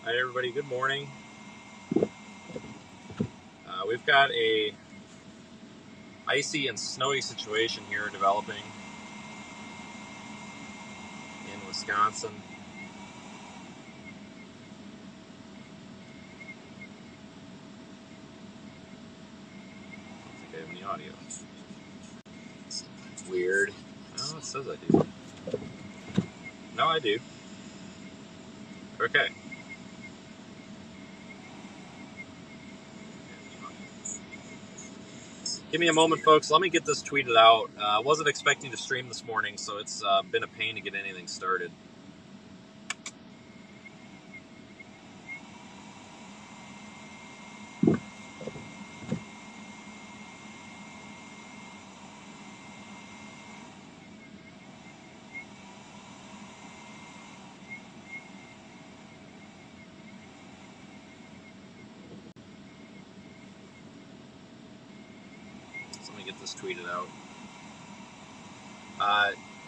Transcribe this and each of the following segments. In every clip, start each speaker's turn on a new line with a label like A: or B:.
A: Hi everybody, good morning. We've got a icy and snowy situation here developing in Wisconsin. I don't think I have any audio. It's weird. Oh, it says I do. No, I do. Okay. Give me a moment, folks. Let me get this tweeted out. I wasn't expecting to stream this morning, so it's been a pain to get anything started. So let me get this tweeted out.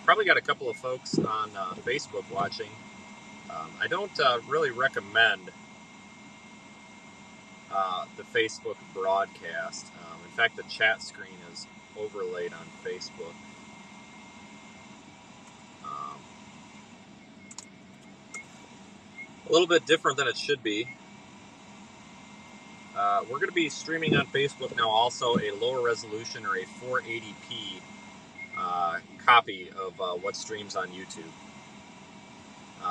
A: Probably got a couple of folks on Facebook watching. I don't really recommend the Facebook broadcast. In fact, the chat screen is overlaid on Facebook. A little bit different than it should be. We're going to be streaming on Facebook now also a lower resolution or a 480p copy of what streams on YouTube.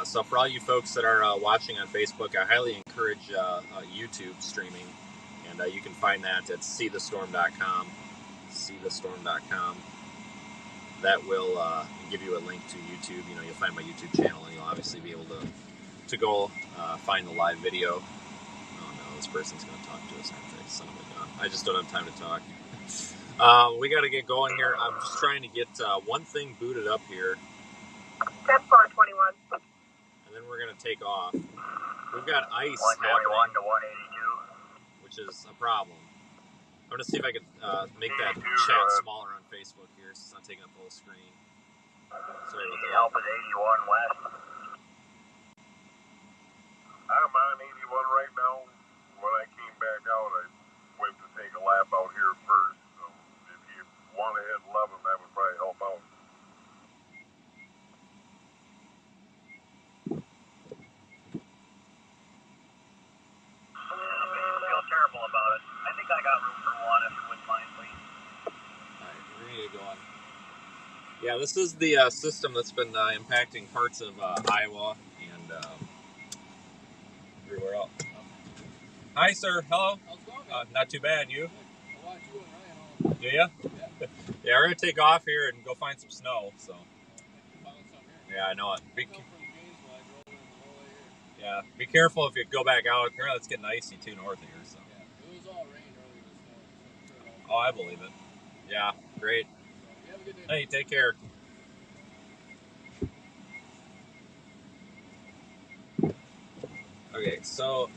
A: So for all you folks that are watching on Facebook, I highly encourage YouTube streaming, and you can find that at seethestorm.com. seethestorm.com. That will give you a link to YouTube. You know, you'll find my YouTube channel, and you'll obviously be able to go find the live video. Oh no, this person's going to talk to us, aren't they? Son of a gun. I just don't have time to talk. We got to get going here. I'm just trying to get one thing booted up here.
B: 10-4-21.
A: And then we're going to take off. We've got ice
B: 121
A: happening,
B: to 182.
A: which is a problem. I'm going to see if I can make that chat smaller on Facebook here, so it's not taking up the whole screen. Sorry about that.
B: Help is 81 west.
C: I'm on 81 right now. When I came back out, I went to take a lap out here first. So if you want to hit 11, that would probably help out.
B: I feel terrible about it. I think I got room for one, if you wouldn't mind, please.
A: Alright, we're going to get going. Yeah, this is the system that's been impacting parts of Iowa and everywhere else. Hi, sir. Hello.
D: How's it going, man?
A: Not too bad. You?
D: I watched you and Ryan home.
A: Do ya?
D: Yeah.
A: Yeah, we're going to take off here and go find some snow. So.
D: You found some here.
A: Yeah, I know it.
D: I come from Gainesville. I drove in the whole way here.
A: Yeah, be careful if you go back out. Apparently, it's getting icy too north here. So.
D: Yeah, it was all rain earlier this morning, so I'm sure it
A: Oh,
D: all.
A: I believe it. Yeah, great.
D: So you have a good day.
A: Hey, take care. Okay, so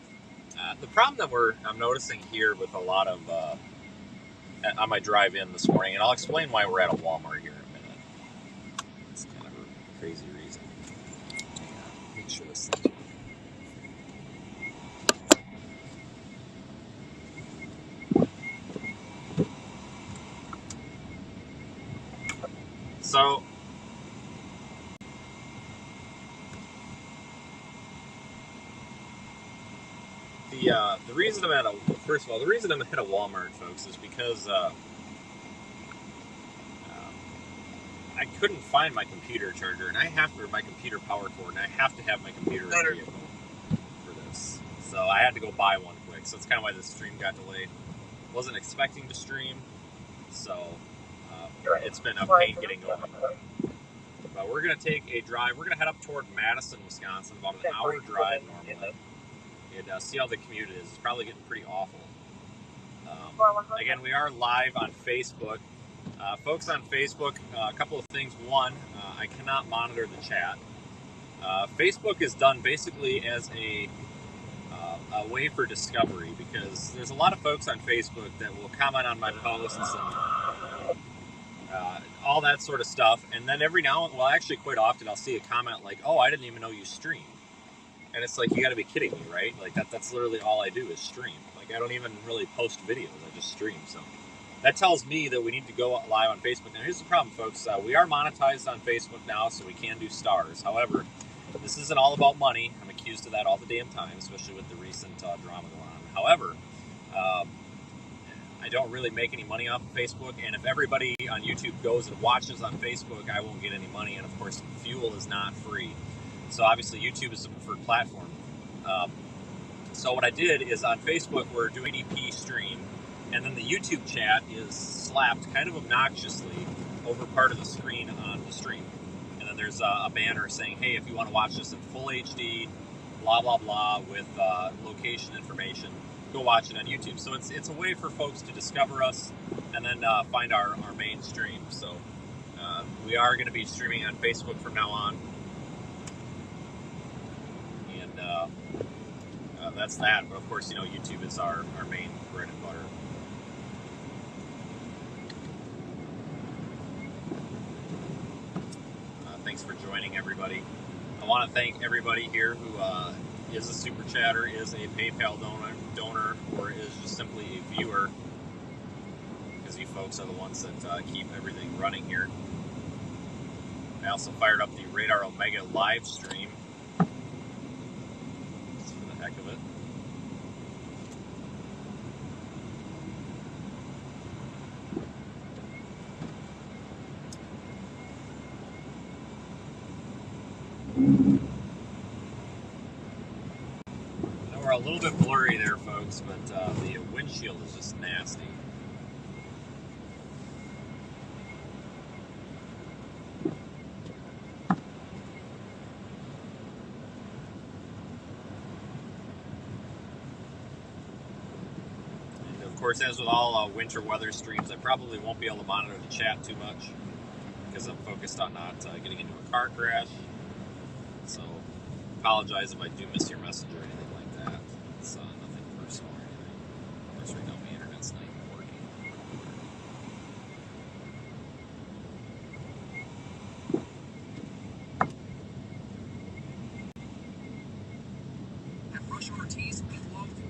A: the problem that I'm noticing here with a lot of on my drive in this morning, and I'll explain why we're at a Walmart here in a minute. It's kind of a crazy reason. Hang on, make sure this thing. So the reason I'm at a the reason I'm at a Walmart, folks, is because I couldn't find my computer charger, and my computer power cord, and I have to have my computer in the vehicle for this. So I had to go buy one quick. So that's kind of why this stream got delayed. Wasn't expecting to stream, so it's been a pain getting going. But we're gonna take a drive. We're gonna head up toward Madison, Wisconsin, about an hour drive normally. And see how the commute is. It's probably getting pretty awful. Again, we are live on Facebook. Folks on Facebook, a couple of things. One, I cannot monitor the chat. Facebook is done basically as a way for discovery, because there's a lot of folks on Facebook that will comment on my posts and all that sort of stuff. And then every now and well, actually quite often, I'll see a comment like, "Oh, I didn't even know you streamed." And it's like, you got to be kidding me, right? Like that's literally all I do is stream. Like, I don't even really post videos. I just stream. So that tells me that we need to go live on Facebook. Now, here's the problem, folks. We are monetized on Facebook now, so we can do stars. However, this isn't all about money. I'm accused of that all the damn time, especially with the recent drama going on. However, I don't really make any money off of Facebook, and if everybody on YouTube goes and watches on Facebook, I won't get any money, and of course, fuel is not free. So obviously, YouTube is the preferred platform. So what I did is on Facebook, we're doing EP stream, and then the YouTube chat is slapped kind of obnoxiously over part of the screen on the stream. And then there's a banner saying, hey, if you want to watch this in full HD, blah, blah, blah, with location information, go watch it on YouTube. So it's a way for folks to discover us and then find our main stream. So we are going to be streaming on Facebook from now on. And that's that. But of course, YouTube is our main bread and butter. Thanks for joining, everybody. I want to thank everybody here who is a super chatter, is a PayPal donor, or is just simply a viewer, because you folks are the ones that keep everything running here. I also fired up the Radar Omega live stream, just for the heck of it. We're a little bit blurry there, folks, but the windshield is just nasty. And of course, as with all winter weather streams, I probably won't be able to monitor the chat too much because I'm focused on not getting into a car crash. So, apologize if I do miss your message or anything like that. It's nothing personal or anything. Of course, right now my internet's not even working.
E: And brush your teeth with Waelti.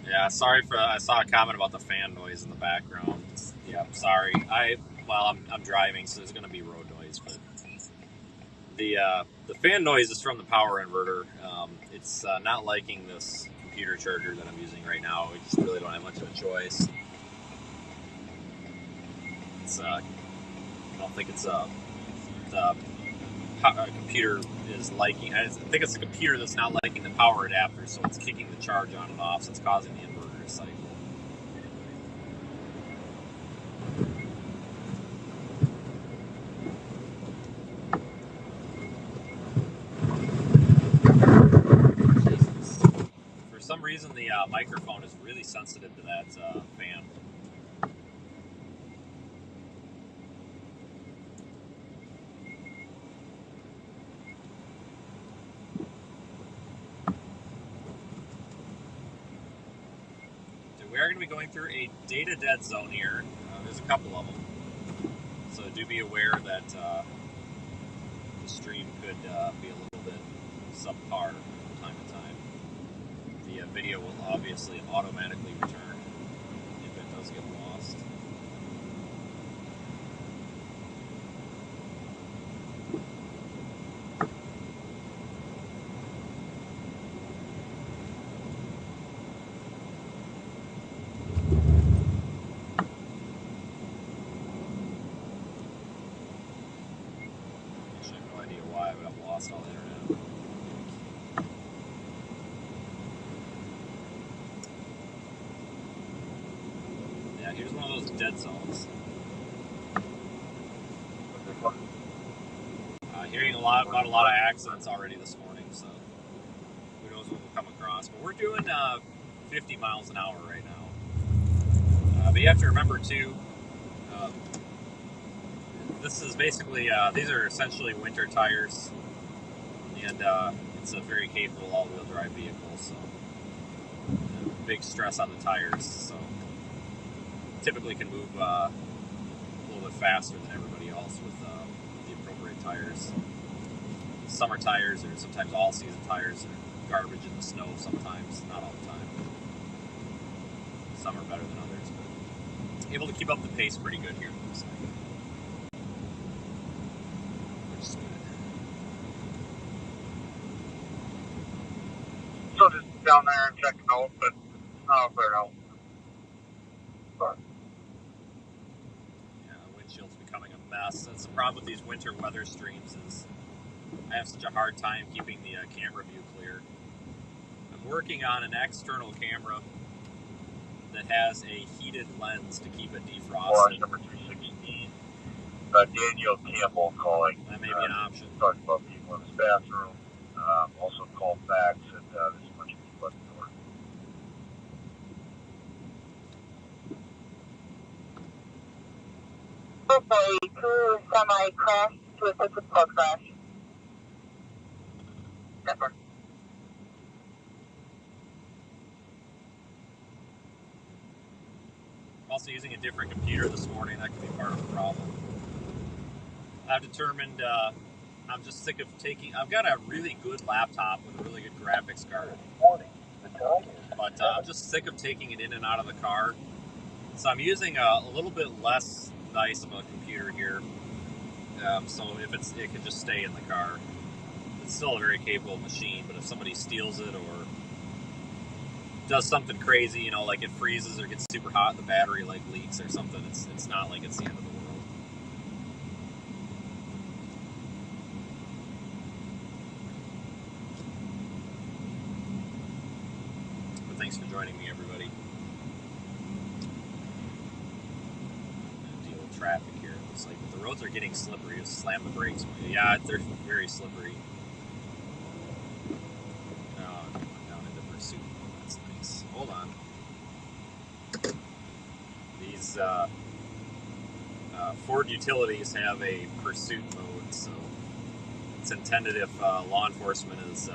A: Yeah, sorry for. I saw a comment about the fan noise in the background. Yeah, sorry. I'm driving, so there's going to be road noise, but the fan noise is from the power inverter. It's not liking this computer charger that I'm using right now. We just really don't have much of a choice. It's I don't think it's the computer is liking. I think it's the computer that's not liking the power adapter, so it's kicking the charge on and off, so it's causing the inverter to cycle. Jesus. For some reason, the microphone is really sensitive to that fan. We are going to be going through a data dead zone here. There's a couple of them. So do be aware that the stream could be a little bit subpar from time to time. The video will obviously automatically return if it does get lost. Lost all the internet. Yeah, here's one of those dead zones. Hearing about a lot of accidents already this morning, so who knows what we'll come across. But we're doing 50 miles an hour right now. But you have to remember too, this is basically, these are essentially winter tires. And it's a very capable all-wheel drive vehicle, so big stress on the tires, so typically can move a little bit faster than everybody else with the appropriate tires. Summer tires, or sometimes all-season tires, are garbage in the snow sometimes, not all the time. Some are better than others, but able to keep up the pace pretty good here. So. Which is good.
B: So just down there and checking out, but it's not clear out. Sorry.
A: Yeah, the windshield's becoming a mess. That's the problem with these winter weather streams is I have such a hard time keeping the camera view clear. I'm working on an external camera that has a heated lens to keep it defrosted.
B: Number 216, Daniel Campbell calling.
A: That may be an option.
B: Talking about people in his bathroom. Also called facts, and there's a bunch of people at the door.
F: Okay, two semi-crashed to assist with close crash.
B: Never.
A: Also using a different computer this morning, that could be part of the problem. I've determined I'm just sick of I've got a really good laptop with a really good graphics card. But I'm just sick of taking it in and out of the car. So I'm using a little bit less nice of a computer here. So if it can just stay in the car. It's still a very capable machine, but if somebody steals it or does something crazy, you know, like it freezes or gets super hot and the battery like leaks or something, it's not like it's the end of the world. But thanks for joining me, everybody. Deal with traffic here. It's like the roads are getting slippery. Just slam the brakes. Yeah, they're very slippery. Down into pursuit. That's nice. Hold on. These Ford Utilities have a pursuit mode, so it's intended if law enforcement is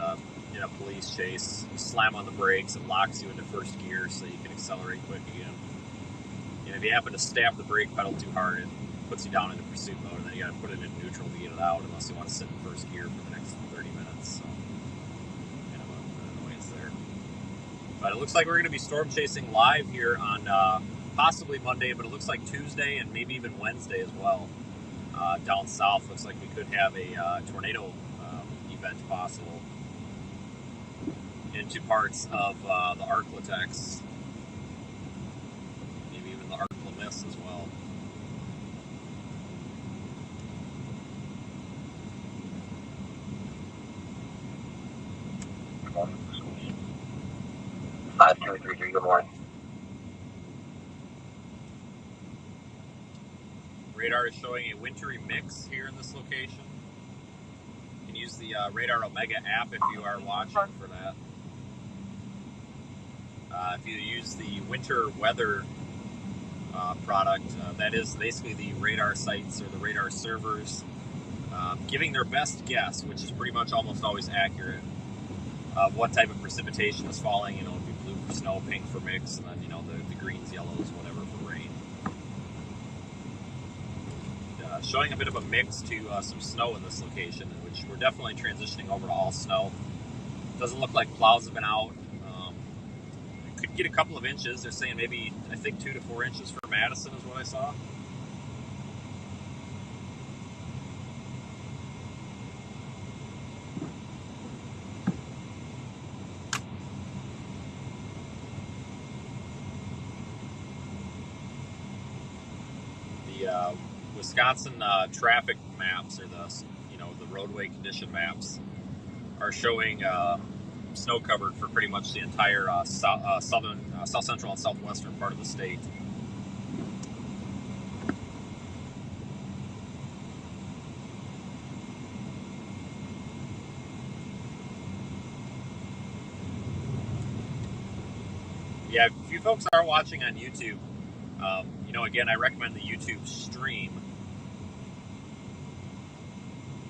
A: in a police chase, you slam on the brakes, it locks you into first gear so you can accelerate quick again. And if you happen to stamp the brake pedal too hard, it puts you down into pursuit mode, and then you got to put it in neutral to get it out, unless you want to sit in first gear for the next 30 minutes. So, kind of an annoyance there. But it looks like we're going to be storm chasing live here on possibly Monday, but it looks like Tuesday and maybe even Wednesday as well. Down south, looks like we could have a tornado event possible into parts of the Arklatex, maybe even the Arklamis as well.
B: Good morning. 5233, good morning.
A: Radar is showing a wintry mix here in this location. You can use the Radar Omega app if you are watching for that. If you use the winter weather product, that is basically the radar sites or the radar servers giving their best guess, which is pretty much almost always accurate, of what type of precipitation is falling. You know, it'd be blue for snow, pink for mix, and then, you know, the greens, yellows, whatever for rain. Showing a bit of a mix to some snow in this location, which we're definitely transitioning over to all snow. Doesn't look like plows have been out. Could get a couple of inches. They're saying maybe, I think, 2 to 4 inches for Madison is what I saw. The Wisconsin traffic maps, or the roadway condition maps, are showing snow covered for pretty much the entire south central and southwestern part of the state. Yeah, if you folks are watching on YouTube, again, I recommend the YouTube stream.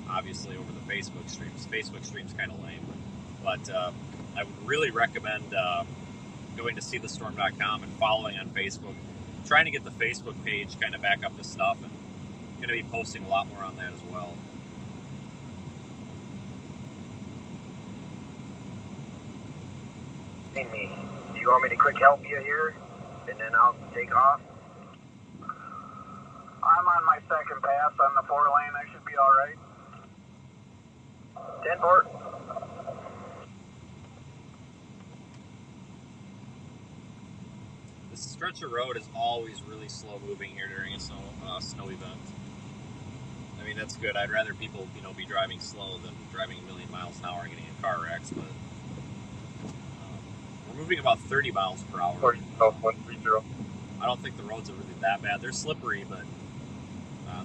A: Obviously, over the Facebook streams. Facebook stream's kind of lame, but I would really recommend going to seethestorm.com and following on Facebook, trying to get the Facebook page kind of back up to stuff, and I'm going to be posting a lot more on that as well.
G: Hey, me. Do you want me to quick help you here, and then I'll take off? I'm on my second pass on the 4-lane. I should be all right. 10-4.
A: This stretch of road is always really slow moving here during a snow event. I mean, that's good. I'd rather people, be driving slow than driving a million miles an hour and getting in car wrecks, but we're moving about 30 miles per hour.
B: 40,130.
A: I don't think the roads are really that bad. They're slippery, but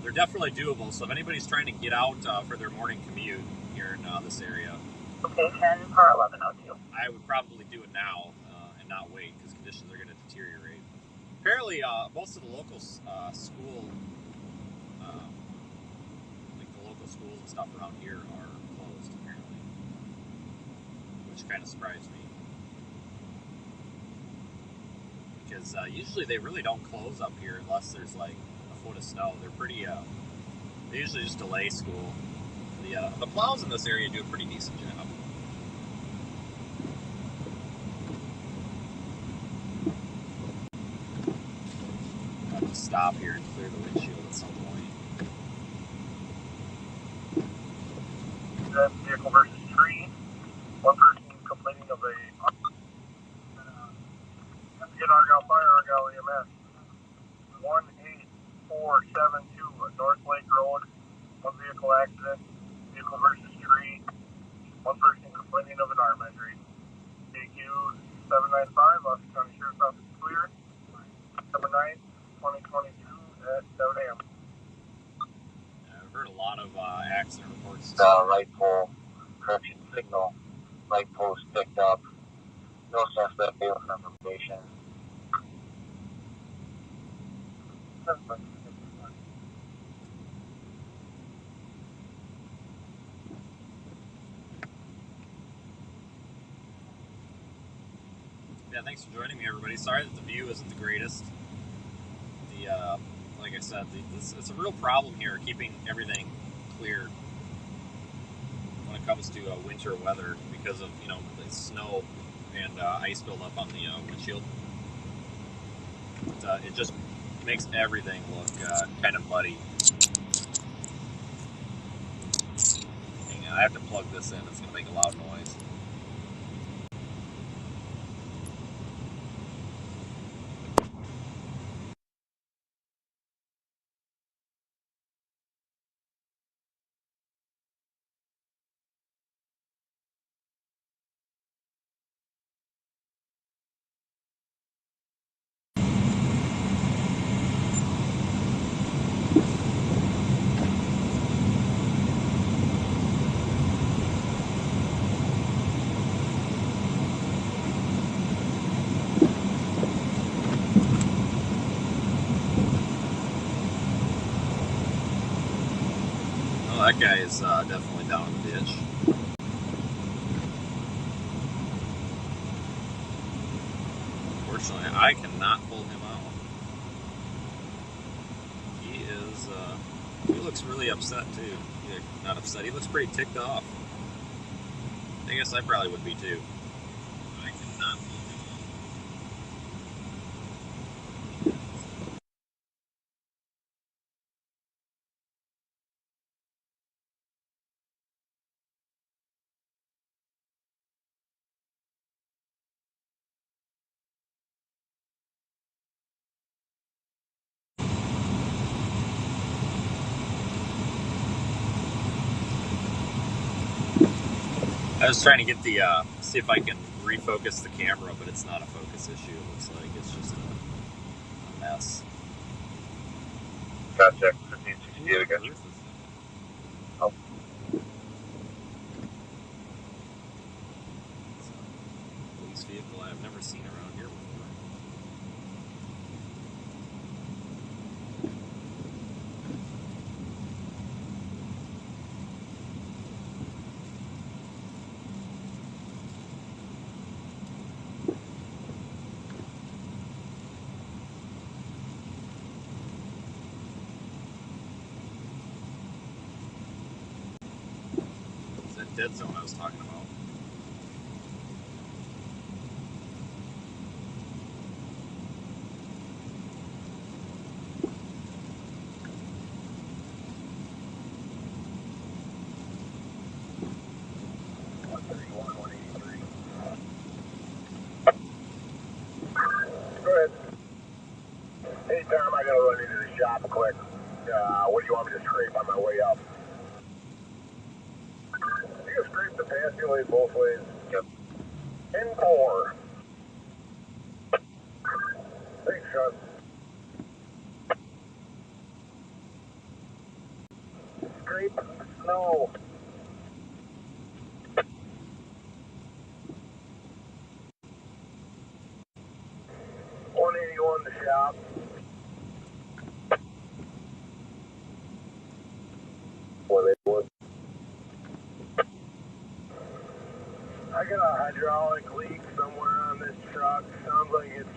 A: they're definitely doable. So if anybody's trying to get out for their morning commute here in this area,
F: Location for 1102.
A: I would probably do it now and not wait, because conditions are going to deteriorate. Apparently, most of the local school, like the local schools and stuff around here are closed, apparently, which kind of surprised me. Because usually they really don't close up here unless there's like a foot of snow. They're pretty, they usually just delay school. The plows in this area do a pretty decent job. I'll have to stop here and clear the windshield at some point.
B: That vehicle versus tree. One person complaining of a get Argyle Fire, Argyle EMS. 18472 North Lake Road. One vehicle accident. Vehicle versus tree. One person complaining of an arm injury. DQ 795, Austin County Sheriff's Office clear. September 9th, 2022 at 7 a.m.
A: I've heard a lot of accident reports.
G: Light pole, correction signal, light post picked up. No suspect failed for information.
A: Yeah, thanks for joining me, everybody. Sorry that the view isn't the greatest. Like I said, it's a real problem here keeping everything clear when it comes to winter weather because of the snow and ice buildup on the windshield. It just makes everything look kind of muddy. Hang on, I have to plug this in. It's going to make a loud noise. That guy is definitely down in the ditch. Unfortunately, I cannot pull him out. He looks really upset too. Not upset, he looks pretty ticked off. I guess I probably would be too. I cannot pull him out. I was trying to get see if I can refocus the camera, but it's not a focus issue. It looks like it's just a mess.
B: Contact 1568 again.
A: Oh. It's a police vehicle I've never seen around here before. dead zone I was talking about.
B: Go ahead. Hey, Tom, I gotta run into the shop quick. What do you want me to scrape on my way up? You can scrape the passing lane both ways.
G: Yep.
B: 10-4. Thanks, Sean. Scrape snow. 181 the shop. I got a hydraulic leak somewhere on this truck. Sounds like it's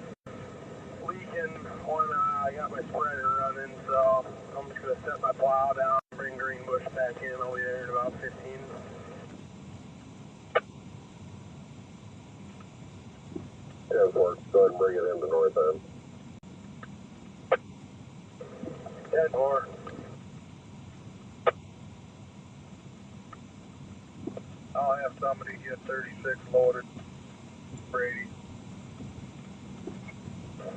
B: leaking when I got my spreader running, so I'm just gonna set my plow down, bring Greenbush back in. I'll be there in about 15. Yeah, works. Go ahead and bring it into north end. 10-4. I'll have somebody get 36 loaded. Brady.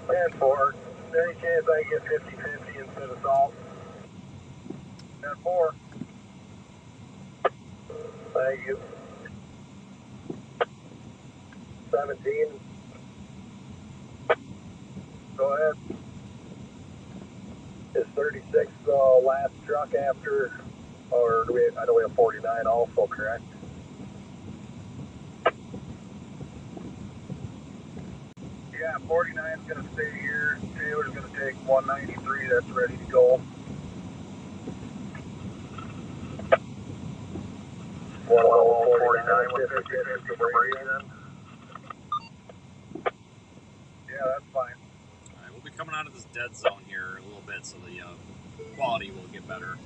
B: 10-4. Any chance I can get 50-50 instead of salt? 10-4. Thank you. 17. Go ahead. Is 36 the last truck after, or do we? I know we have 49 also, correct? Yeah, 49 is going to stay here. Taylor's going to take 193. That's ready to go. 149 with 50 for Brady then? Yeah, that's fine.
A: All right, we'll be coming out of this dead zone here a little bit, so the quality will get better.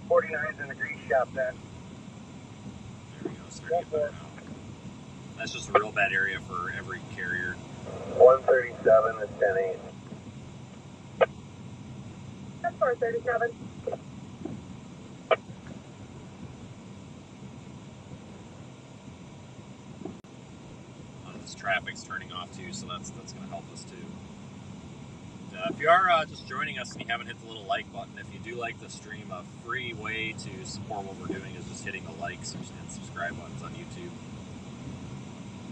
B: 49's in the grease shop then.
A: There we go. Starting to get better now. That's just a real bad area for every carrier.
B: 137 is 10-8.
F: That's 437.
A: This traffic's turning off too, so that's going to help us too. If you are just joining us and you haven't hit the little like button, if you do like the stream, a free way to support what we're doing is just hitting the likes and subscribe buttons on YouTube.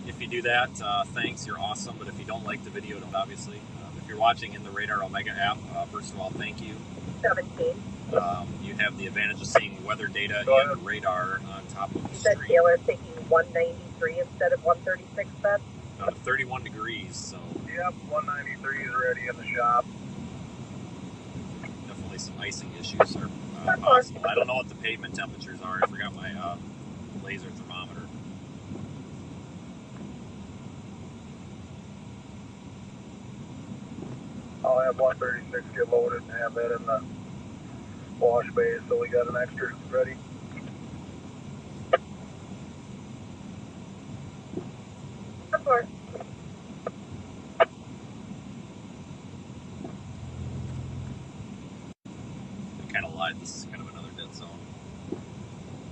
A: If you do that, thanks, you're awesome. But if you don't like the video, obviously, if you're watching in the Radar Omega app, first of all, thank you.
F: 17.
A: You have the advantage of seeing weather data and radar on top of the
F: Is that
A: stream.
F: Taylor taking 193 instead of 136 then?
A: 31 degrees, so
B: Yep, 193 is ready in the shop.
A: definitely some icing issues are possible. I don't know what the pavement temperatures are. I forgot my laser thermometer.
B: I'll have 136 get loaded and have that in the wash bay, so we got an extra ready.
F: Of course.
A: I kind of lied. This is kind of another dead zone.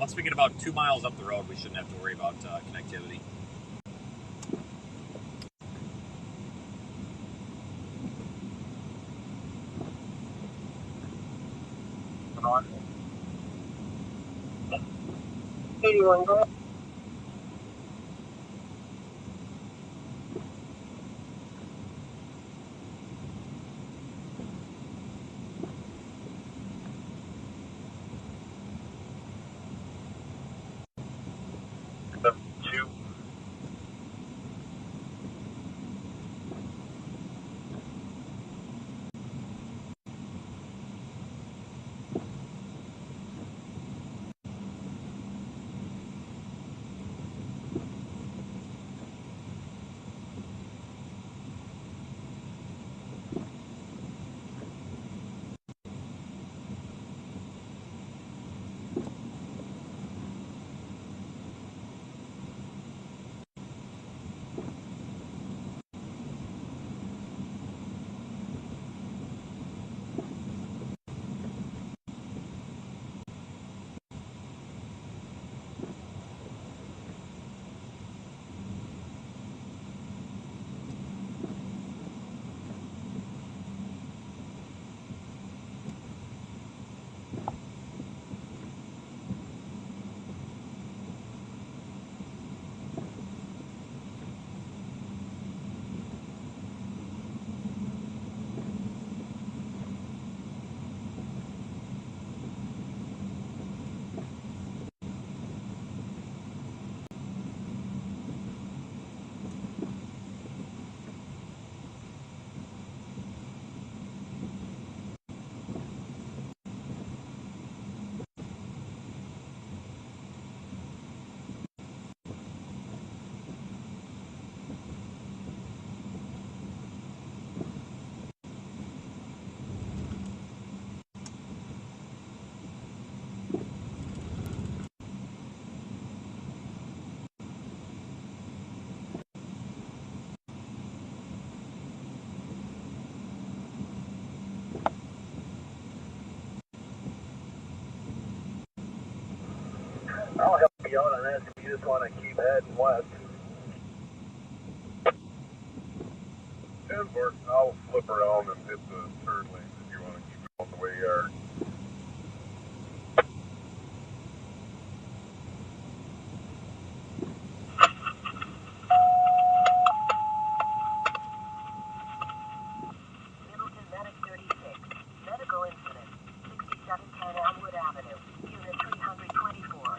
A: Once we get about 2 miles up the road, we shouldn't have to worry about connectivity.
B: On.
F: 81, go ahead.
B: Two. you out on that if you just want to keep heading west.
C: 10-4. I'll flip around and hit the turn lanes if you want to keep going the way you are.
F: Middleton Medic 36. Medical incident. 6710 Elmwood Avenue. Unit 324.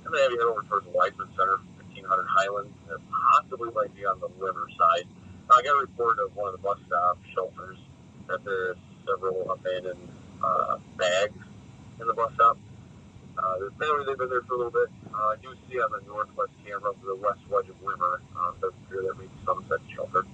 G: I'm going to have you head over towards the License Center, 1500 Highland. That possibly might be on the liver side. I got a report of one of the bus stop shelters that there's several abandoned bags in the bus stop. Apparently they've been there for a little bit. I do see on the northwest camera the west wedge of Limmer. Does appear there may be some such shelter.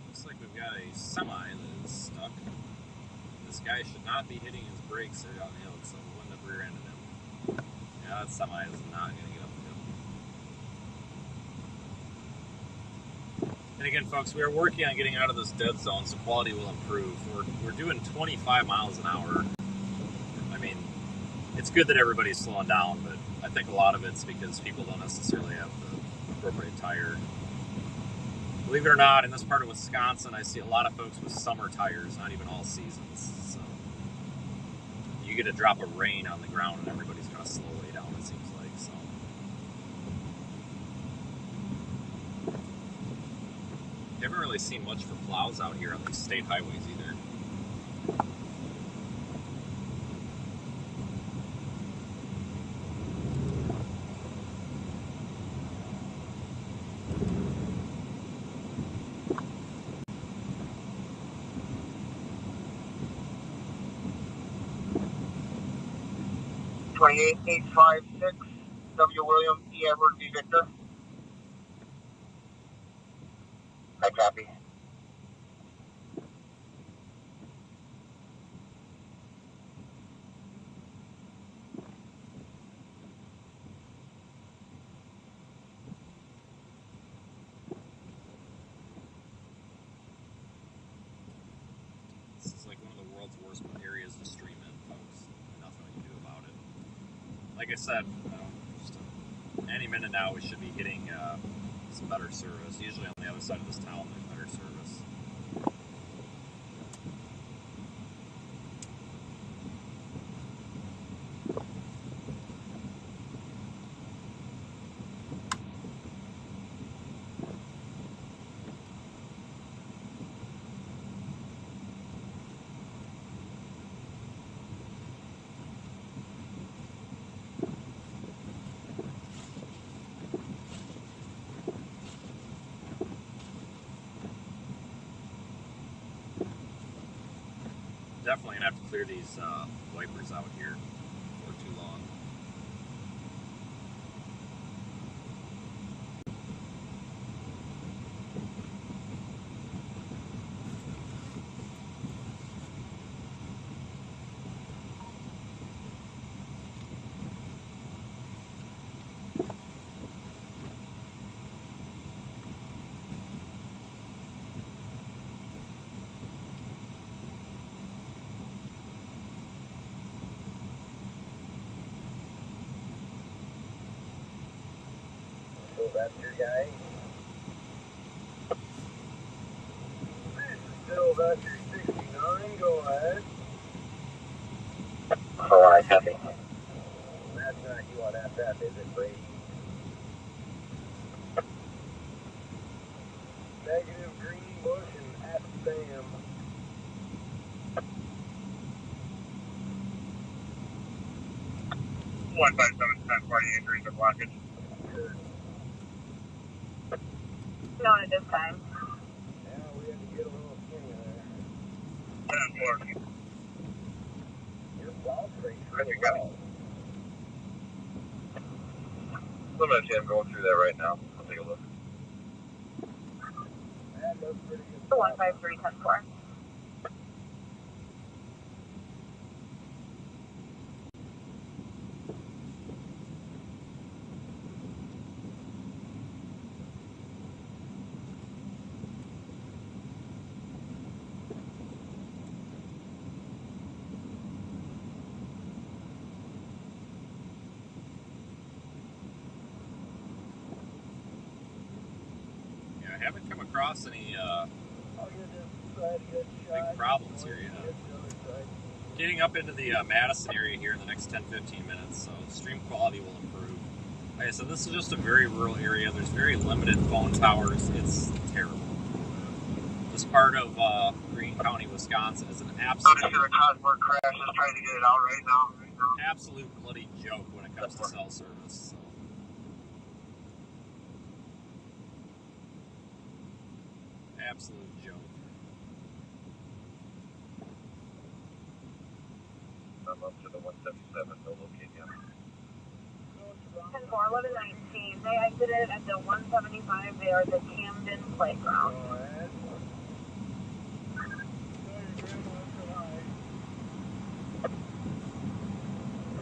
A: Looks like we've got a semi that is stuck. This guy should not be hitting his brakes there on the hill, so we wouldn't have rear-ended him. Yeah, that semi is not going to get up the hill. And again, folks, we are working on getting out of this dead zone, so quality will improve. We're doing 25 miles an hour. I mean, it's good that everybody's slowing down, but I think a lot of it's because people don't necessarily have the appropriate tire. Believe it or not, in this part of Wisconsin, I see a lot of folks with summer tires, not even all seasons. So you get a drop of rain on the ground and everybody's going to slow way down, it seems like. So you haven't really seen much for plows out here on these state highways either.
G: Twenty-eight 856 W. William E. Edward V. Victor. I copy.
A: This is like one of the world's worst areas to stream in, folks. Nothing we can do about it. Like I said, just any minute now we should be getting some better service. Usually on the other side of this town there's better service. Definitely gonna have to clear these wipers out here for too long.
B: So that's your guy. Still, that's your 69. Go ahead.
G: Oh, I copy.
B: That's not you on FF, is it, Brady? Negative green bush and at Sam. 157 party injuries or blockage.
F: No, at this time.
B: Yeah, we had to get a little skinny there. 10-4. Your ball race really well.
G: Limited Jam going through that right now. I'll take a look.
B: That looks pretty good.
F: 153, 10-4.
A: Yeah, I haven't come across any big problems here yet. Getting up into the Madison area here in the next 10-15 minutes, so stream quality will improve. Like I said, this is just a very rural area. There's very limited phone towers. It's terrible. This part of Greene County, Wisconsin is an absolute
B: Cosmore crash is trying to get it out right now.
A: absolute bloody joke when it comes to cell service. So. Absolute joke.
G: I'm up to the 177. No locate yet.
F: 10-4, 1119. They exited at the 175. They are at the Camden Playground.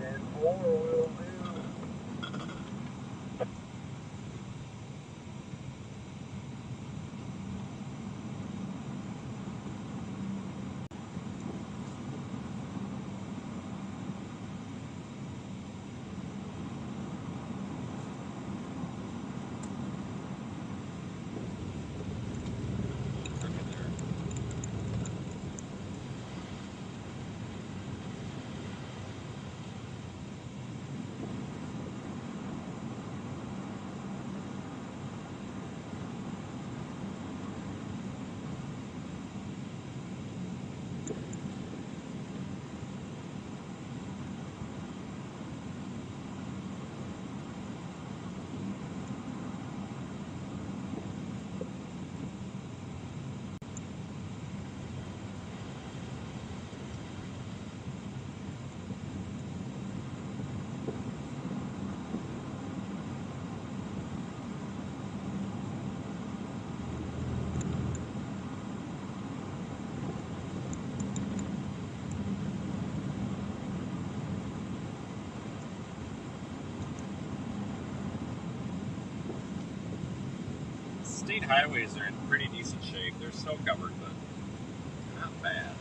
B: And 4 will do.
A: State highways are in pretty decent shape. They're snow covered, but not bad.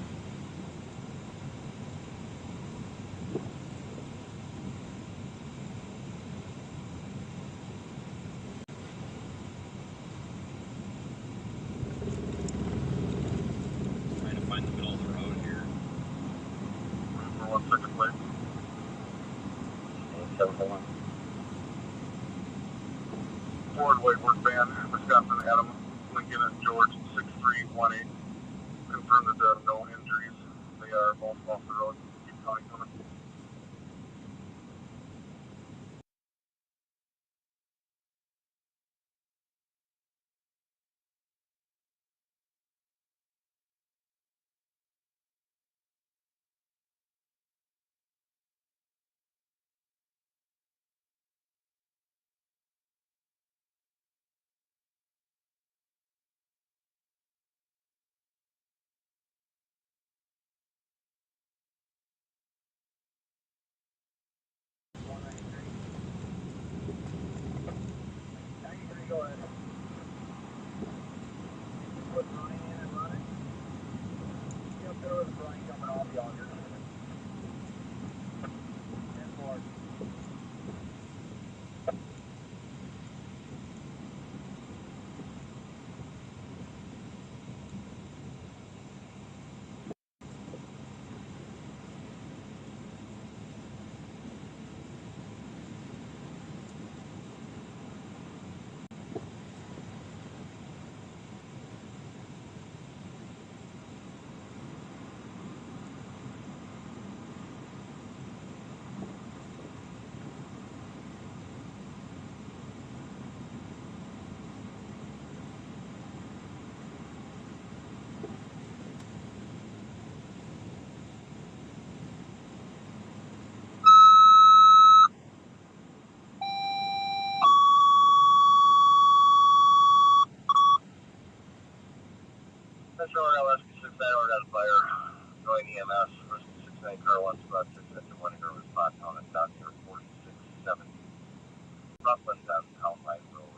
A: Trying to find the middle of the road here.
C: For 1 second, please.
G: 741.
C: Forward White Work Van, Wisconsin, Adam, Lincoln, and George, 6318. Confirm that there are no injuries. They are both off the road. Keep calling coming.
G: Shore, Rescue 69, we're on fire. Going EMS, Rescue 69 car 1 spot 6 engine 1 here with spot down at down here 4670. Rutland on Town Line Road.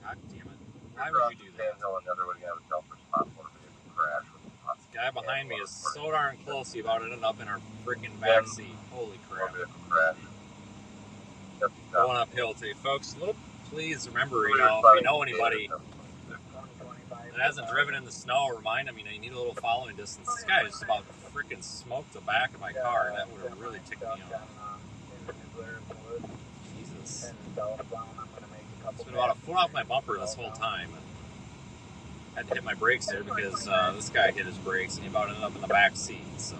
A: God damn it. Why would you do that?
G: Hill and the other way to have a dumper spot for a vehicle crash.
A: This guy behind me is so darn close, he about ended up in our freaking back seat. Holy crap.
G: Vehicle crash.
A: Going uphill too. Folks, please remember, you know, if you know anybody that hasn't driven in the snow, remind them, you know, you need a little following distance. This guy just about freaking smoked the back of my car, and that would have really ticked me off. Jesus. It's been about a foot off my bumper this whole time, and I had to hit my brakes there because this guy hit his brakes, and he about ended up in the back seat. So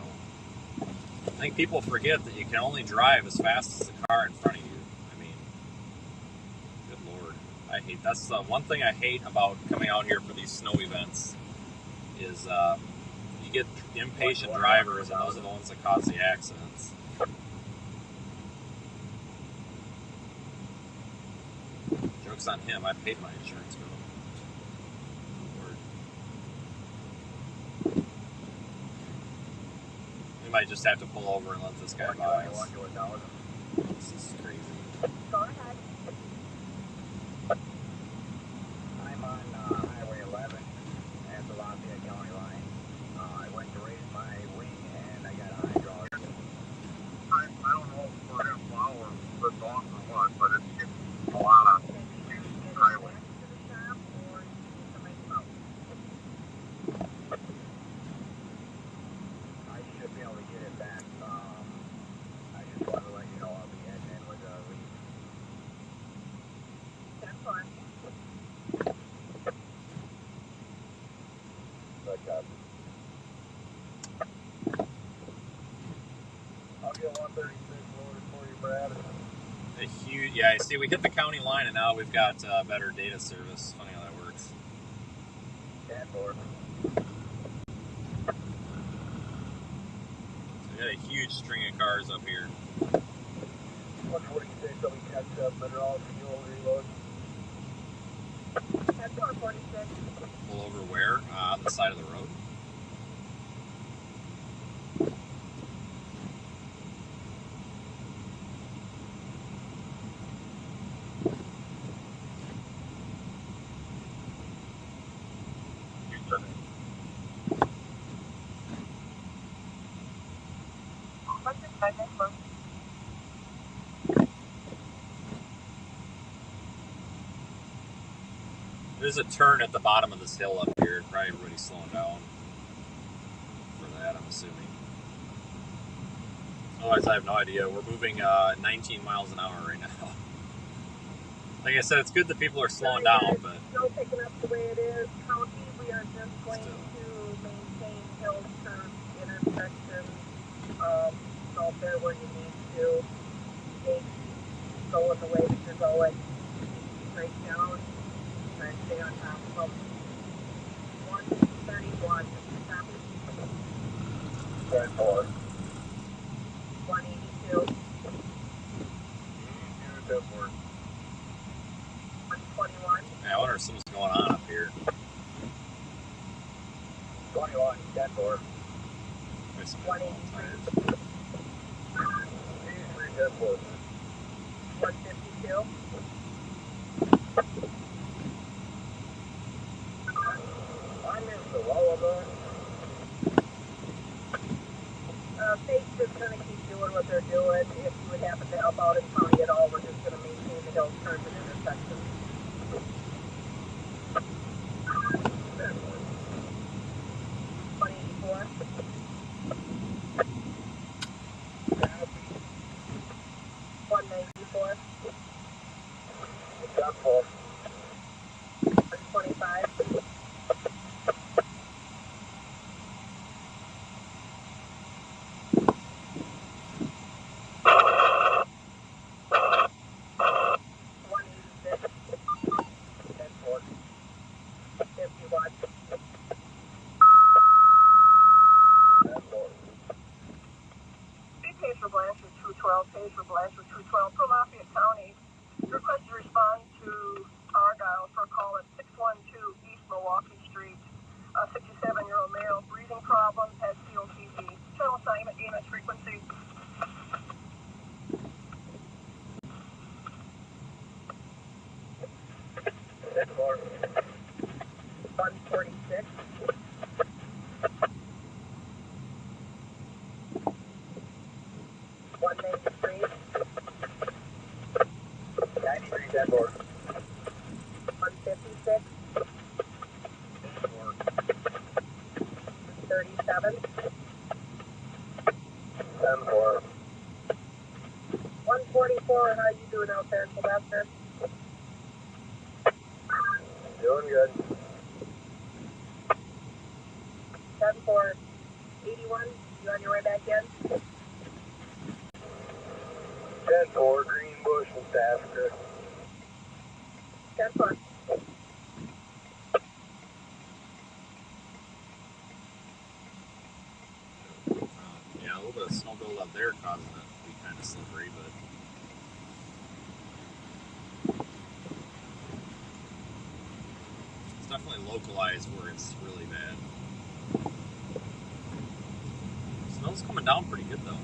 A: I think people forget that you can only drive as fast as the car in front of you. I mean, good Lord. That's the one thing I hate about coming out here for these snow events is you get impatient drivers, and those are the ones that cause the accidents. Joke's on him. I paid my insurance bill. Lord. We might just have to pull over and let this guy by us. This is crazy.
F: Go ahead.
H: I'm on Highway 11 at the Lafayette County line. I went to raise my wing and I got a hydraulic.
C: I don't know if we're going to plow or flip off or what, but it's getting a lot of highway.
H: I should be able to get it back. I just want to let you know I'll be heading in with a lead.
F: That's fine.
H: I'll get 136 loaded for you, Brad.
A: A huge, yeah, see, we hit the county line, and now we've got better data service. Funny how that works.
H: 10-4.
A: So we got a huge string of cars up here.
H: 146, I'll be catch up, but all fuel reload.
F: That's 146.
A: Pull over where? On the side of the road. There's a turn at the bottom of this hill up here. Probably everybody's slowing down for that, I'm assuming. Otherwise, I have no idea. We're moving 19 miles an hour right now. Like I said, it's good that people are slowing down, but
F: Still picking up the way it is. County, we are just going to maintain hill turn intersections. Go there where you need to. Go in the way that you're going. Straight down. Try and stay on top of them. 131.
H: 10-4.
F: 182. 121.
A: yeah, I wonder if something's going on up here.
H: 21, 10-4.
A: There's some
F: 183.
H: 83, 10-4.
F: 152.
H: I missed the lullaby.
F: State's just going to keep doing what they're doing. If you would happen to help out in county at all, we're just going to maintain the hill turns and intersections. 184. 194.
H: 10-4.
F: 125. 186. 67-year-old male, breathing problems, has COPD. Channel assignment, EMS frequency.
H: That's for
F: 146. 193.
H: 93, dead board.
F: 156. 37.
H: 10-4.
F: 144, how you doing out there, Sylvester?
H: Doing good.
F: 10-4. 81, you on your way back in?
H: 10-4, Greenbush and Stafford.
F: 10-4.
A: Yeah, a little bit of snow buildup there causing it to be kind of slippery, but it's definitely localized where it's really bad. Snow's coming down pretty good though.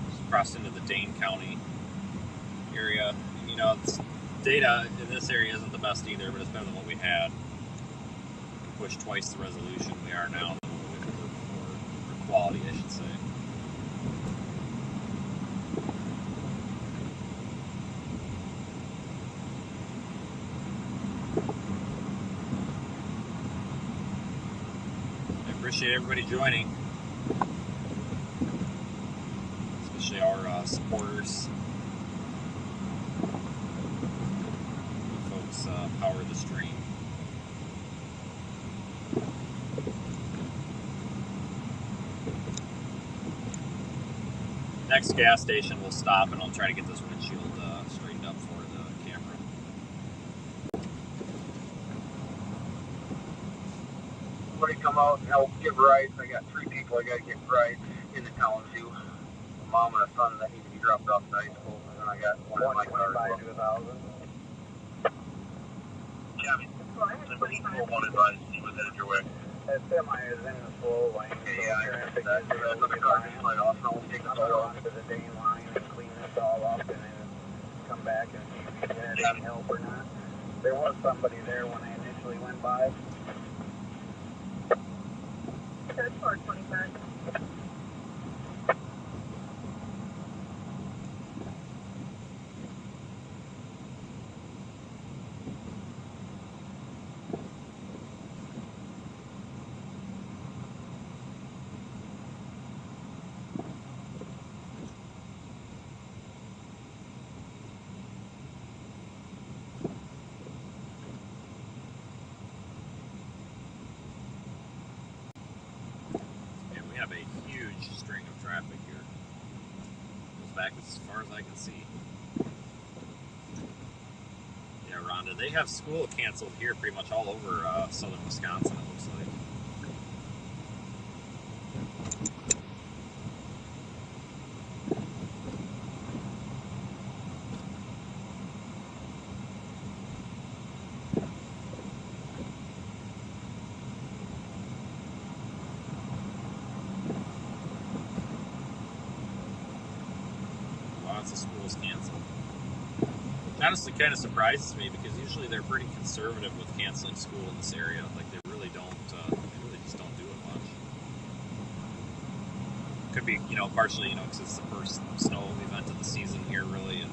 A: Just crossed into the Dane County area. You know, it's, data in this area isn't the best either, but it's better than what we had. We pushed twice the resolution we are now than what we were before, or quality, I should say. I appreciate everybody joining, especially our supporters. Folks power the stream. Next gas station we'll stop and I'll try to get this windshield straightened up for the camera.
C: Somebody come out and help give rides. I got 3 people I gotta get rides into town to. A mom and a son that need to be dropped off to high school. And then I got one in my car.
H: 125 to 1,000.
C: Yeah, somebody will advise he was headed your way.
H: That semi is in the slow lane.
C: Okay, yeah, I heard that. That's what the car just let off. No one take
H: I'm
C: the
H: gonna
C: photo.
H: go onto the Dane line and clean this all up and then come back and see if he had any help or not. There was somebody there when I initially went by.
F: 10-4, 25.
A: And we have a huge string of traffic here. Goes back as far as I can see. Yeah, Rhonda, they have school canceled here pretty much all over southern Wisconsin, it looks like. Lots of schools canceled. Which honestly kind of surprises me because usually they're pretty conservative with canceling school in this area. Like they really just don't do it much. Could be, partially, because it's the first snow event of the season here, really, and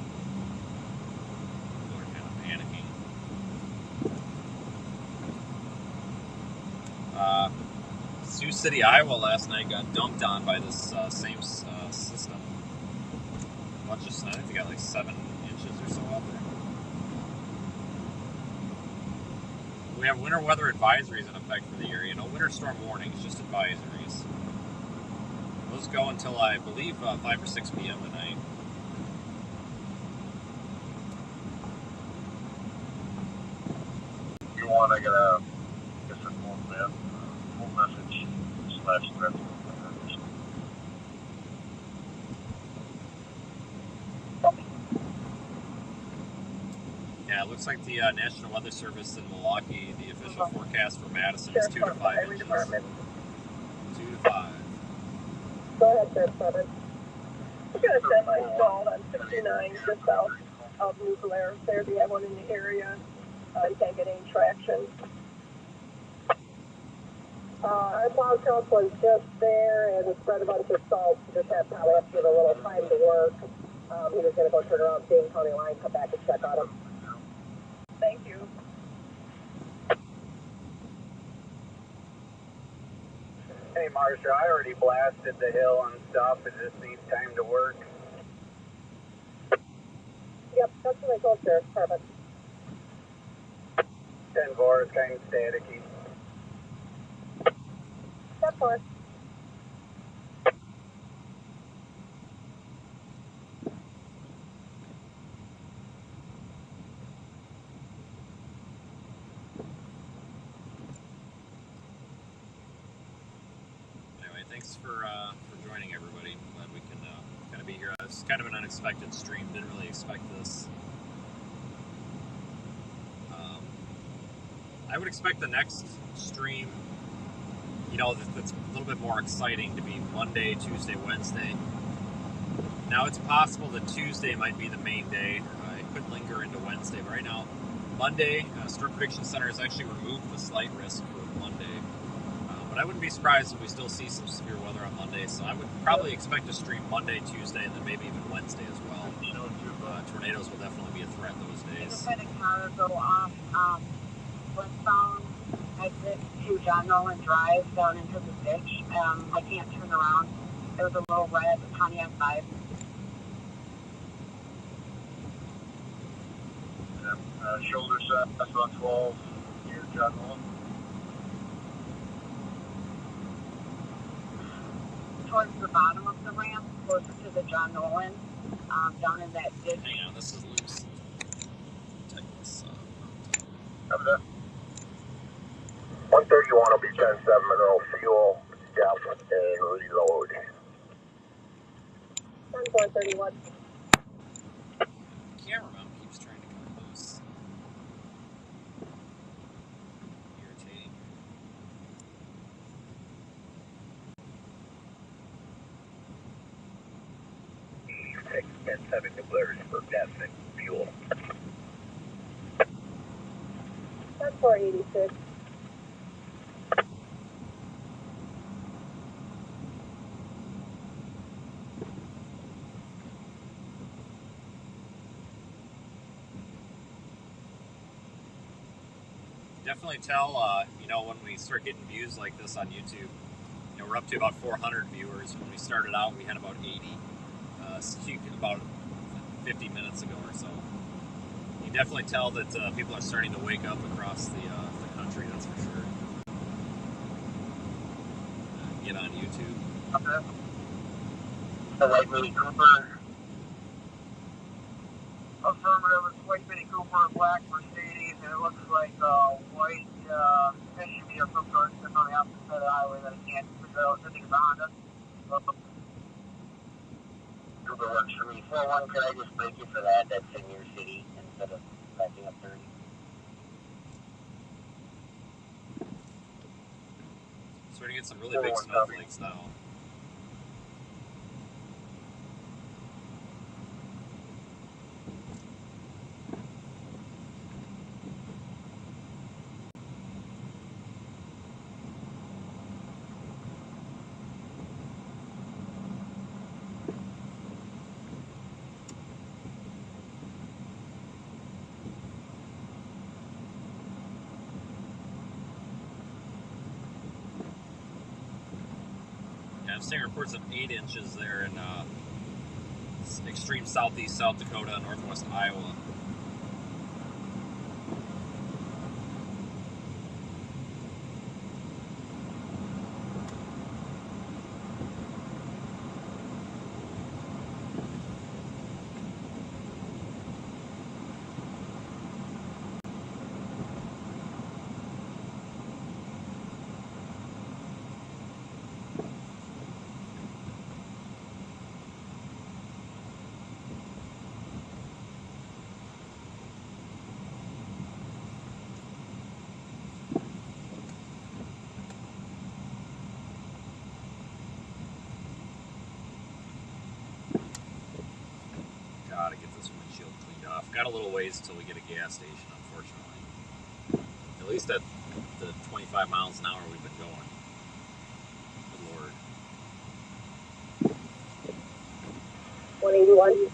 A: people are kind of panicking. Sioux City, Iowa last night got dumped on by this same system. A bunch of snow. I think they got like 7 inches or so out there. We have winter weather advisories in effect for the area. No winter storm warnings, just advisories. Those go until, I believe, 5 or 6 p.m. tonight.
C: If you want, I got a full message / threat.
A: Yeah, it looks like the National Weather Service in Milwaukee, the official forecast for Madison is 2 to 5 inches. 2 to 5.
F: Go ahead, Sheriff Summit. We've got a semi stalled on 69 just south of New Blair. There, do you have one in the area? You can't get any traction. Our plow count was just there, and we spread a bunch of salt. Just probably have to give a little time to work. He was going to go turn around Dane County line, come back and check on him. Thank you.
H: Hey, Marcia, I already blasted the hill and stuff. It just needs time to work.
F: Yep, that's what I told Sheriff. Perfect.
H: 10-4 is kind of staticky.
F: That's fine.
A: Anyway, thanks for joining, everybody. Glad we can kind of be here. It's kind of an unexpected stream. Didn't really expect this. I would expect the next stream, you know, that's a little bit more exciting to be Monday, Tuesday, Wednesday. Now, it's possible that Tuesday might be the main day. It could linger into Wednesday, but right now, Monday, Storm Prediction Center has actually removed the slight risk for Monday. But I wouldn't be surprised if we still see some severe weather on Monday, so I would probably expect to stream Monday, Tuesday, and then maybe even Wednesday as well. Tornadoes will definitely be a threat those days.
I: I had a car go off westbound exit to John Nolan Drive down into the ditch. I can't turn around. There was a little red Pontiac 5.
C: Shoulder set, that's about 12 near John Nolan.
I: Towards the bottom of the ramp, closer to the John Nolan, down in that ditch.
A: Hang on, this is loose. Take this
C: Have that.
G: 131 will be 10-7 Monroe, fuel, depth, and reload.
F: 10-4-31.
A: camera mount keeps trying to come loose. Irritating.
G: Six 10-7 New Blair's for depth and fuel.
F: 10-4-86.
A: Definitely tell, you know, when we start getting views like this on YouTube, you know, we're up to about 400 viewers. When we started out, we had about 80. About 50 minutes ago or so. You definitely tell that people are starting to wake up across the country, that's for sure. Get on YouTube.
G: Okay. The White Mini Cooper.
B: Affirmative, it's White Mini Cooper, a black Mercedes, and it looks like white SUV of some sort that's on the opposite side of the highway that I can't figure out. I think it's a Honda.
G: Cooper works for me. 4-1, could I just break you for that? That's in your city instead of backing up 30.
A: Starting to get some really big snowflakes now. I'm seeing reports of 8 inches there in extreme southeast South Dakota, northwest Iowa. got a little ways until we get a gas station, unfortunately. At least at the 25 miles an hour we've been going. Good Lord.
F: 181.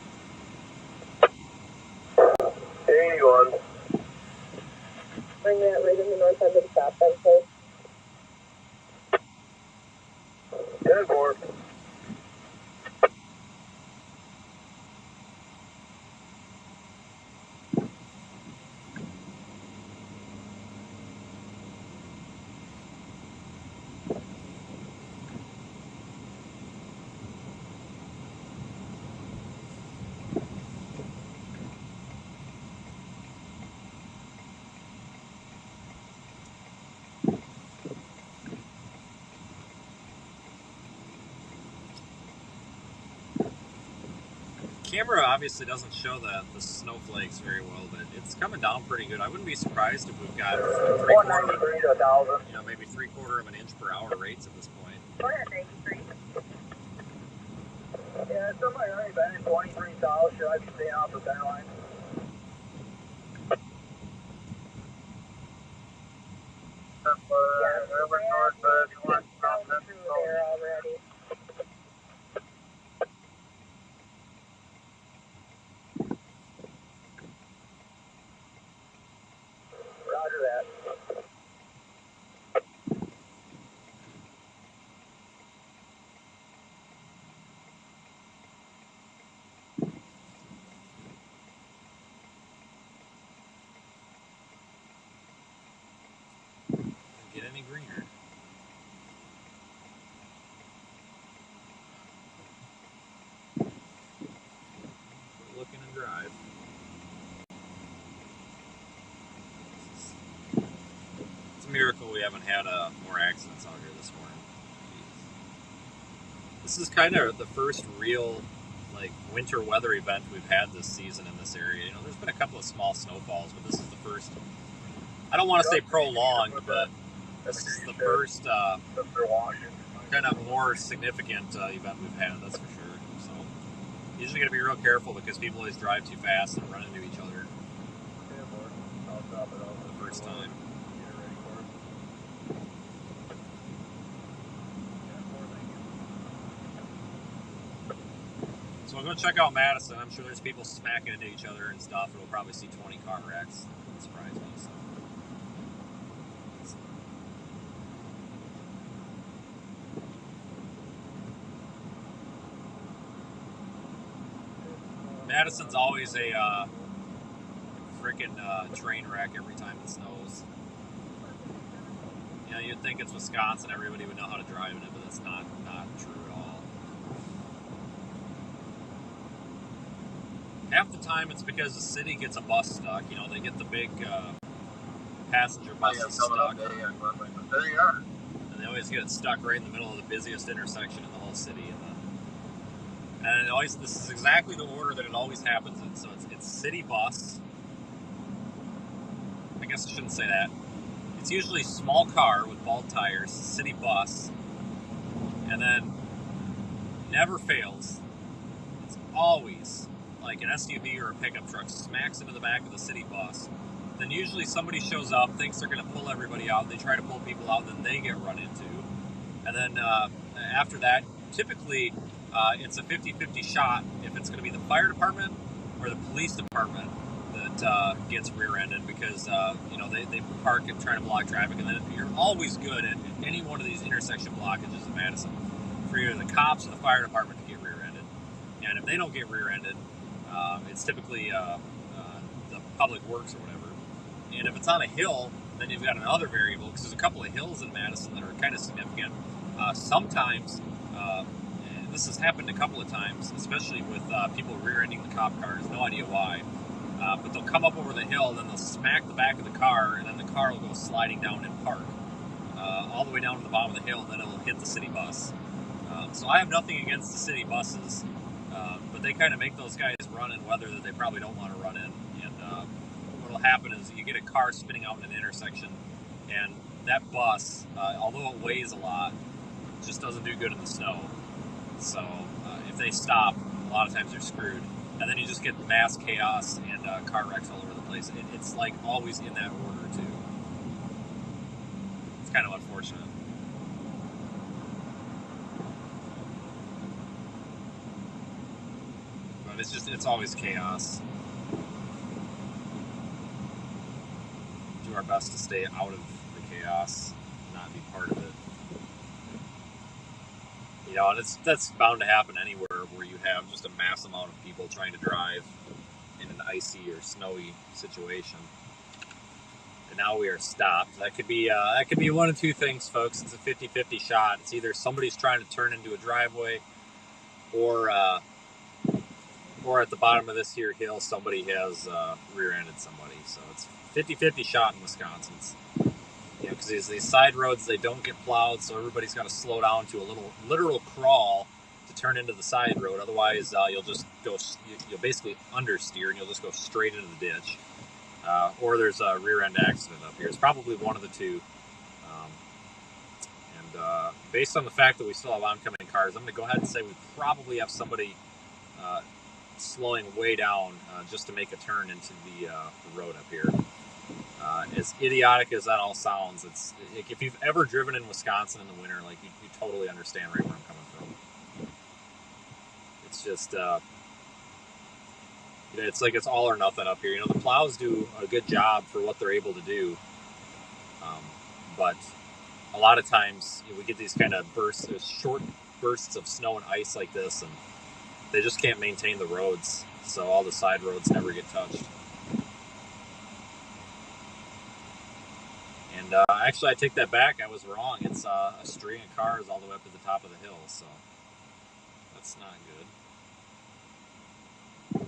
B: 81.
F: Bring that right in the north end of the stop then, please.
B: 10-4.
A: Camera obviously doesn't show the snowflakes very well, but it's coming down pretty good. I wouldn't be surprised if we've got
B: 193 to 1,000.
A: maybe 3/4 of an inch per hour rates at this point.
F: Go ahead, 93.
B: Yeah, somebody already been in 23 south. Should I be staying off the center line?
F: Through there already.
B: Roger that.
A: Get any greener. Looking and drive. It's a miracle we haven't had more accidents out here this morning. Jeez. This is kind of the first real winter weather event we've had this season in this area. There's been a couple of small snowfalls, but this is the first. I don't want to say prolonged, but this is the first kind of more significant event we've had. That's for sure. So usually got to be real careful because people always drive too fast and run into each other. For the first time. So we'll go check out Madison. I'm sure there's people smacking into each other and stuff, and we'll probably see 20 car wrecks. Wouldn't surprise me. So. Madison's always a freaking train wreck every time it snows. You'd think it's Wisconsin, everybody would know how to drive in it, but that's not true at all. Half the time it's because the city gets a bus stuck. They get the big passenger buses stuck.
C: There you are.
A: And they always get it stuck right in the middle of the busiest intersection in the whole city. And this is exactly the order that it always happens in. So it's city bus. I guess I shouldn't say that. It's usually small car with bald tires, city bus, and then never fails. It's always like an SUV or a pickup truck smacks into the back of the city bus. Then usually somebody shows up, thinks they're going to pull everybody out, they try to pull people out, and then they get run into. And then after that, typically it's a 50-50 shot if it's going to be the fire department or the police department that gets rear-ended because they park and try to block traffic, and then you're always good at any one of these intersection blockages in Madison for either the cops or the fire department to get rear-ended. And if they don't get rear-ended, it's typically the public works or whatever. And if it's on a hill, then you've got another variable because there's a couple of hills in Madison that are kind of significant. Sometimes, this has happened a couple of times, especially with people rear-ending the cop cars, no idea why. But they'll come up over the hill, then they'll smack the back of the car, and then the car will go sliding down and park all the way down to the bottom of the hill, and then it'll hit the city bus. So I have nothing against the city buses, but they kind of make those guys run in weather that they probably don't want to run in. And what will happen is you get a car spinning out in an intersection, and that bus, although it weighs a lot, just doesn't do good in the snow. So if they stop, a lot of times they're screwed. and then you just get mass chaos and car wrecks all over the place. It's like always in that order too. It's kind of unfortunate. But it's always chaos. Do our best to stay out of the chaos, not be part of it. You know, and that's bound to happen anywhere where you have just a mass amount of people trying to drive in an icy or snowy situation. And now we are stopped. That could be one of two things, folks. It's a 50-50 shot. It's either somebody's trying to turn into a driveway, or at the bottom of this here hill, somebody has rear-ended somebody. So it's 50-50 shot in Wisconsin. You know, because these side roads, they don't get plowed, so everybody's got to slow down to a literal crawl to turn into the side road. Otherwise, you'll basically understeer and you'll just go straight into the ditch. Or there's a rear-end accident up here. It's probably one of the two. Based on the fact that we still have oncoming cars, I'm going to go ahead and say we probably have somebody slowing way down just to make a turn into the road up here. As idiotic as that all sounds, it's if you've ever driven in Wisconsin in the winter, like you totally understand right where I'm coming from. It's just, it's like it's all or nothing up here. You know, the plows do a good job for what they're able to do, but a lot of times we get these kind of short bursts of snow and ice like this, and they just can't maintain the roads, so all the side roads never get touched. And actually, I take that back. I was wrong. It's a string of cars all the way up to the top of the hill, so that's not good.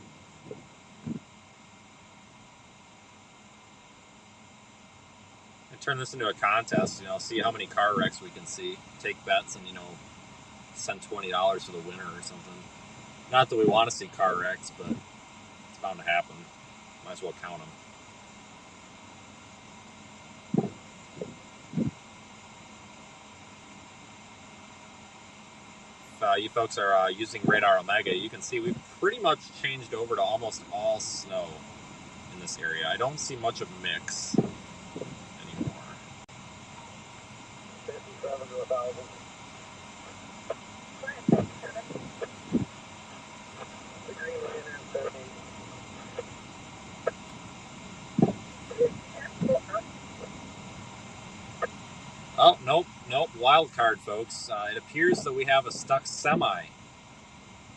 A: I turn this into a contest. You know, see how many car wrecks we can see. Take bets and send $20 to the winner or something. Not that we want to see car wrecks, but it's bound to happen. Might as well count them. You folks are using Radar Omega, you can see we've pretty much changed over to almost all snow in this area. I don't see much of a mix anymore.
B: 57 to 1,000. The green line is 70.
A: Oh, nope. Wild card, folks. It appears that we have a stuck semi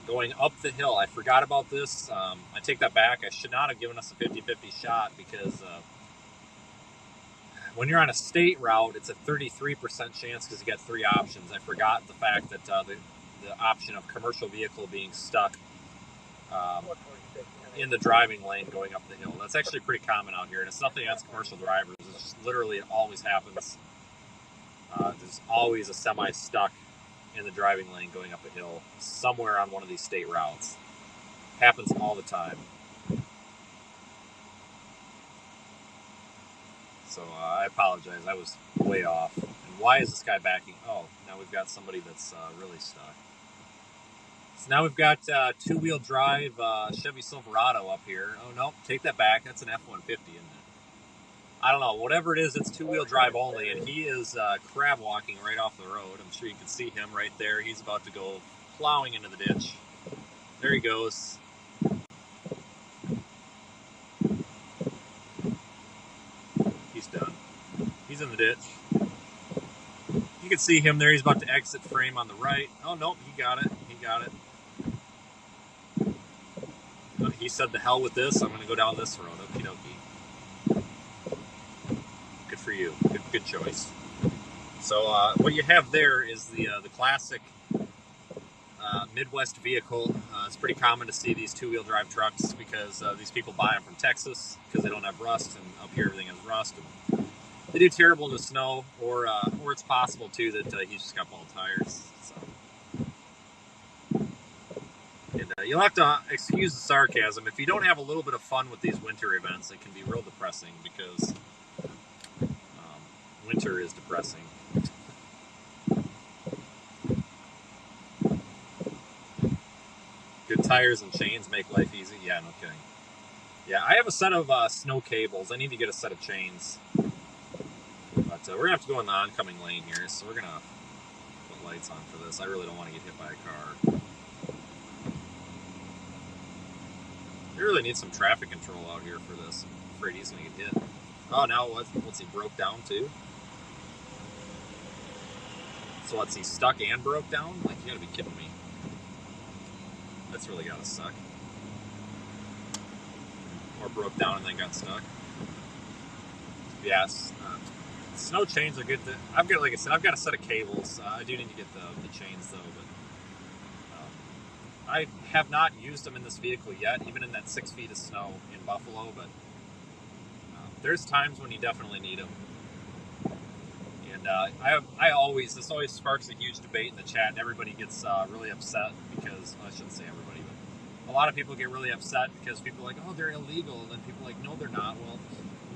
A: going up the hill. I forgot about this. I take that back. I should not have given us a 50-50 shot because when you're on a state route, it's a 33% chance because you got three options. I forgot the fact that the option of commercial vehicle being stuck in the driving lane going up the hill. That's actually pretty common out here, and it's nothing against commercial drivers. It's just literally it always happens. There's always a semi stuck in the driving lane going up a hill somewhere on one of these state routes. Happens all the time. So I apologize. I was way off. And why is this guy backing? Oh, now we've got somebody that's really stuck. So now we've got two-wheel drive Chevy Silverado up here. Oh, no, take that back. That's an F-150, isn't it? I don't know. Whatever it is, it's two-wheel drive only, and he is crab walking right off the road. I'm sure you can see him right there. He's about to go plowing into the ditch. There he goes. He's done. He's in the ditch. You can see him there. He's about to exit frame on the right. Oh, nope. He got it. He said, the hell with this. I'm going to go down this road. Okie dokie. Good for you. Good choice. So what you have there is the classic Midwest vehicle. It's pretty common to see these two-wheel drive trucks because these people buy them from Texas because they don't have rust, and up here everything has rust. And they do terrible in the snow, or it's possible too that he's just got bald tires. So. And you'll have to excuse the sarcasm. If you don't have a little bit of fun with these winter events, it can be real depressing because winter is depressing. Good tires and chains make life easy. Yeah, no kidding. Yeah, I have a set of snow cables. I need to get a set of chains. But we're going to have to go in the oncoming lane here, so we're going to put lights on for this. I really don't want to get hit by a car. We really need some traffic control out here for this. I'm afraid he's going to get hit. Oh, now what's he broke down too? So what's he stuck and broke down? Like, you got to be kidding me. That's really got to suck. Or broke down and then got stuck. Yes. Snow chains are good. I've got, like I said, I've got a set of cables. I do need to get the chains though, but I have not used them in this vehicle yet, even in that 6 feet of snow in Buffalo. But there's times when you definitely need them. And this always sparks a huge debate in the chat, and everybody gets really upset because, well, I shouldn't say everybody, but a lot of people get really upset because people are like, oh, they're illegal, and then people are like, no, they're not. Well,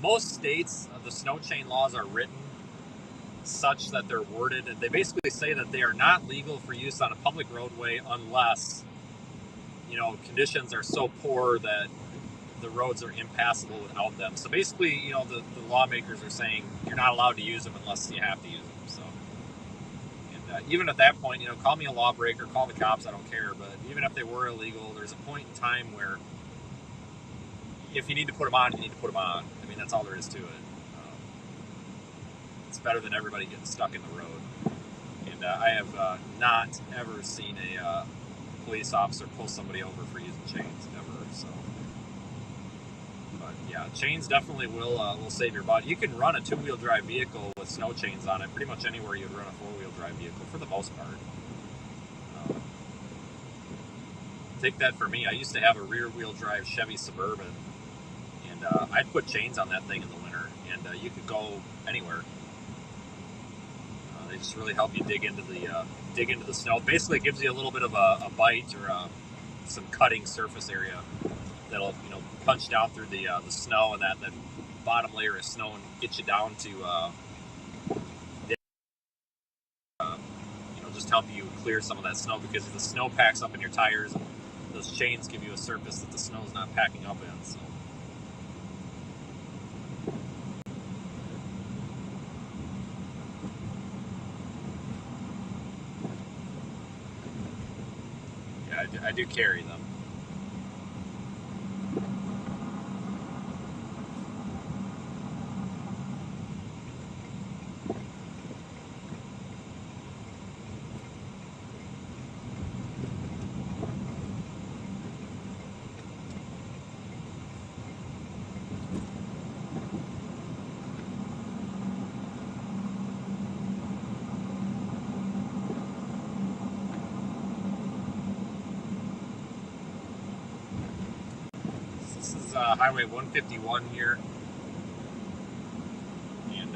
A: most states, the snow chain laws are written such that they're worded, and they basically say that they are not legal for use on a public roadway unless, conditions are so poor that the roads are impassable without them. So basically, the lawmakers are saying you're not allowed to use them unless you have to use them. So, and even at that point, call me a lawbreaker, call the cops, I don't care. But even if they were illegal, there's a point in time where if you need to put them on, you need to put them on. I mean, that's all there is to it. It's better than everybody getting stuck in the road. And I have not ever seen a police officer pull somebody over for using chains, ever. So, but yeah, chains definitely will save your butt. You can run a 2-wheel drive vehicle with snow chains on it pretty much anywhere you'd run a 4-wheel drive vehicle for the most part. Take that for me. I used to have a rear-wheel drive Chevy Suburban, and I'd put chains on that thing in the winter, and you could go anywhere. They just really help you dig into the snow. Basically, it gives you a little bit of a bite or some cutting surface area that'll punch down through the snow and that bottom layer of snow and get you down to just help you clear some of that snow, because the snow packs up in your tires, and those chains give you a surface that the snow's not packing up in. So. I do carry them. Highway 151 here, and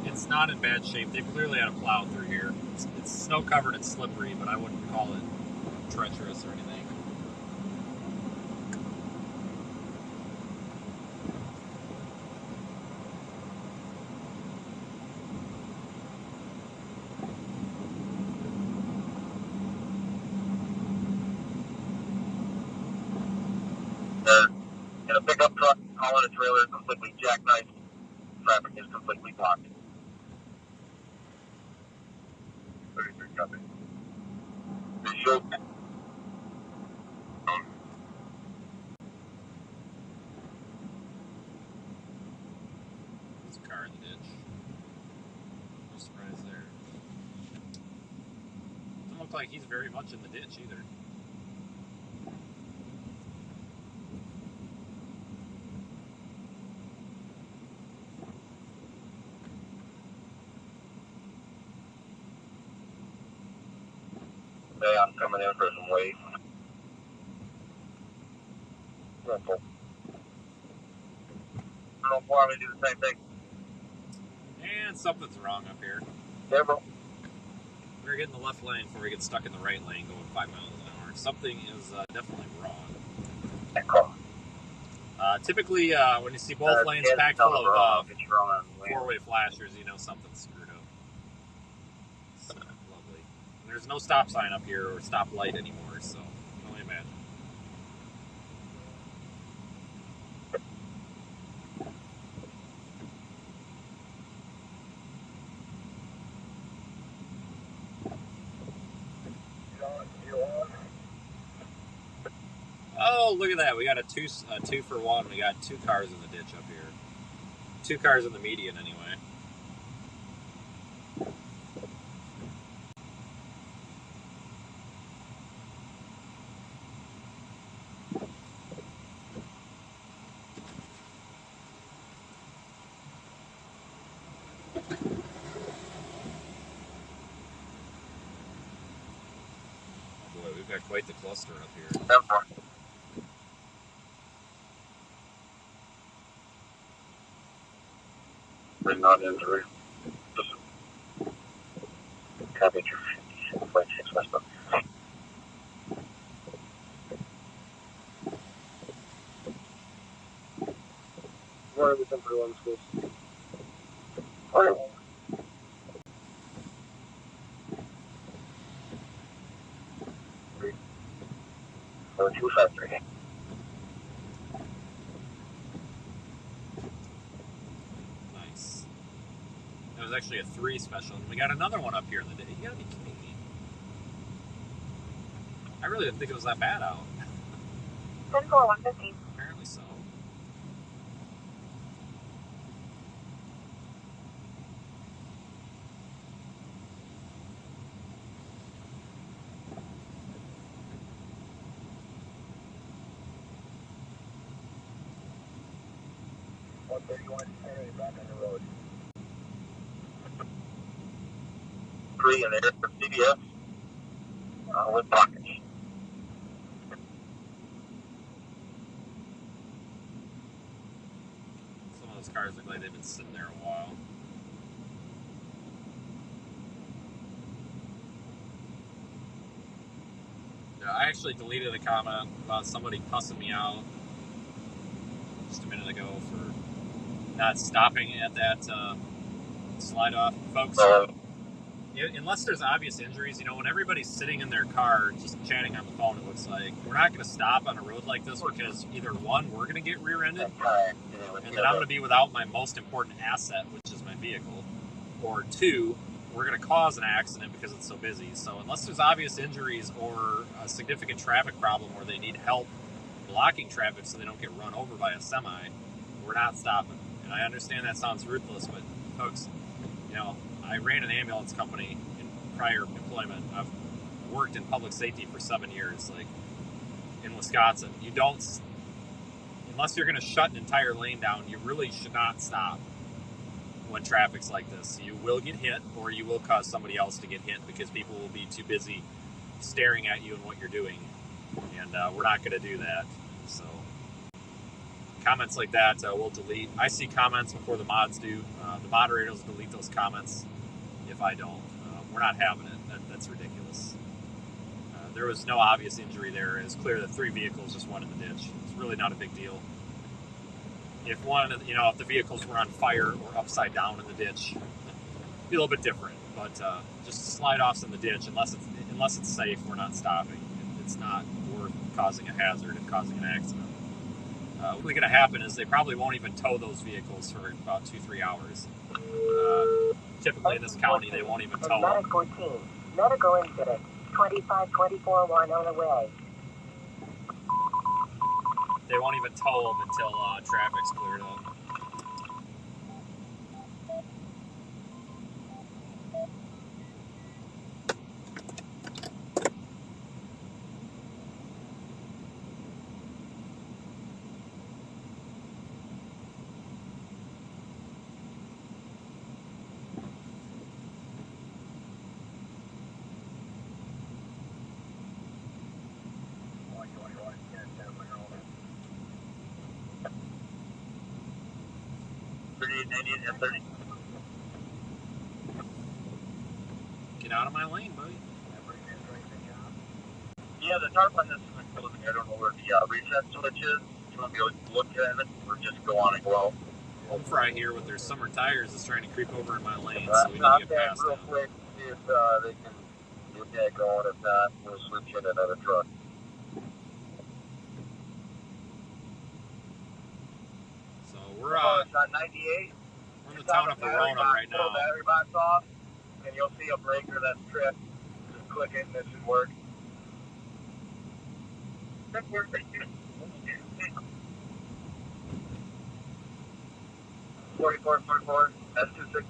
A: it's not in bad shape. They've clearly had a plow through here. It's snow covered and slippery, but I wouldn't call it treacherous or anything.
G: In a pickup truck, hauling a trailer, completely jackknifed. Traffic is completely blocked. 33 copy. Visual.
A: There's a car in the ditch. No surprise there. Doesn't look like he's very much in the ditch either.
G: Hey, I'm coming in for some weight. Simple. Don't want me to do the same thing.
A: And something's wrong up here.
G: Yeah, bro.
A: We're getting the left lane before we get stuck in the right lane going 5 miles an hour. Something is definitely wrong. Typically, when you see both lanes packed full of 4-way flashers, you know something's screwed up. So, lovely. And there's no stop sign up here or stop light anymore, so you can only imagine. Oh, look at that. We got a two for one. We got 2 cars in the ditch up here. 2 cars in the median, anyway. Boy, we've got quite the cluster up here.
G: Not injury. Copy. Flight 6 westbound.
B: Where are the 1041 schools?
G: All right. 253.
A: Nice. That was actually a 3 special, and we got another one up here in the day. You gotta be kidding me. I really didn't think it was that bad out.
I: 104115.
A: Apparently so.
H: Back on the road.
G: 3 in there for CBS. With pockets.
A: Some of those cars look like they've been sitting there a while. Yeah, I actually deleted a comment about somebody cussing me out just a minute ago for not stopping at that slide off. Folks, unless there's obvious injuries, you know, when everybody's sitting in their car just chatting on the phone, it looks like we're not going to stop on a road like this because either one, we're going to get rear-ended, and then I'm going to be without my most important asset, which is my vehicle, or 2, we're going to cause an accident because it's so busy. So unless there's obvious injuries or a significant traffic problem where they need help blocking traffic so they don't get run over by a semi, we're not stopping. And I understand that sounds ruthless, but folks, you know, I ran an ambulance company in prior employment. I've worked in public safety for 7 years, like in Wisconsin. You don't, unless you're going to shut an entire lane down, you really should not stop when traffic's like this. You will get hit, or you will cause somebody else to get hit because people will be too busy staring at you and what you're doing, and we're not going to do that. So comments like that we'll delete. I see comments before the mods do. The moderators delete those comments if I don't. We're not having it. That's ridiculous. There was no obvious injury there. It was clear that 3 vehicles just went in the ditch. It's really not a big deal. If one, you know, if the vehicles were on fire or upside down in the ditch, it'd be a little bit different. But just slide offs in the ditch, unless it's safe, we're not stopping. It's not worth causing a hazard and causing an accident. What's going to happen is they probably won't even tow those vehicles for about 2-3 hours. Typically in this county, they won't even tow them.
F: 14. Medical incident. 25-24-1 on the way.
A: They won't even tow them until traffic's cleared up. Get out of my lane, buddy.
G: Yeah, the tarp on this is closing. I don't know where the reset switch is. You want to be able to look at it or just go on and go out?
A: Home Fry here with their summer tires is trying to creep over in my lane, so we need to get past
G: real
A: them.
G: quick, see if they can get that going. If not, we'll switch in another truck.
A: So we're
G: on 98.
A: We're in the town of Verona right now.
G: Pull the battery box off, and you'll see a breaker that's tripped. Just click it, and it should work. 4444, S26.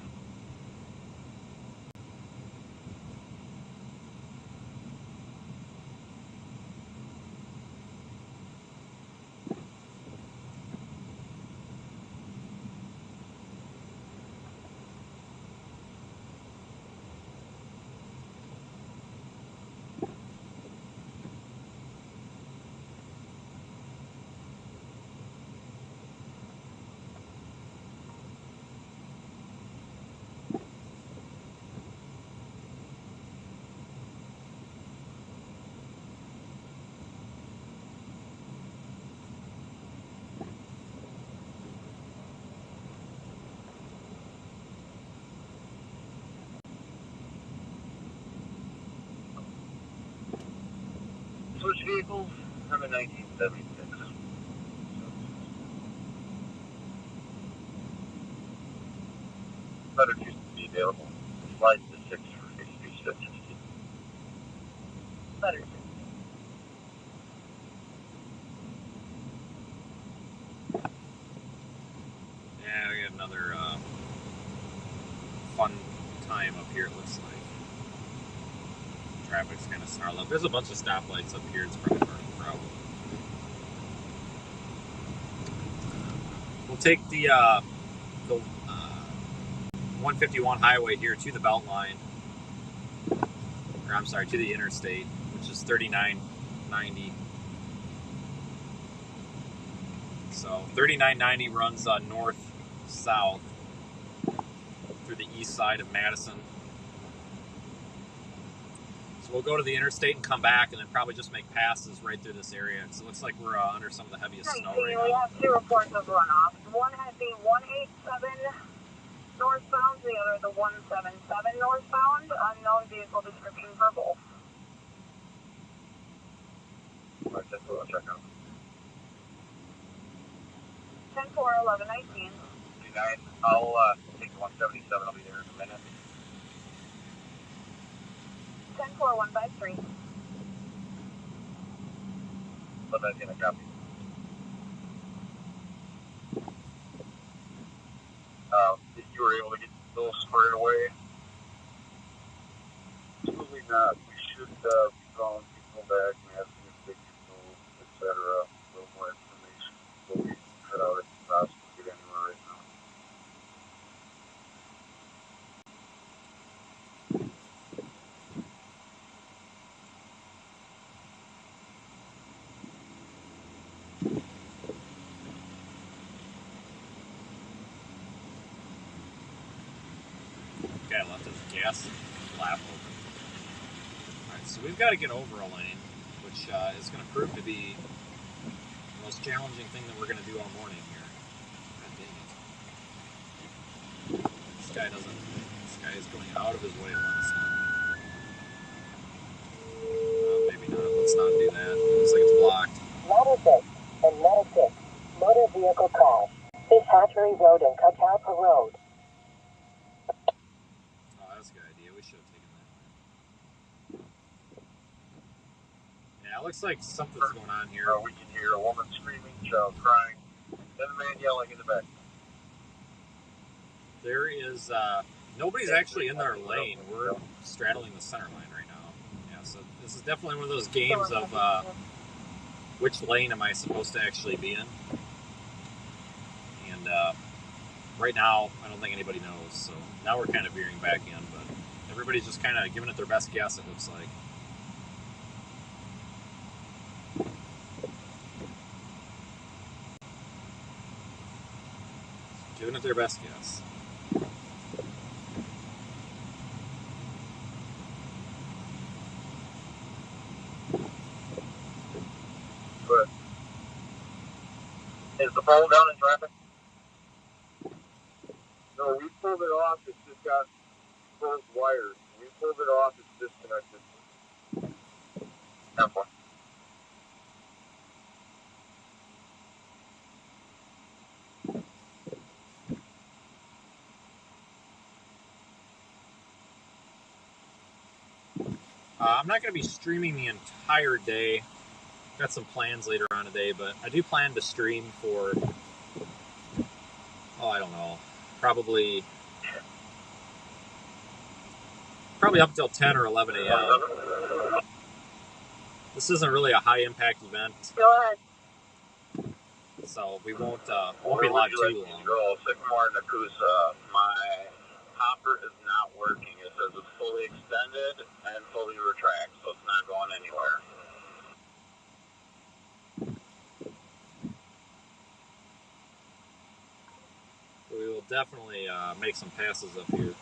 G: Switch vehicles, I'm in 1976. Better choose to be available. Slide to 6 for 5360. Better.
A: Yeah, we got another fun time up here, it looks like. Traffic's kind of snarled up. There's a bunch of stoplights up here. It's probably part of the problem. We'll take the 151 highway here to the Beltline. Or I'm sorry, to the interstate, which is 3990. So 3990 runs north-south through the east side of Madison. So we'll go to the interstate and come back, and then probably just make passes right through this area. So it looks like we're under some of the heaviest snow right now.
I: We have 2 reports of runoff. One has the 187 northbound, the other the 177 northbound. Unknown vehicle description for both.
G: Alright, that's what I'll check out.
I: 10-4-11-19.
G: 39. I'll take the 177. I'll be there in a minute.
I: 10-4-153.
G: 11, I copy. If you were able to get those squared away? Absolutely not. We should be calling people back and asking if they can move, etc. A little more information before we cut out if possible to get anywhere right now.
A: Okay, left his gas flap open. Alright, so we've got to get over a lane, which is going to prove to be the most challenging thing that we're going to do all morning here. God dang it. This guy is going out of his way to let us know. Maybe not. Let's not do that. Looks like it's blocked.
F: Motor and Medic motor vehicle crash. Fish Hatchery Road and Catalpa Road.
A: Oh, that's a good idea. We should have taken that one. Yeah, it looks like something's going on here.
G: We can hear a woman screaming, child crying, then a man yelling in the back.
A: There is, nobody's actually in their lane. We're straddling the center line right now. Yeah, so this is definitely one of those games of which lane am I supposed to actually be in? And right now, I don't think anybody knows. So now we're kind of veering back in, but everybody's just kind of giving it their best guess, it looks like. Giving it their best guess.
G: But is the pole down in traffic? No, we pulled it off. It's just got closed wires. We pulled it off. It's disconnected. Have fun.
A: I'm not going to be streaming the entire day. Got some plans later on today, but I do plan to stream for, I don't know, probably up till 10 or 11 a.m. This isn't really a high impact event.
I: Go ahead.
A: So we won't be
G: Where
A: live
G: would you
A: too
G: like me
A: long.
G: to go? Sycamore and Nakusa. My hopper is not working. It says it's fully extended and fully retract, so it's not going anywhere.
A: We will definitely make some passes up here.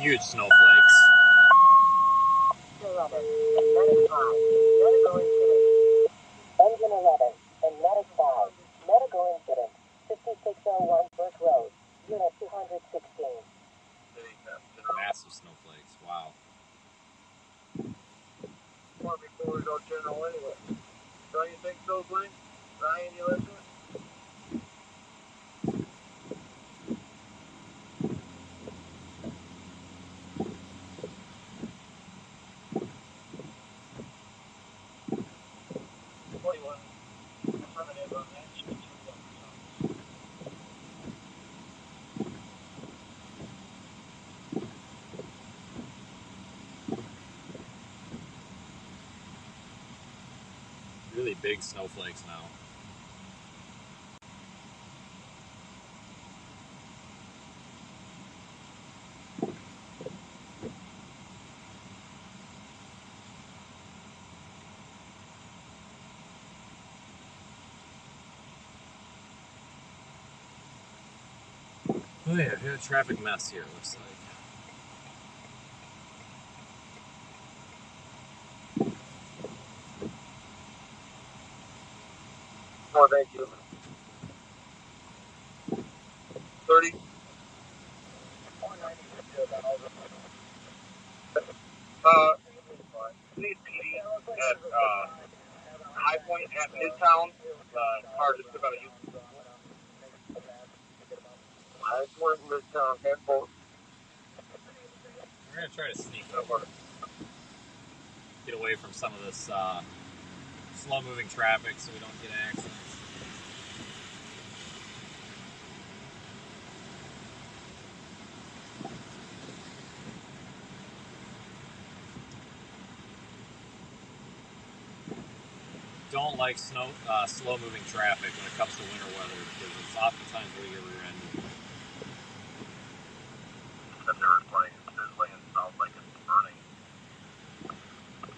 A: Huge snowflakes.
F: 11, and medic 5. Medical incident. Engine 11, and medic 5. Medical incident. 5601 Burke Road. Unit 216.
A: Massive snowflakes. Wow.
B: Well, before we go general anyway. Don't you think so, Blaine? Ryan, you listening?
A: Really big snowflakes now. Oh yeah, we have a traffic mess here, it looks like.
B: Oh, thank you. 30. Need PD at High Point at Midtown. Car just took out a U. High Point, Midtown, handful.
A: We're gonna try to sneak over, get away from some of this slow-moving traffic so we don't get accidents. Don't like slow-moving traffic when it comes to winter weather because it's oftentimes where you get rear-ended.
G: That they're playing sizzling and sounds like it's burning.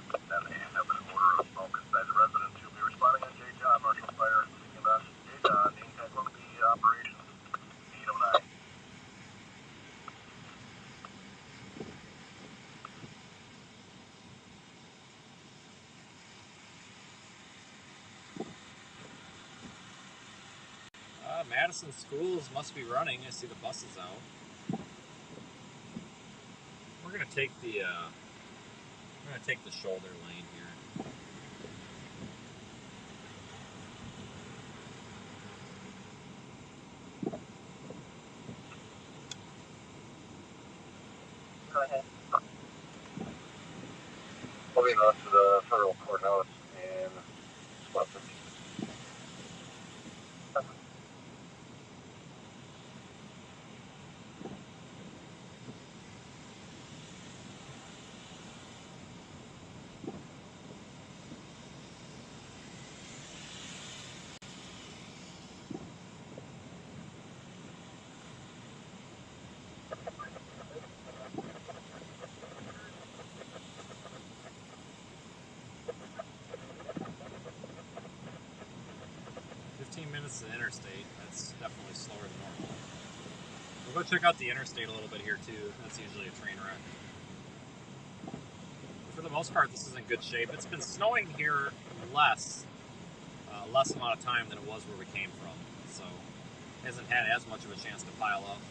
G: And they have an order of smoke inside the residence. You'll be responding on J. John, Marshall Fire, speaking about J. John, the intent will be operations 809.
A: Madison schools must be running. I see the buses out. We're gonna take the shoulder lane here.
B: Go ahead.
G: Moving on to the federal courthouse in Swanson.
A: 15 minutes to the interstate. That's definitely slower than normal. We'll go check out the interstate a little bit here too. That's usually a train wreck. For the most part, this is in good shape. It's been snowing here less amount of time than it was where we came from. So it hasn't had as much of a chance to pile up.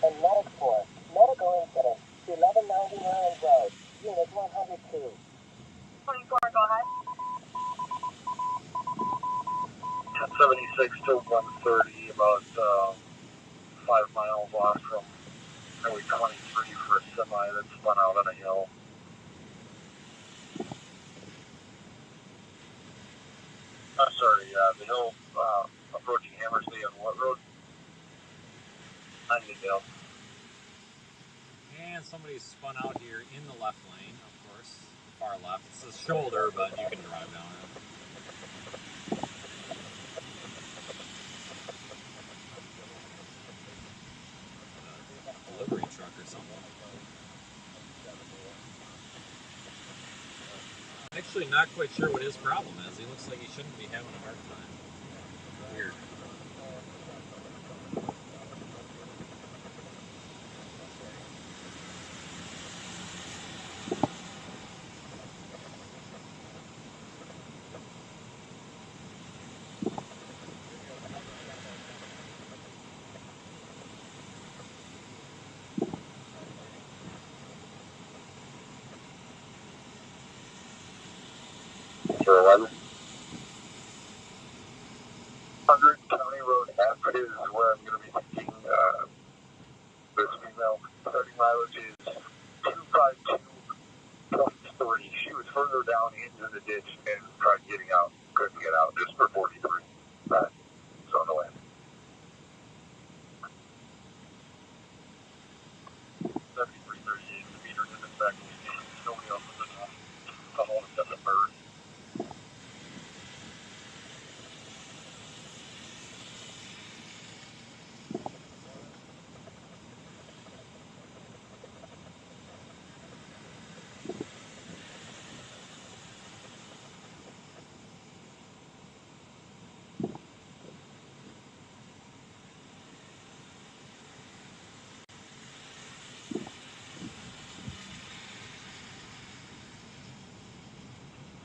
F: And Medic Force, medical incident, 1190 Maryland Road, unit 102.
I: 24, go ahead.
C: 1076 to 130, about 5 miles off from Highway 23 for a semi that spun out on a hill. I'm sorry, the hill approaching Hammersley on what road? 90
A: And somebody spun out here in the left lane, of course, far left. It's a shoulder, but you can drive down it. Delivery truck or something. Actually, not quite sure what his problem is. He looks like he shouldn't be having a hard time. Weird.
C: For 11. 100 County Road F is where I'm going to be taking this female. Starting mileage is 252.3. She was further down into the ditch and tried getting out. Couldn't get out, just for 43. So no way. 7338 meters in the back of the station. Nobody else was in the hole except the bird.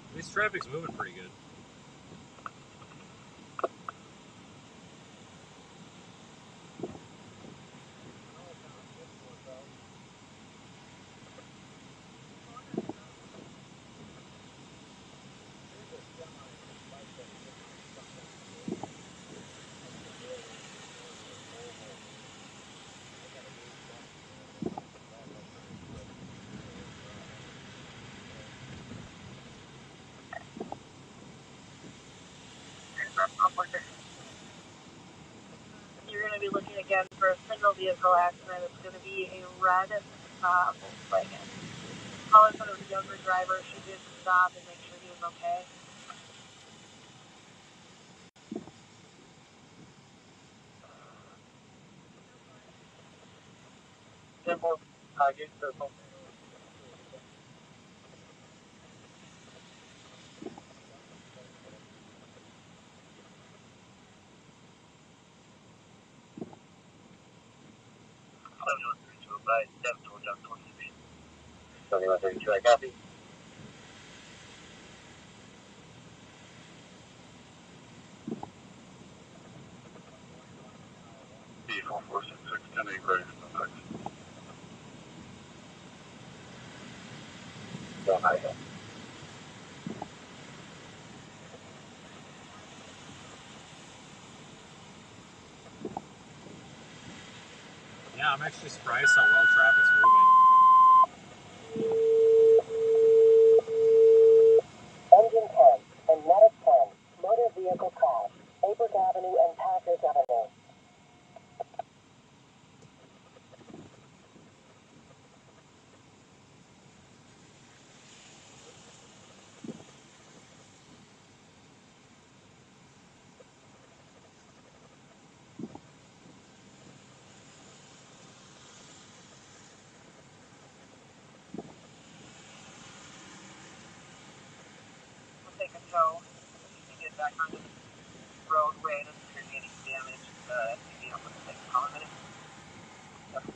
A: At least traffic's moving pretty good.
I: You're going to be looking again for a single vehicle accident. It's going to be a red Volkswagen. Call in for the younger driver. She did stop and make sure he was okay.
C: Simple. I get simple.
B: Bye. 7
C: 7132, I copy. B4466, 10 ready for the 6. Don't hide it.
A: Yeah, I'm actually surprised how well traffic's moving.
F: Engine 10 and Medic 10, motor vehicle crash.
I: go to get back onto the roadway. Doesn't appear to be any damage. Maybe it looks like a couple minutes.
G: That's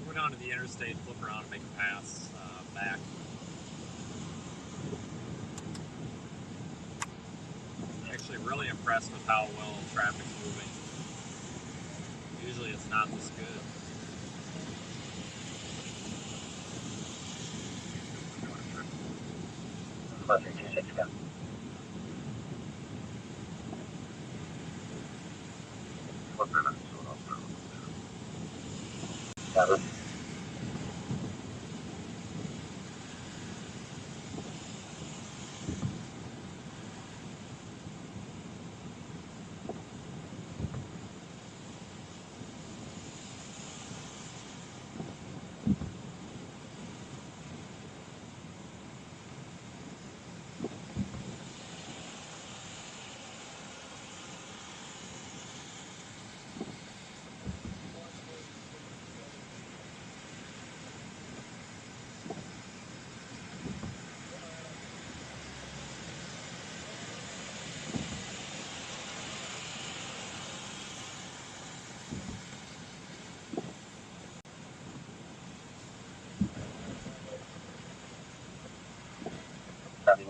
A: Go down to the interstate, flip around, and make a pass back. Actually, really impressed with how well traffic's moving. Usually, it's not this good.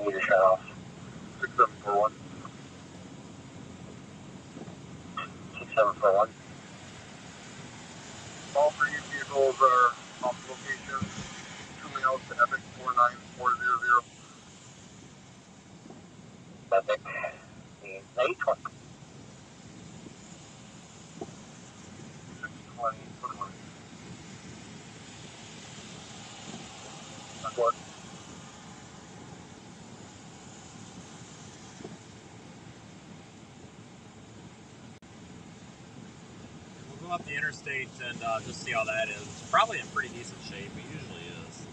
G: meter shut off. 6741. 6741.
C: All three vehicles are off location. 2 miles to Epic 49400.
G: Epic. 820.
C: 620. 21.
G: That's what?
A: We'll go up the interstate and just see how that is. It's probably in pretty decent shape. It usually is.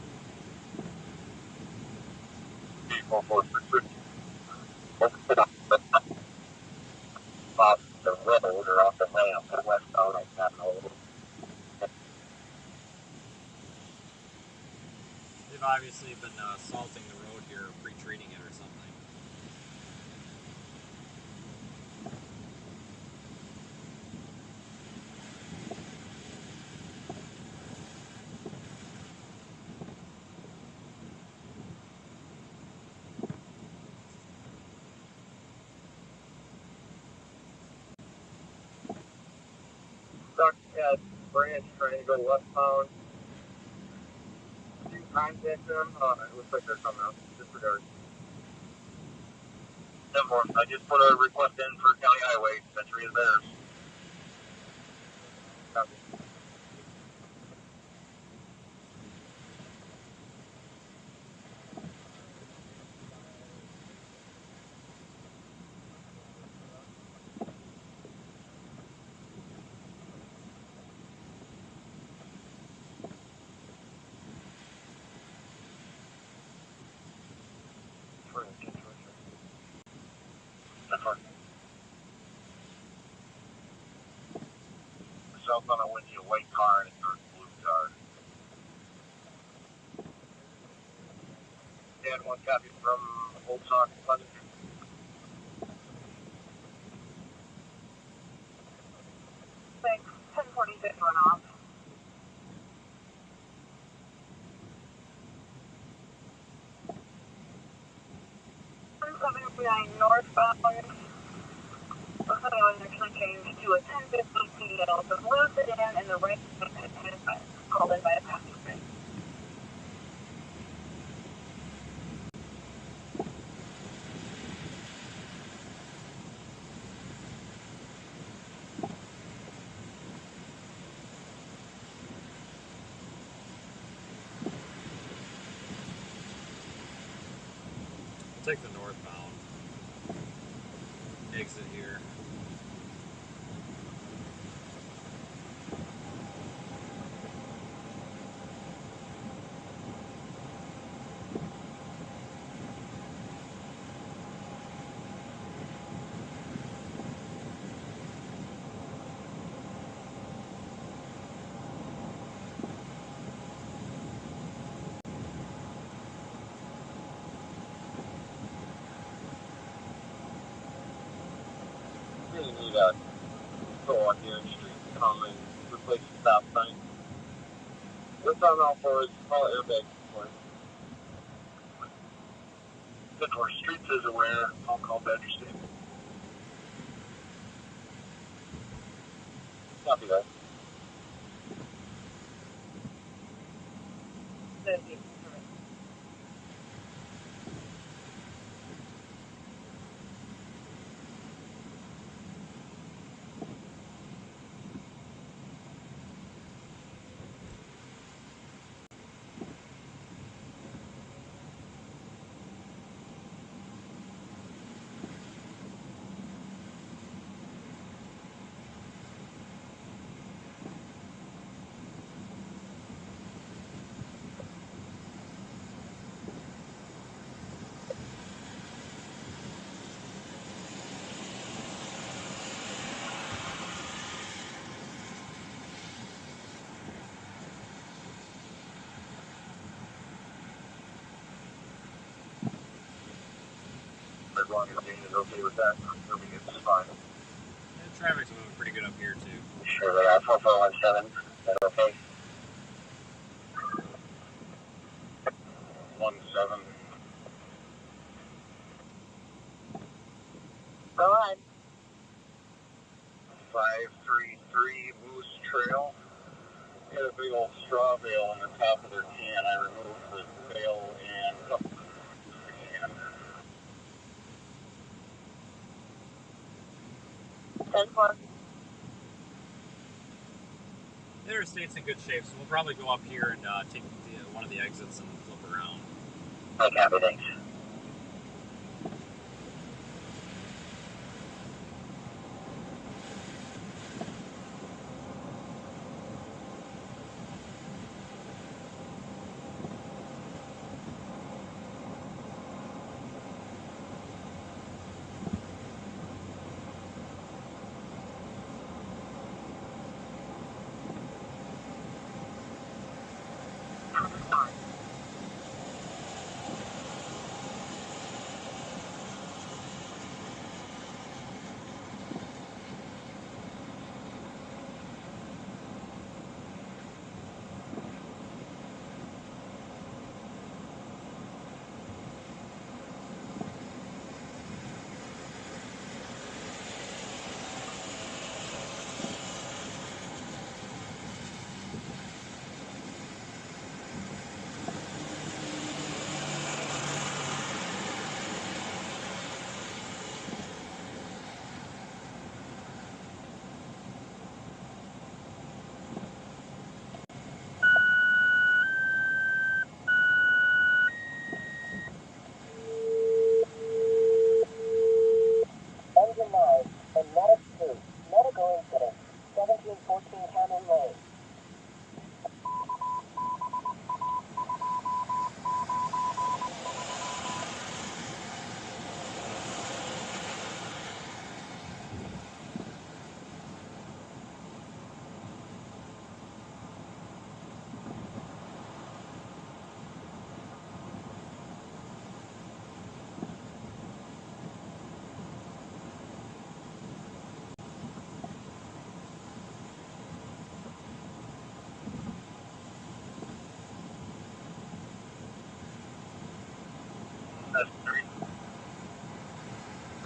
G: 844 off the road or off the ramp at westbound, I can't know.
A: They've obviously been salting the road here, pre-treating it or something.
B: Stuck at branch trying to go westbound. Few times at them. It looks like they're coming up. Disregard.
G: I just put a request in for County Highway. Century is theirs.
B: Copy. Southbound, I went to a white car and a dark blue car. And one copy from Old Talk Pleasant.
I: Thanks. 1046 runoff. 179 northbound. The highway actually changed to a 1050 CDL. The blue sedan and the red exit called in by a passenger.
A: Take the northbound exit here.
G: Really need a go on here in the street to come and replace the stop sign. What's on all fours? All airbags for
B: Good for streets is aware. I'll call Badger State.
G: Copy that.
B: As long as Jane is okay with that, assuming it's fine.
A: Yeah, traffic's moving pretty good up here too.
G: Sure, they are 4417. Is that okay? 17.
I: Go ahead.
G: 533 Moose Trail. Had a big old straw bale on the top of their can. I removed the bale and the can.
I: 10-4.
A: The interstate's in good shape, so we'll probably go up here and take one of the exits and flip around.
G: I copy, thanks.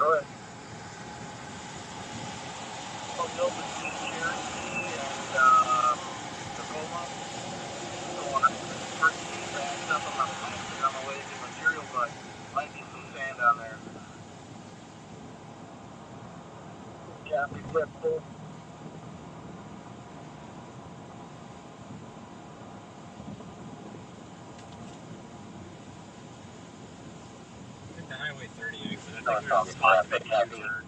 B: Go ahead. Oh, no, between Cherokee and Tacoma. So I'm pretty backed up. I'm on my way to get material, but might be some sand on there. Copy, flip, full.
A: I think the Highway 30 exit. I think we're supposed to make a U-turn.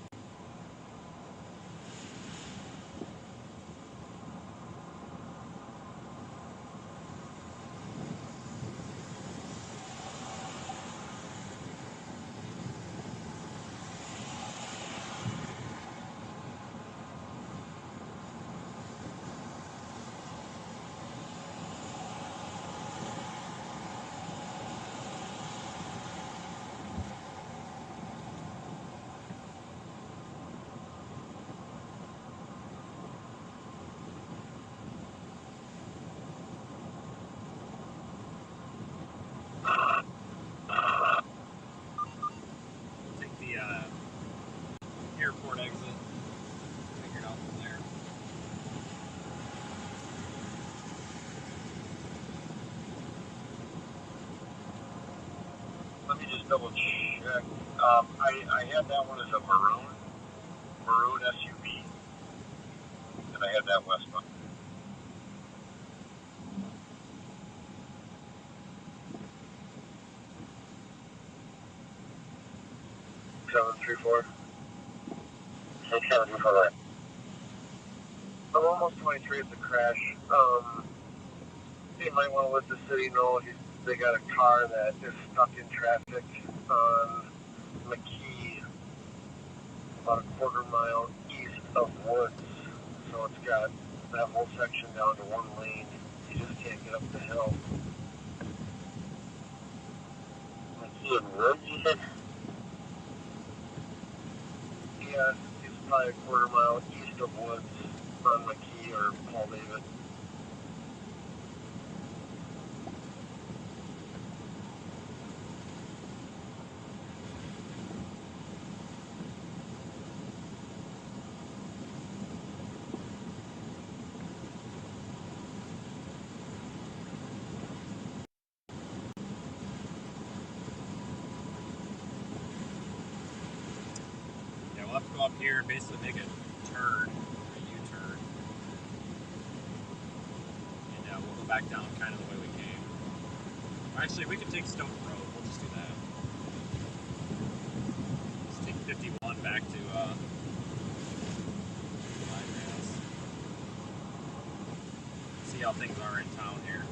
A: Take the airport exit. Figure it out from there.
B: Let me just double check. I had that one as a maroon SUV, and I had that westbound. Seven 6-7-3-4. I'm almost 23 at the crash. You might want to let the city know they got a car that is stuck in traffic on McKee, about a quarter-mile east of Woods. So it's got that whole section down to one lane. You just can't get up the hill. McKee and Woods, you said? Yeah, it's probably a quarter-mile east of Woods on McKee or Paul David.
A: Yeah, we'll have to go up here and basically make a turn, a U-turn. And we'll go back down kind of the way we came. Actually, we could take Stone Road. We'll just do that. Let's take 51 back to Bypass. See how things are in town here.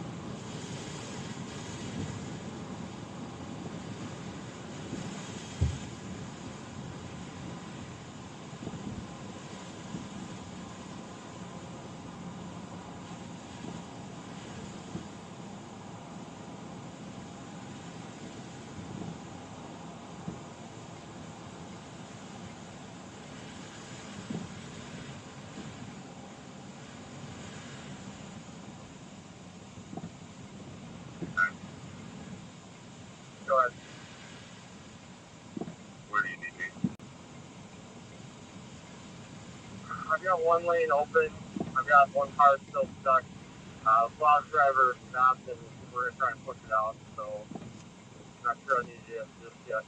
B: Go ahead.
C: Where do you need me?
B: I've got one lane open. I've got one car still stuck. Boss driver stopped and we're going to try and push it out. So, not sure I need you just yet.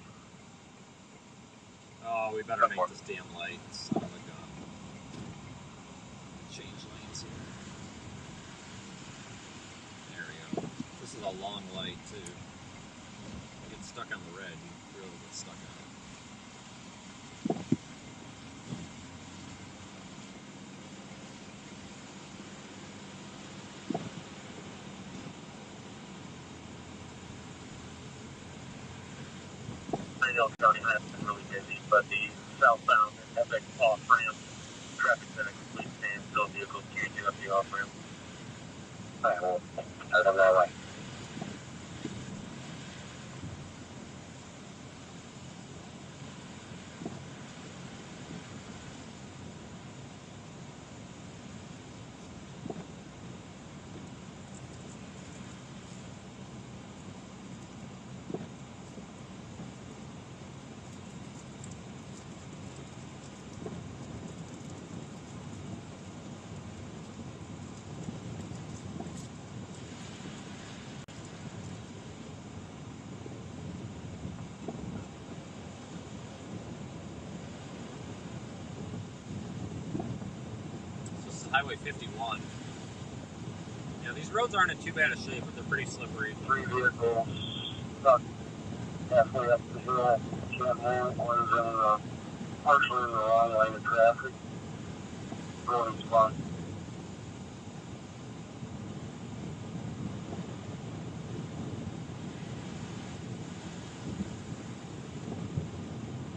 A: Oh, we better make this damn light. Son of a gun. Change lanes here. There we go. This is a long light, too. You get stuck on the red, you really get stuck on it.
B: I know County Highway is really busy, but the southbound Epic off-ramp traffic's in a complete standstill. Vehicles can't get up the off-ramp.
G: Alright, well, I'll come that way.
A: Highway 51. Yeah, these roads aren't in too bad a shape, but they're pretty slippery.
C: 3 vehicles stuck halfway up the hill. Can't move. One's partially in the wrong lane of traffic. Going spot.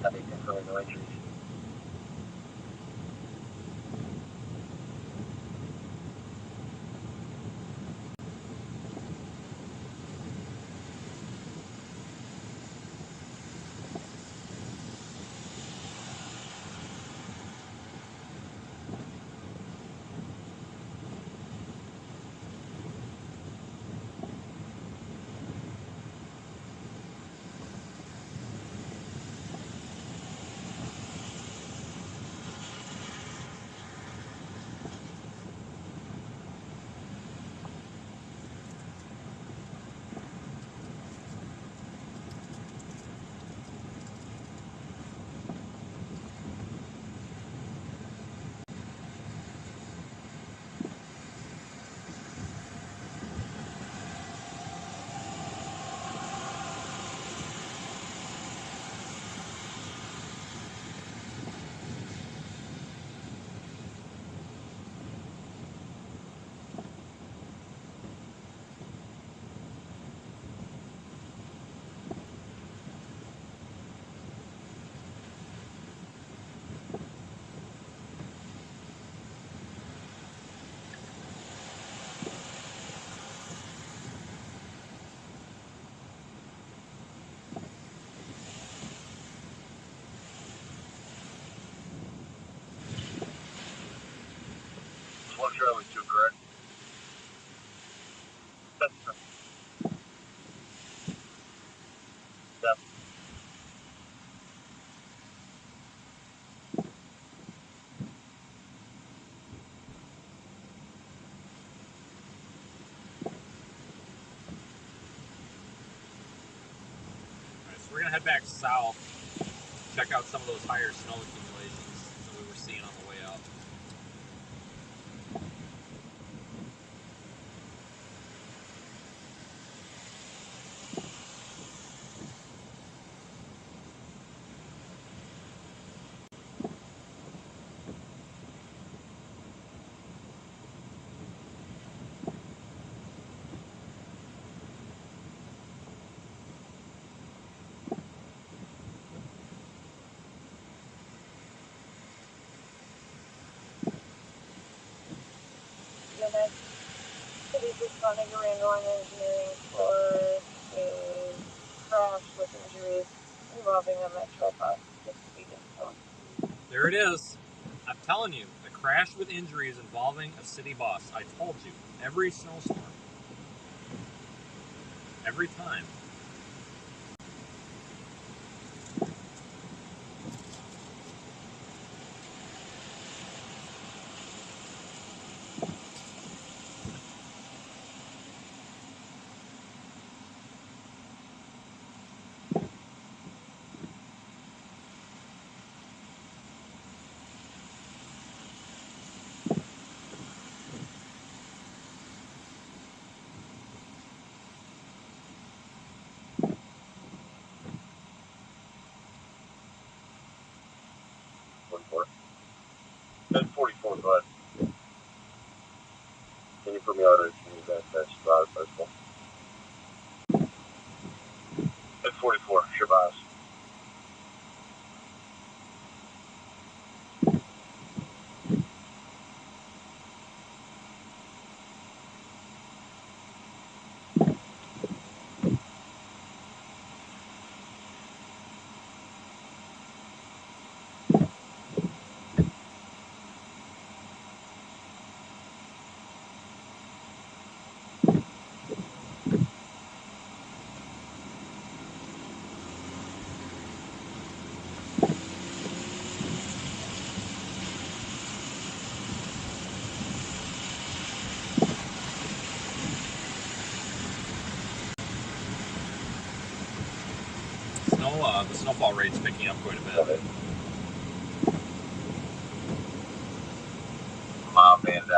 G: Copy, confirming no entries.
C: One Charlie 2, correct? Yep.
A: Alright, so we're gonna head back south, check out some of those higher snow accumulations that we were seeing on the way up.
I: Unit. City's responding to Randall Engineering for a crash with injuries involving a Metro bus.
A: There it is. I'm telling you, a crash with injuries involving a city bus. I told you, every snowstorm. Every time.
G: That's 44, but can you put me on that Shabazz bicycle? At 44, Shabazz.
A: The snowfall rate's picking up quite a bit.
G: Mom and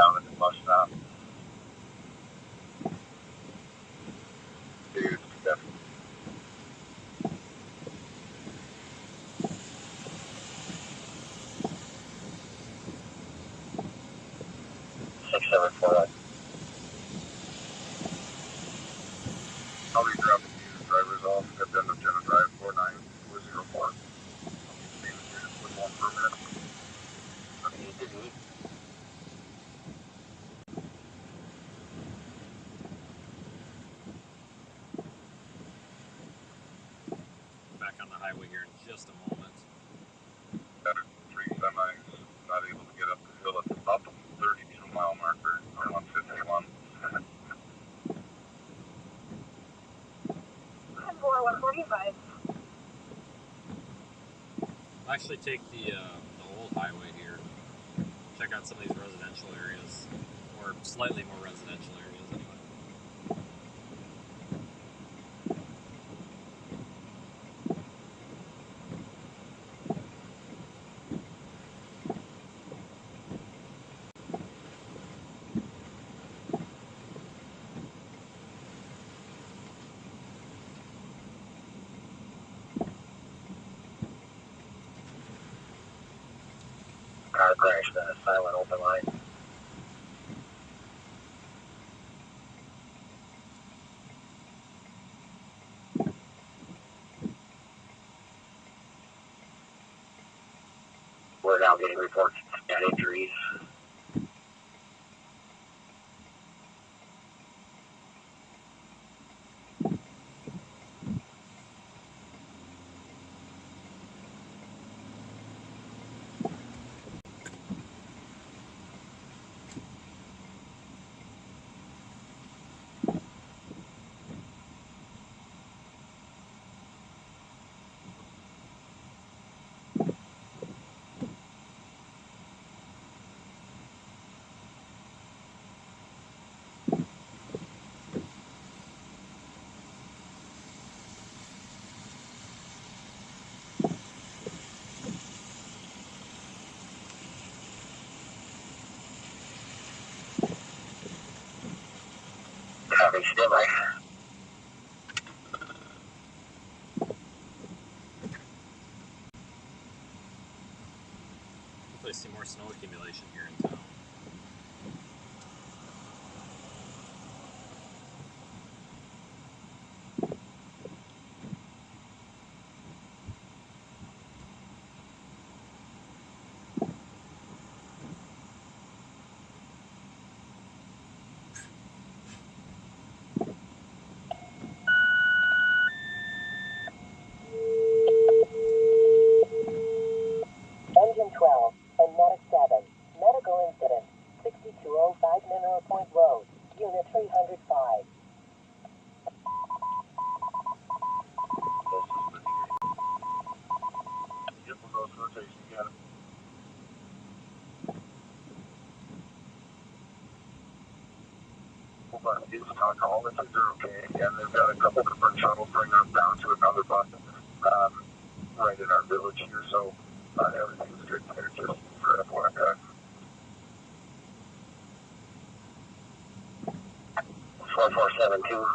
G: 6741.
C: I'll be dropping you drivers off at the end of Jenna Drive 49204. With one per minute.
A: Back on the highway here in just a moment.
C: Three semis not able to get up the hill at the top of the 32-mile marker on 151.
I: 145.
A: I'll actually take the old highway here. Check out some of these residential areas, or slightly more residential areas anyway.
G: Car crashed on a silent open line. We're now getting reports of injuries. Copy, stand by.
A: Hopefully see more snow accumulation here in town.
F: Engine 12 and Medic 7. Medical incident. 6205 Mineral Point Road. Unit 305.
C: Yep, we'll go to rotation again. But these all the things are okay, and they've got a couple different shuttles bringing us down to another bus right in our village here, so everything's good there, just for FYI.
G: 4472.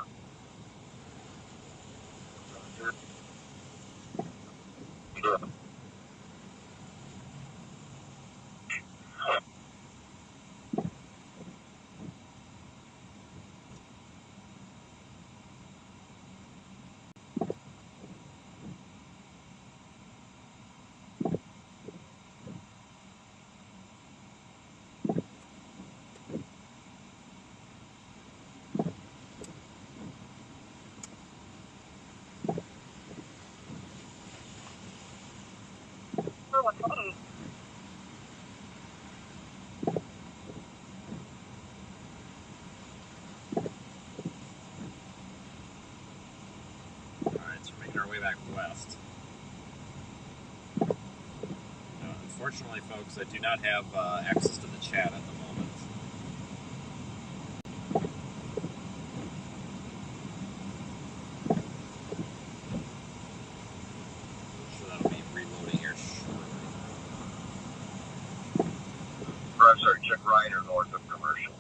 A: Alright, so we're making our way back west. Unfortunately, folks, I do not have access to the chat at the moment. I'm sure that'll be reloading here shortly.
G: I'm sorry, check Reiner north of Commercial.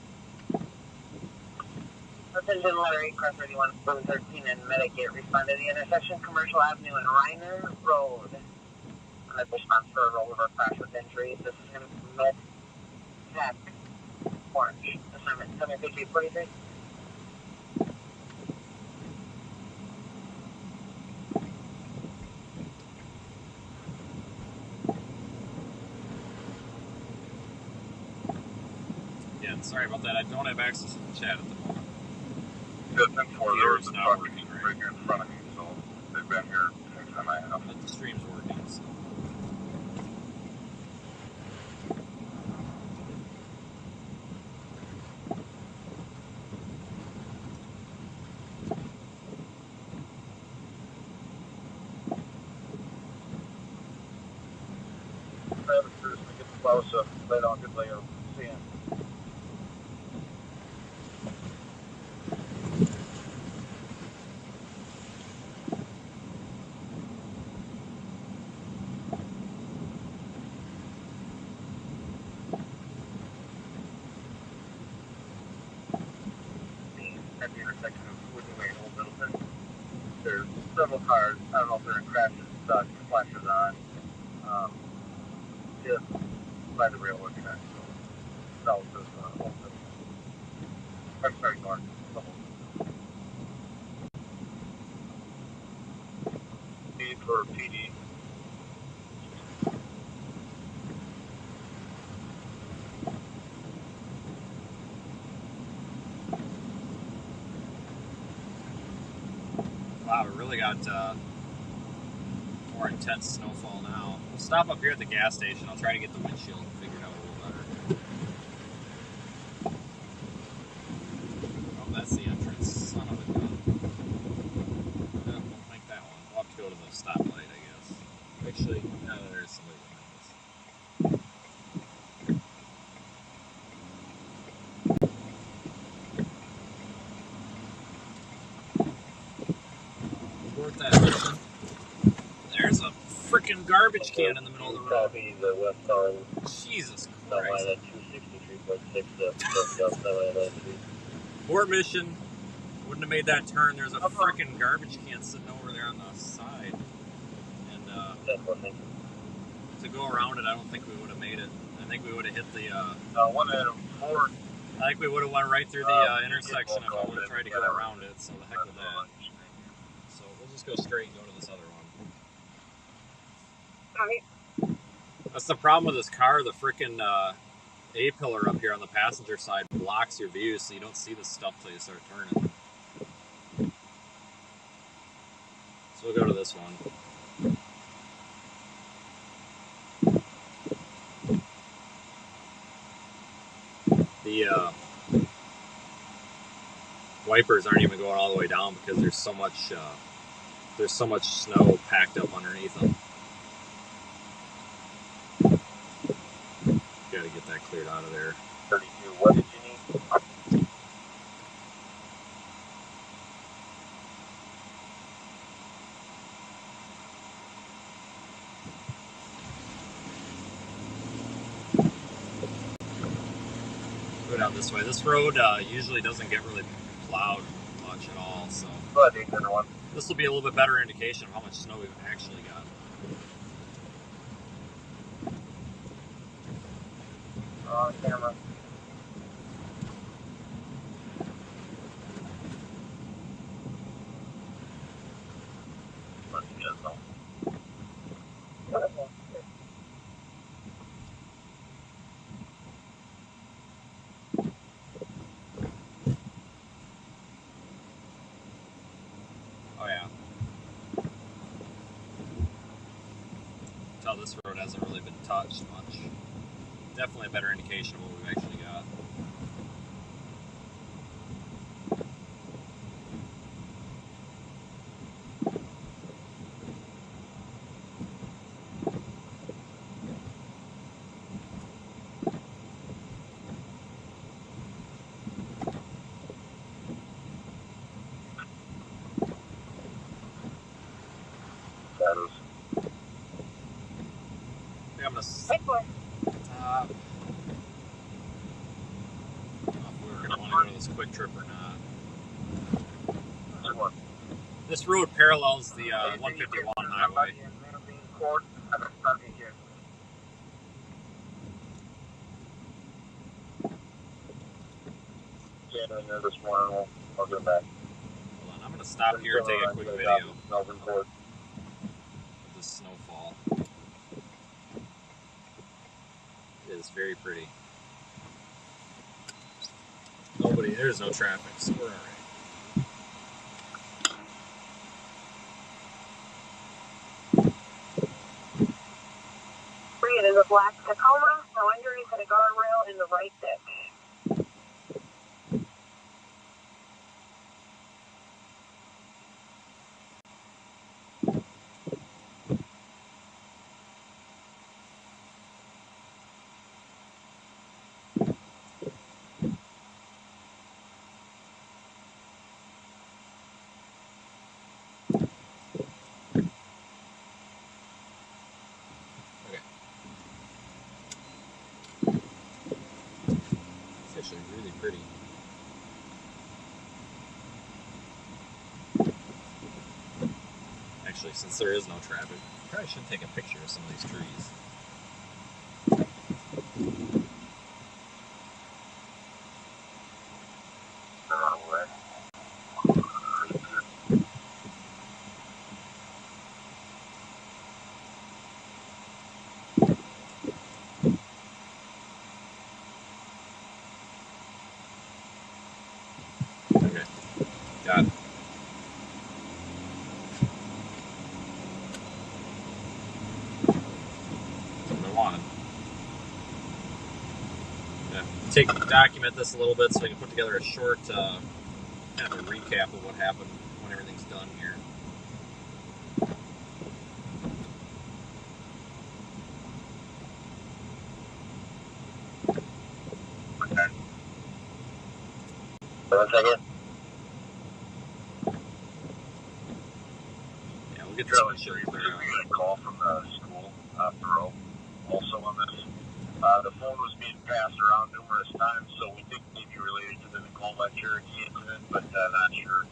I: Attention letter 8, cross 31, 13, and Medicaid respond to the intersection Commercial Avenue and Reiner Road. And response for a rollover crash with injuries. This is going to be Med Tech Orange. Assignment 75843.
A: Yeah, sorry about that. I don't have access to the chat at the moment.
C: Yeah, 10-4, there was a
A: Not
C: truck
A: working, right?
C: right here in front of me, so they've been here since time I have.
A: But the stream's working, so.
C: Travis, Bruce, we get the close up, lay down, good layout. See ya.
H: At the intersection of Wooden Way and Old Middleton, there's several cars. I don't know if they're in crashes, stuck, flashers on. Just by the railroad track, so south of Old Middleton. I'm sorry, north.
C: Need for PD.
A: Wow, we really got more intense snowfall now. We'll stop up here at the gas station. I'll try to get the windshield figured out a little better. Oh, that's the entrance. Son of a gun. No, won't make that one. We'll have to go to the stoplight, I guess. Actually, no, there's somebody behind us. Worth that mission. There's a freaking garbage can in the middle of the road.
G: Copy the westbound
A: Jesus
G: line
A: Christ.
G: at 263.6 south Street.
A: Poor mission. Wouldn't have made that turn. There's a freaking garbage can sitting over there on the side. And to go around it, I don't think we would have made it. I think we would have hit the.
C: One Adam 4.
A: I think we would have went right through the intersection if I would have tried to go around it. So the heck with that. So we'll just go straight and go to this other one. That's the problem with this car. The freaking A-pillar up here on the passenger side blocks your view, so you don't see the stuff till you start turning. So we'll go to this one. The wipers aren't even going all the way down because there's so much snow packed up underneath them. Got to get that cleared out of there.
G: 32, what did you need?
A: Go down this way. This road usually doesn't get really plowed much at all, so this will be a little bit better indication of how much snow we've actually got.
H: Camera.
G: Let's get them.
A: Oh yeah. Tell this road hasn't really been touched much. Definitely a better indication of what we've actually got. I'm gonna. I don't know if we were gonna want to go to this quick trip or not. This road parallels the 151 highway.
C: in there this morning. I'll get back.
A: Hold on, I'm gonna stop here and take a quick video of this snowfall. It is very pretty. There's no traffic, so we're alright.
I: It is a black Tacoma, no injuries, at a guardrail in the right ditch.
A: It's actually really pretty. Actually, since there is no traffic, I probably should take a picture of some of these trees. Okay, got it. That's what I wanted. Yeah, document this a little bit so we can put together a short kind of a recap of what happened when everything's done here.
G: Okay. 1 second.
A: Yeah, we'll get this
C: Charlie,
A: one
C: sure,
A: short.
C: we got a call from the school bureau also on this. The phone was being passed around numerous times, so we think it may be related to the Nicole Cherokee incident, but not sure.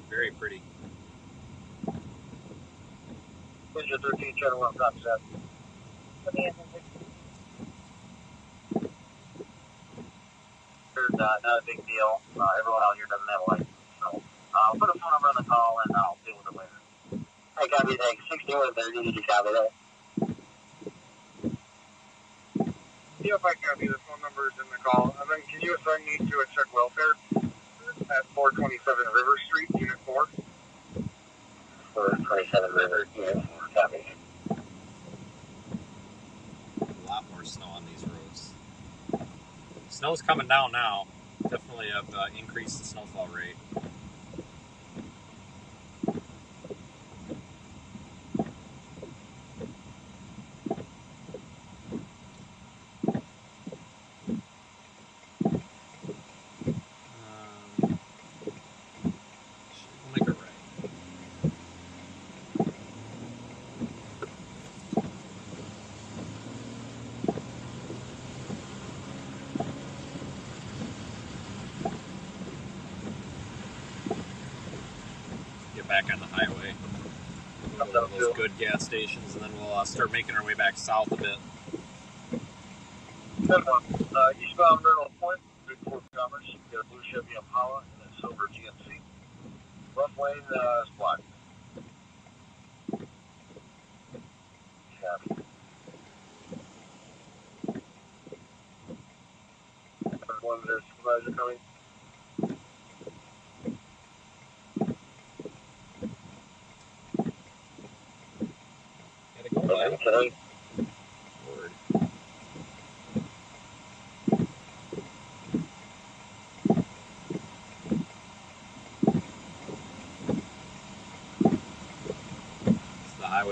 A: Very pretty.
C: Ninja 13, channel 1, copy that.
G: Not a big deal. Everyone out here doesn't have a license, so I'll put a phone number on the call and I'll deal with it later. Hey, copy that. 6130, did you copy that?
C: See if I copy the phone numbers in the call, and then can you assign me to a check welfare at 427 River Street, Unit 4?
G: 427 River, Unit 4, copy.
A: A lot more snow on these roads. Snow's coming down now. Definitely have increased the snowfall rate. We'll make it right. Get back on the highway. Go to one of those good gas stations, and then we'll start making our way back south a bit.
C: Good one. Eastbound Mineral Point, Big Fort Commerce. You get a blue Chevy Impala and a silver GMC. Left lane is blocked. Copy. Everyone, there's supervisor coming.
A: Gotta go, buddy.
G: Today.
A: Word.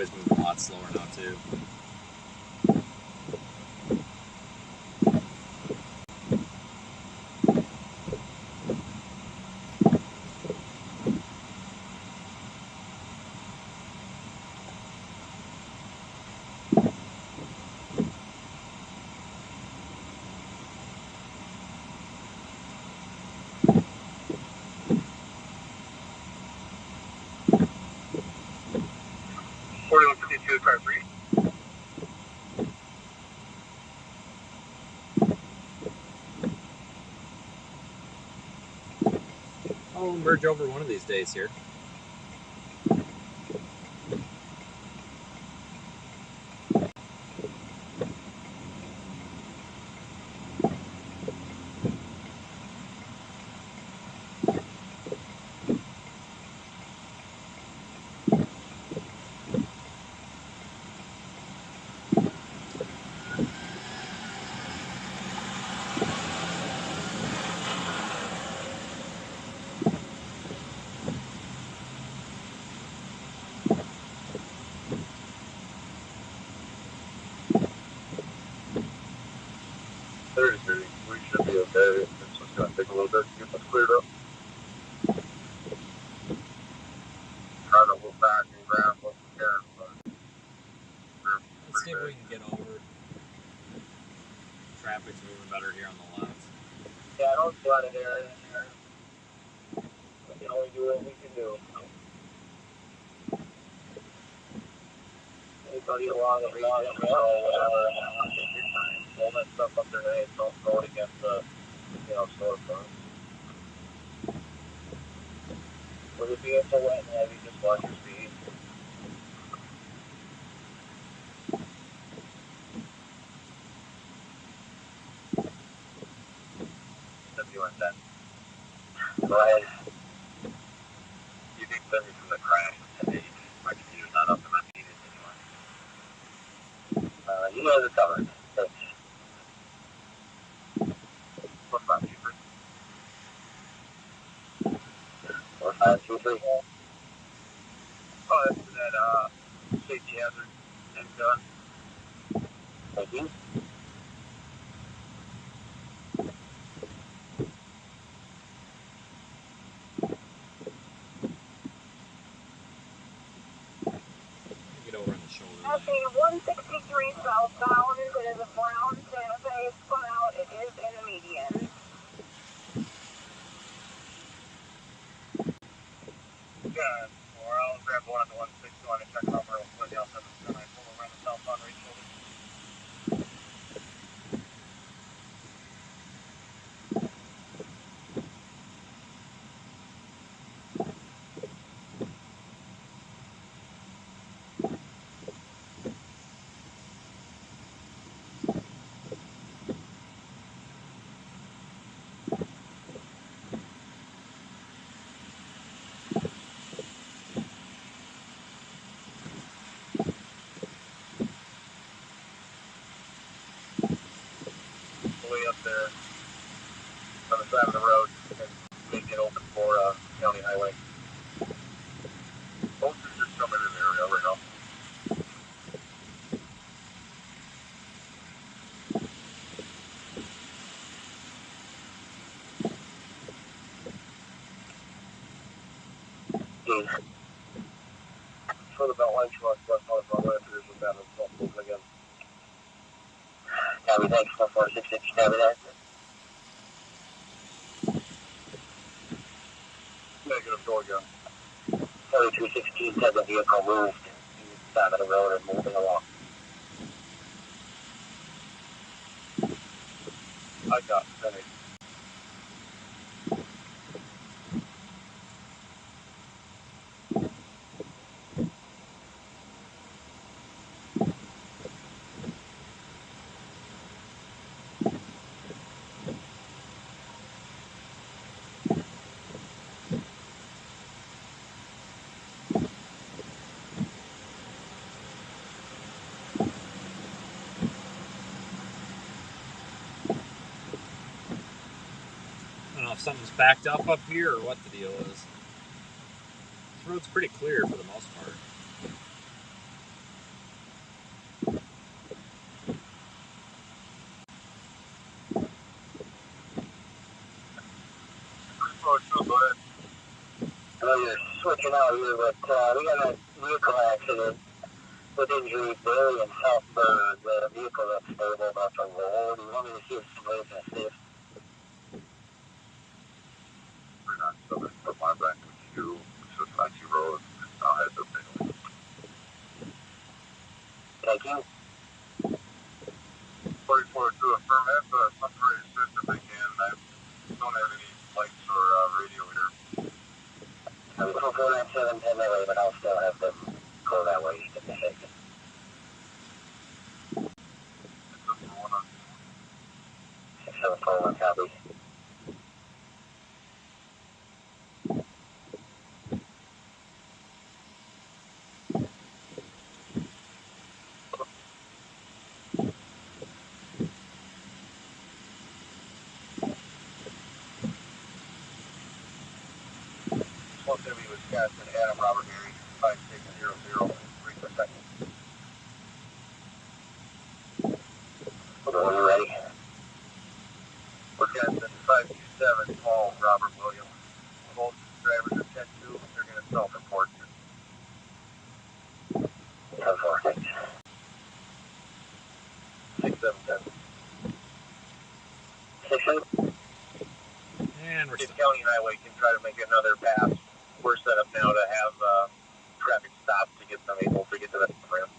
A: highway's moving a lot slower now too. I'll merge over one of these days here.
G: We should be okay. It's just going to take a little bit to get this cleared up. Try to look back and grab what we can, but
A: let's see if we can get over. Traffic's moving better here on the left.
H: Yeah, I don't flood it area in here. We can only do what we can do. Anybody along the region, take your time. Pull that stuff up their name. Don't throw it against the, storefront. With it being so wet and heavy, just watch your speed.
G: WN10. Go ahead. You think that from the crash today, my computer's not up and I need it anymore. You know the cover. Thanks. What's that, 2-3? 4-5-2-3. Oh, that's that safety hazard and gun. Thank you.
A: Get over on the shoulder.
I: Okay, 163 southbound. It is a brown Santa Fe spun out. It is in the median.
B: Yeah, or I'll grab one of the 161 and check it out real quick. I'll send it to my pull around the southbound right shoulder.
G: Way up there on the side of the road and make it open for county highway. Both are just coming in the area right now. For the Beltline truck, west on the Broadway, there's a battle moving again. Copy, thanks, 4466, copy that. Negative, go again. 3216 said the vehicle moved side of the road and moving along. I got finished.
A: I don't know if something's backed up here or what the deal is. This road's pretty clear for the most part.
B: 42, go ahead.
H: I know you're switching out here, but we got a vehicle accident with injuries there in Southburg. The vehicle that's stable about to roll. Do you want me to see if somebody can assist?
C: We're not southern from my back to Society Road. I'll head to Bingley.
H: Thank you.
B: 44-2, affirm. I have a separated system again. I don't have any lights or radio here.
H: I'm going to go that 710 that way, but I'll still have them go that way just a second.
B: It's up for 1 on
H: 6741 copy.
C: Supposed to be Wisconsin, Adam Robert Gary, 5600, 3 per second.
H: When you're ready.
C: Wisconsin, 527, Paul, Robert Williams. Both drivers are 10-2, they're going to self-report.
H: 10-4, thanks.
C: 6710.
H: 6-2.
A: And we're
C: Kid
A: stuck.
C: County Highway can try to make another pass. We're set up now to have traffic stop to get them able to get to the ramp.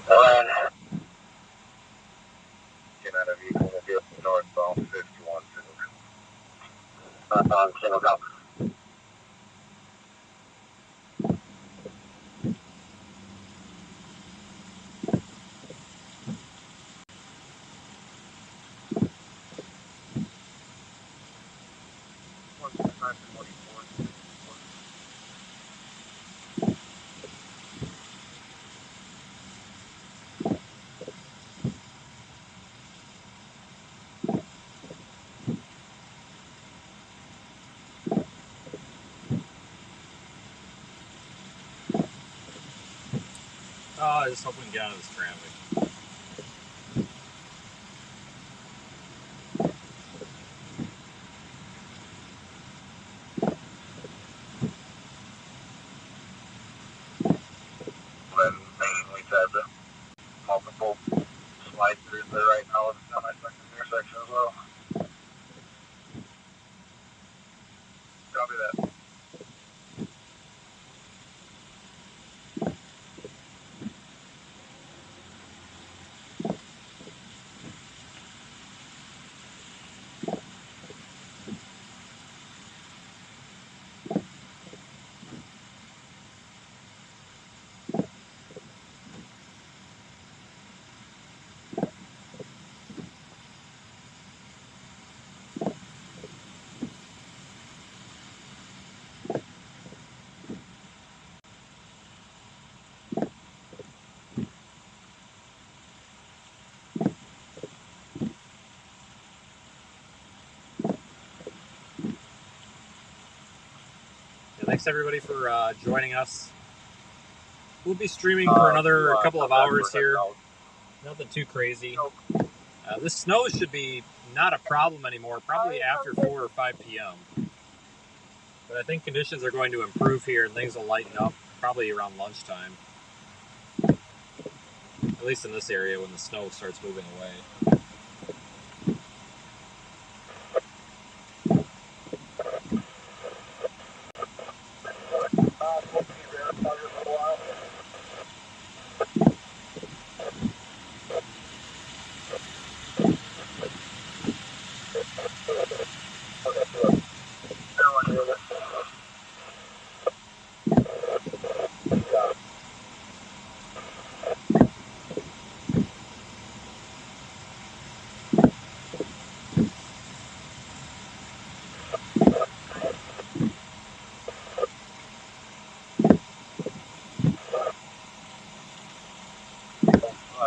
H: Ryan.
C: Get out of vehicle will be northbound 51.
H: On single go.
A: Oh, I just hope we can get out of this traffic.
C: Then mainly had the multiple slide throughs there right now at the semi-second intersection as well. Copy that.
A: Yeah, thanks everybody for joining us. We'll be streaming for another couple of hours here. Nothing too crazy. This snow should be not a problem anymore, probably after 4 or 5 p.m. But I think conditions are going to improve here and things will lighten up probably around lunchtime. At least in this area when the snow starts moving away.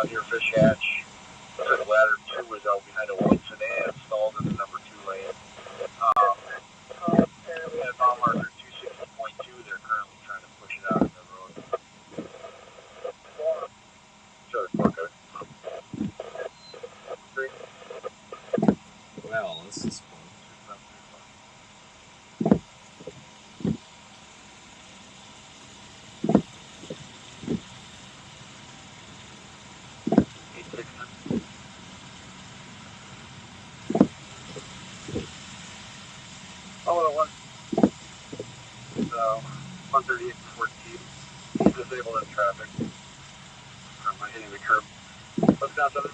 C: near Fish Hatch. Looks like ladder 2 is out behind a white sedan installed in the number 2 lane. At mile marker 260.2, they're currently trying to push it out of the road. Sure, okay.
A: Well, this is fun.
C: Oh, well, it was 138 before T. He's disabled in traffic from hitting the curb. Let's down to this.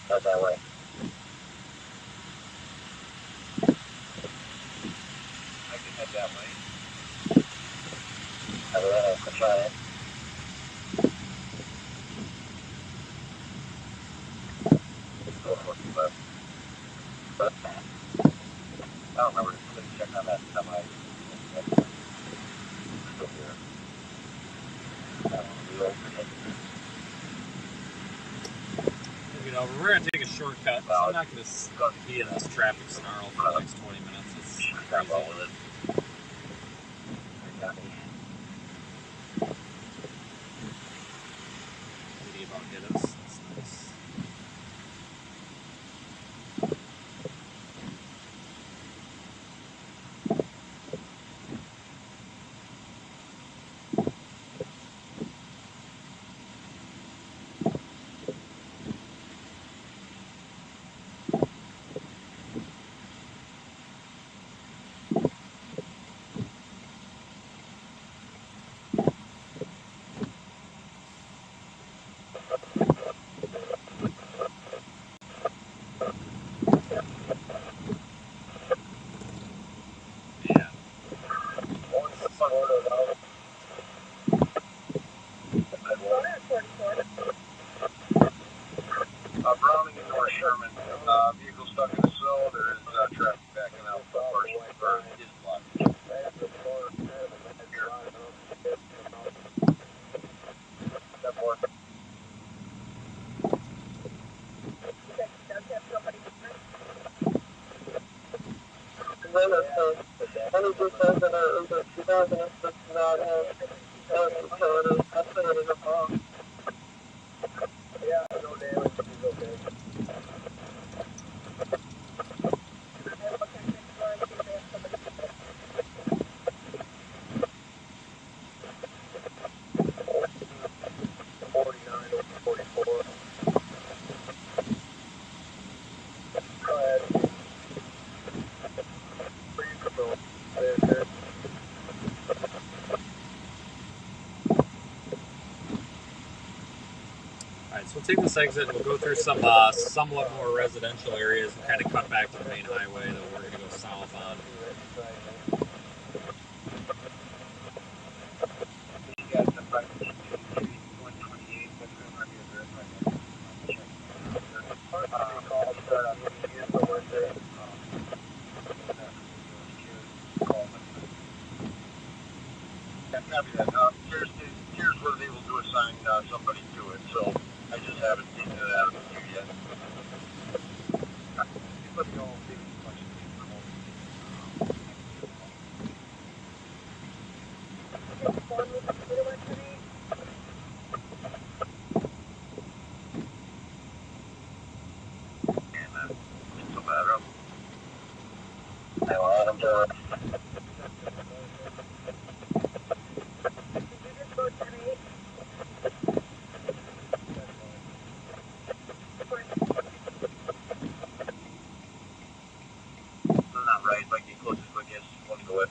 H: Not that way.
C: I can head that way.
H: I don't know, I'll try it.
C: Go for the left. I don't remember. Please check on that semi. Still here.
A: You know, we're going to take a shortcut. So I'm not going to be in this traffic snarl for the next 20 minutes. It's crazy.
C: With it.
A: Maybe about hit us. That's nice.
C: Browning and North Sherman. Vehicle stuck in the snow. There is traffic backing out for his block.
H: Any details that are over 2006 not have utility, I put it in the phone.
B: Yeah, no damage. He's okay.
A: Alright, so we'll take this exit and we'll go through some somewhat more residential areas and kind of cut back to the main highway that we're going to go south on.
C: Here's was able to assign somebody to it, so I just haven't seen it out of the queue yet. Let me know if there's much
H: so.
C: Not right, like get close as quick as you want to go with.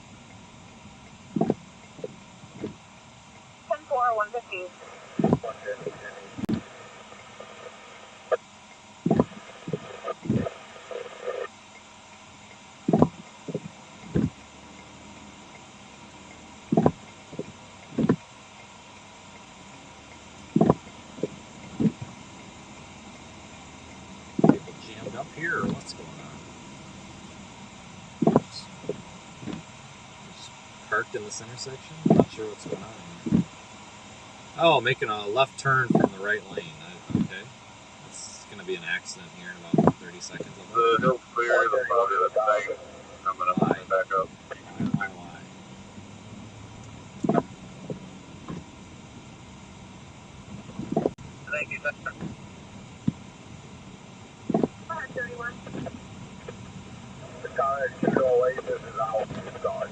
I: 10-4, 115.
A: People jammed up here, or what's going on? Just parked in this intersection? Not sure what's going on. Oh, making a left turn from the right lane. Okay. That's going to be an accident here in about 30 seconds.
C: The hill's clear, the body of the thing. I'm going to back up.
A: I don't know why.
C: Thank you, sir.
I: 31.
B: The car is 208, this is out. Sorry.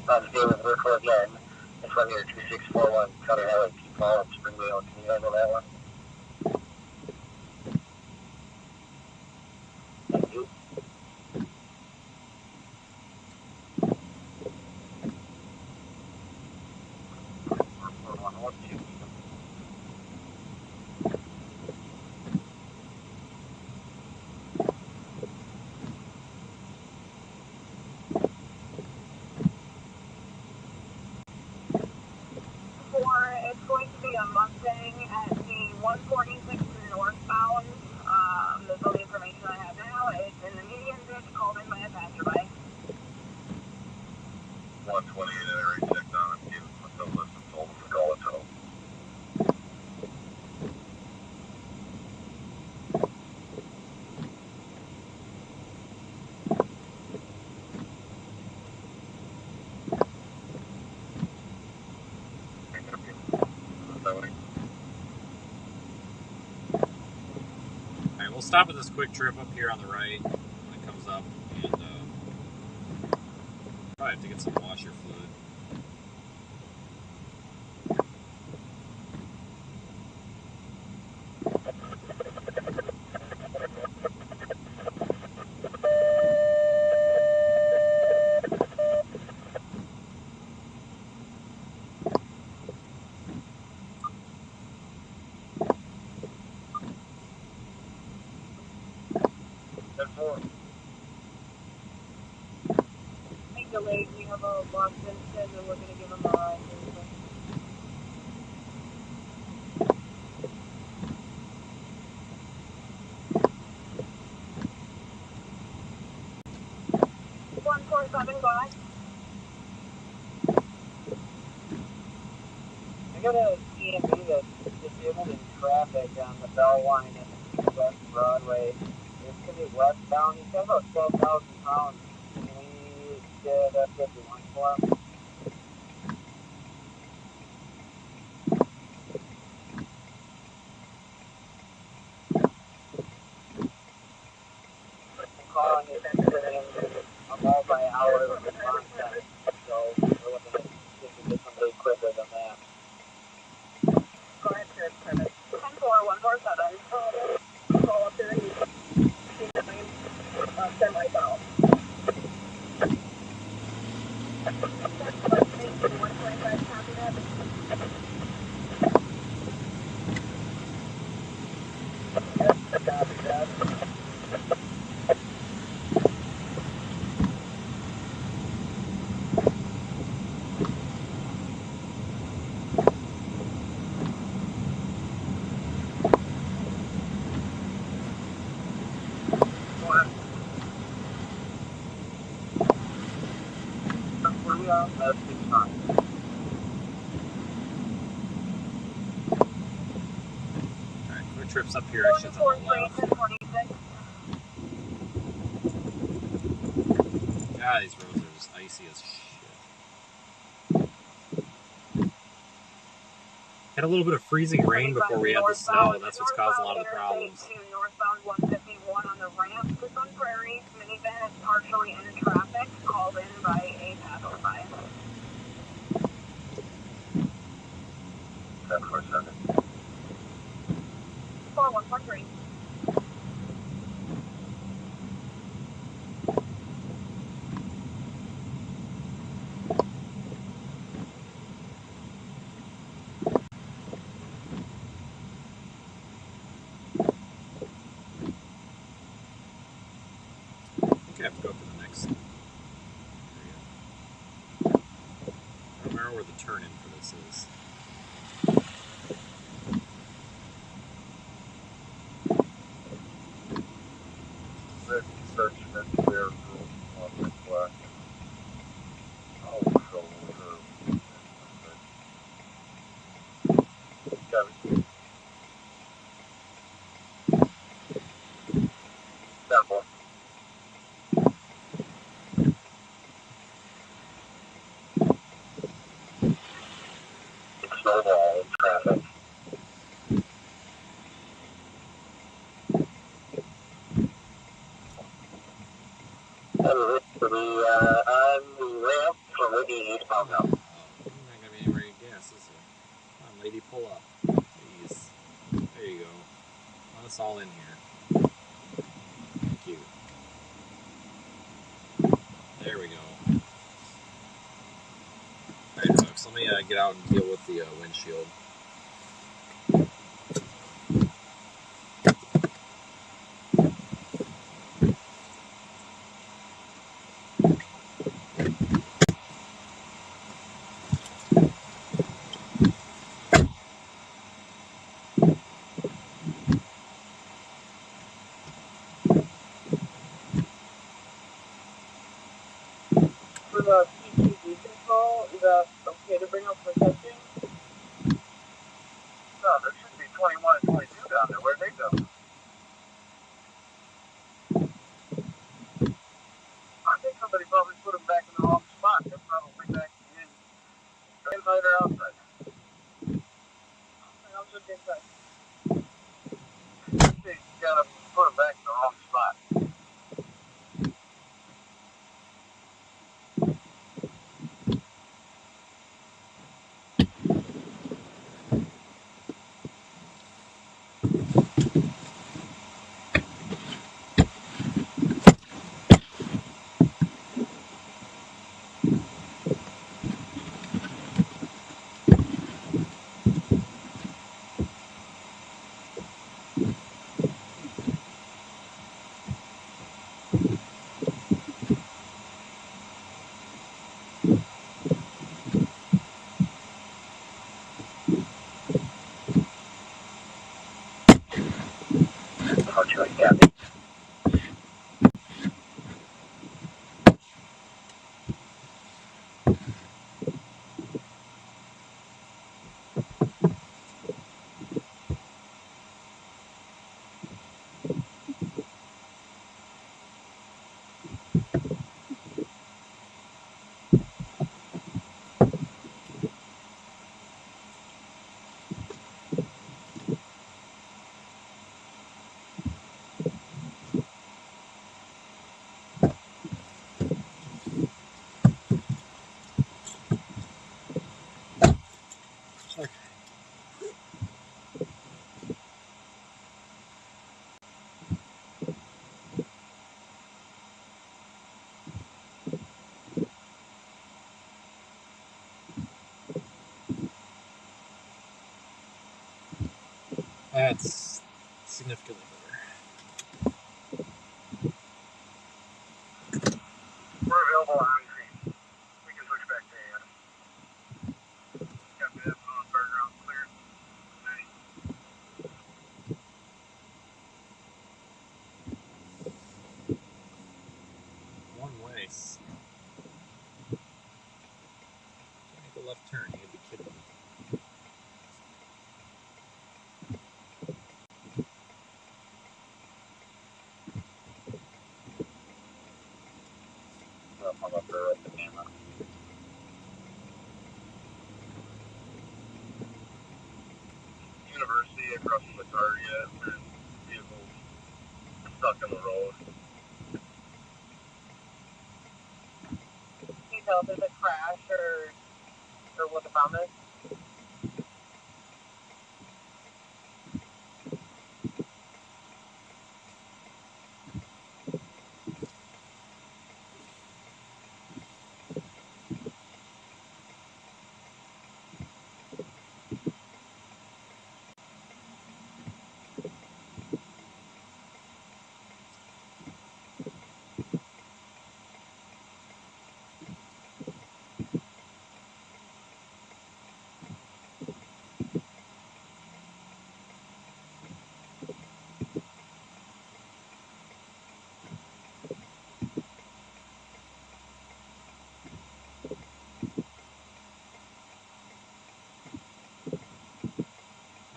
H: On the field with Workflow again. This one here, 2641, County Highway, Keep Paul, Springdale. Can you handle that one? Thank you.
I: It's going to be a Mustang at the 146 northbound. That's all the information I have now. It's in the median ditch called in by a passerby.
C: 128 at every check down and give myself less than told to call it tow.
A: Alright, we'll stop at this quick trip up here on the right when it comes up, and probably have to get some washer fluid.
I: Delayed. We have a lost incident and we're going to give them a ride. 147, go ahead.
J: I got a EMB that's disabled in traffic on the Bell Line at West Broadway. It's going to be westbound. He's got about 12,000 pounds. Can we get a 51 for him? I'm calling it a multi-hour response time, so we're looking at see if we can get somebody quicker than that.
I: Go ahead, sir. 10-4, 147. Call up there and you see the semi-bound. 125, copy that.
B: Yes, copy that. That's fine.
A: Alright, quick trips up here. I should have a left. God, these roads are just icy as shit. Had a little bit of freezing rain before we had the snow, and that's what's caused a lot of the problems.
I: Northbound 151 on the ramp to Sun Prairie. Minivan is partially in traffic, called in by a passerby.
G: 747.
I: 4143.
A: I have to go up to the next area. I don't remember where the turn in for this is.
B: Ready to search that clear room on the black. Oh, so got it.
G: Temple. Snowball in traffic. And Rick to be on the ramp from Whitney eastbound now.
A: Oh, not gonna be anywhere to gas, is there? Come on, lady, pull up. Please. There you go. Let us all in here. Thank you. There we go. Alright, folks, let me get out and deal with the windshield.
J: For the CTV control, is that okay to bring up for testing?
B: No, there should be 21 and 22 down there. Where'd they go? I think somebody probably put them back in the wrong spot. They're probably back inside or outside.
J: I was just inside.
B: They got them, put them back in the wrong spot.
G: How'd you like that?
A: That's significantly better.
B: We're available on screen. We can switch back to got me that phone background clear.
A: One way.
B: hard yet. There's vehicles stuck in the road.
I: Can you tell if there's a crash or what the problem is?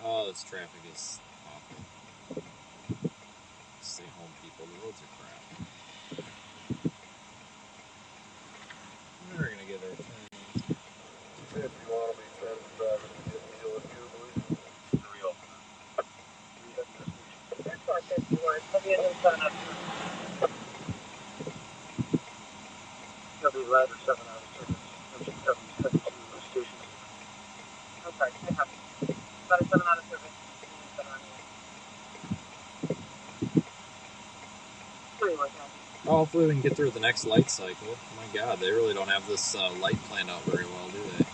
A: Oh, this traffic is awful. Stay home, people. The roads are crap. We're gonna get our turn.
B: If you want to be friends, driving to get a deal with you, believe me. For real.
I: That's our 51. Have you been set up?
J: He'll be led or 7 out of service. Engine 772 stations.
I: I'm sorry, I have about a 7 out of service.
A: Oh, hopefully we can get through the next light cycle. Oh my god, they really don't have this light planned out very well, do they?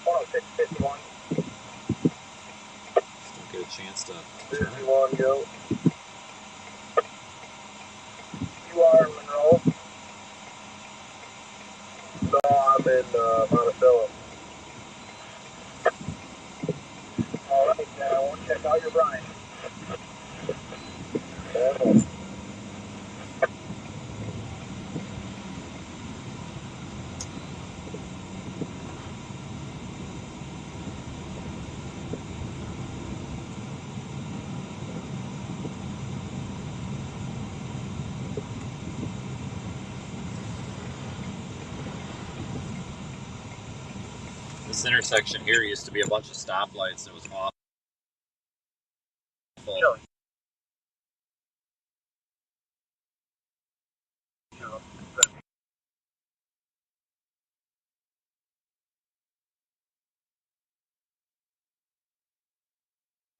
B: 10651.
A: Just don't get a chance to turn.
B: 51, go. You are in Monroe? No, I'm in Monticello. Alright, I want to check out your brine.
A: This intersection here used to be a bunch of stoplights and it was awful.
B: Sure.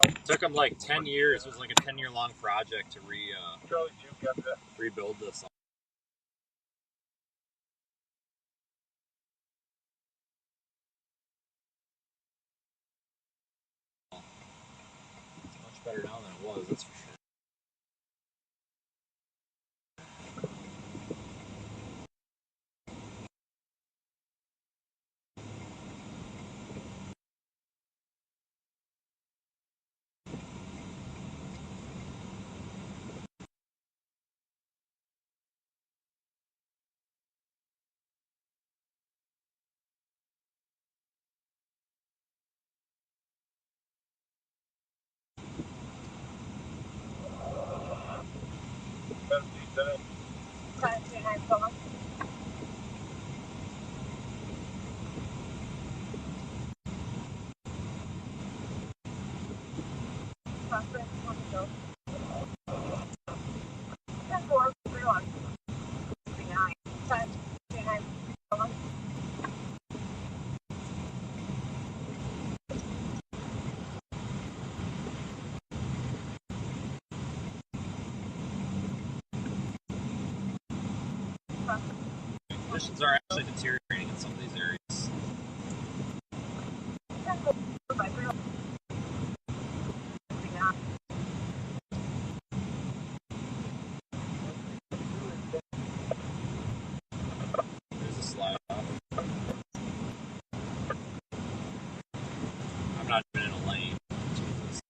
A: It took them like 10 years. It was like a 10-year long project to rebuild this. It's much better now than it was, that's for sure. Conditions are actually deteriorating in some of these areas. There's a slide off. I'm not even in a lane. Jesus.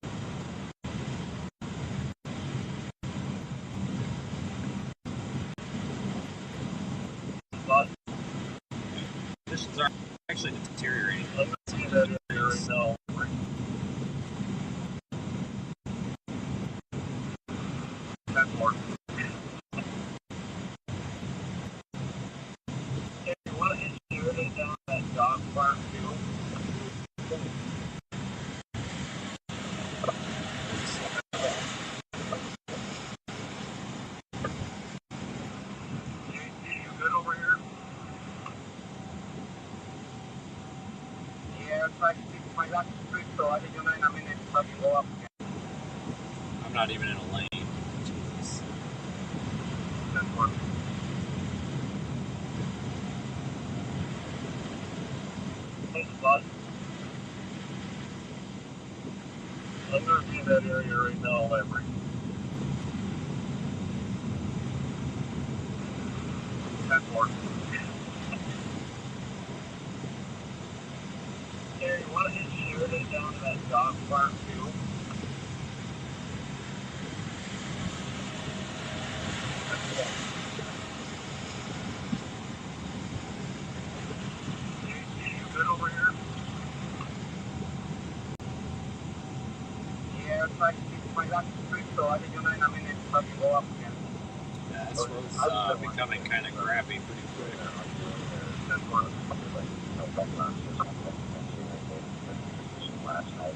A: Conditions are actually deteriorating.
J: I can see my got the street, so I think you're not in it, so I can go up again.
A: I'm not even in a lane. Jesus.
B: That's one. Thanks, bud. I'm going to be in that area right now, Lamberry. That's one. Hey, you want to hit Sheridan down to that dog park, too? That's one. You good over here?
J: Yeah, it's like I got the street, so I think you're not in it, so I can go up again.
A: Yeah, this road's becoming kind of crappy pretty quick.
B: That's one.
H: Last night.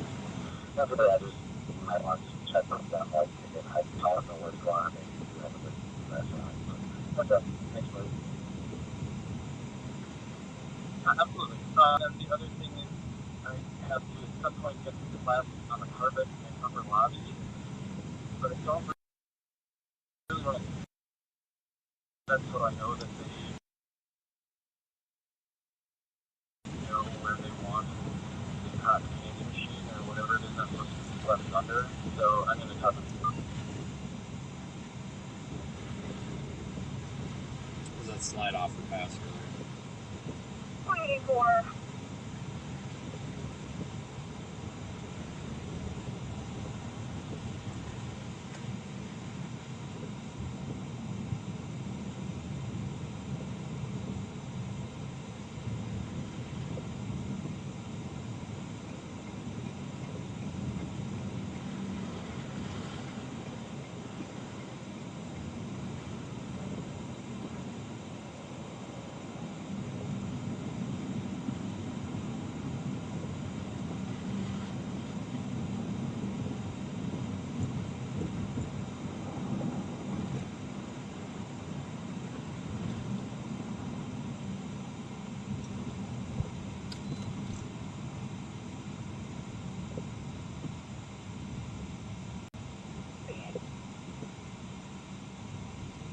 H: After that, I just might want to check with them, like, again, I don't know what's going on, maybe you have a good restaurant. What's up? Thanks, buddy. Absolutely. And the other thing is, I have to at some point get the class on the carpet and upper lobby, but I don't really want to. That's what I know that they know where they want the cotton candy machine or whatever it is I'm supposed to be left under. So I'm going to talk to them.
A: What was that slide off or pass earlier?
F: Waiting for.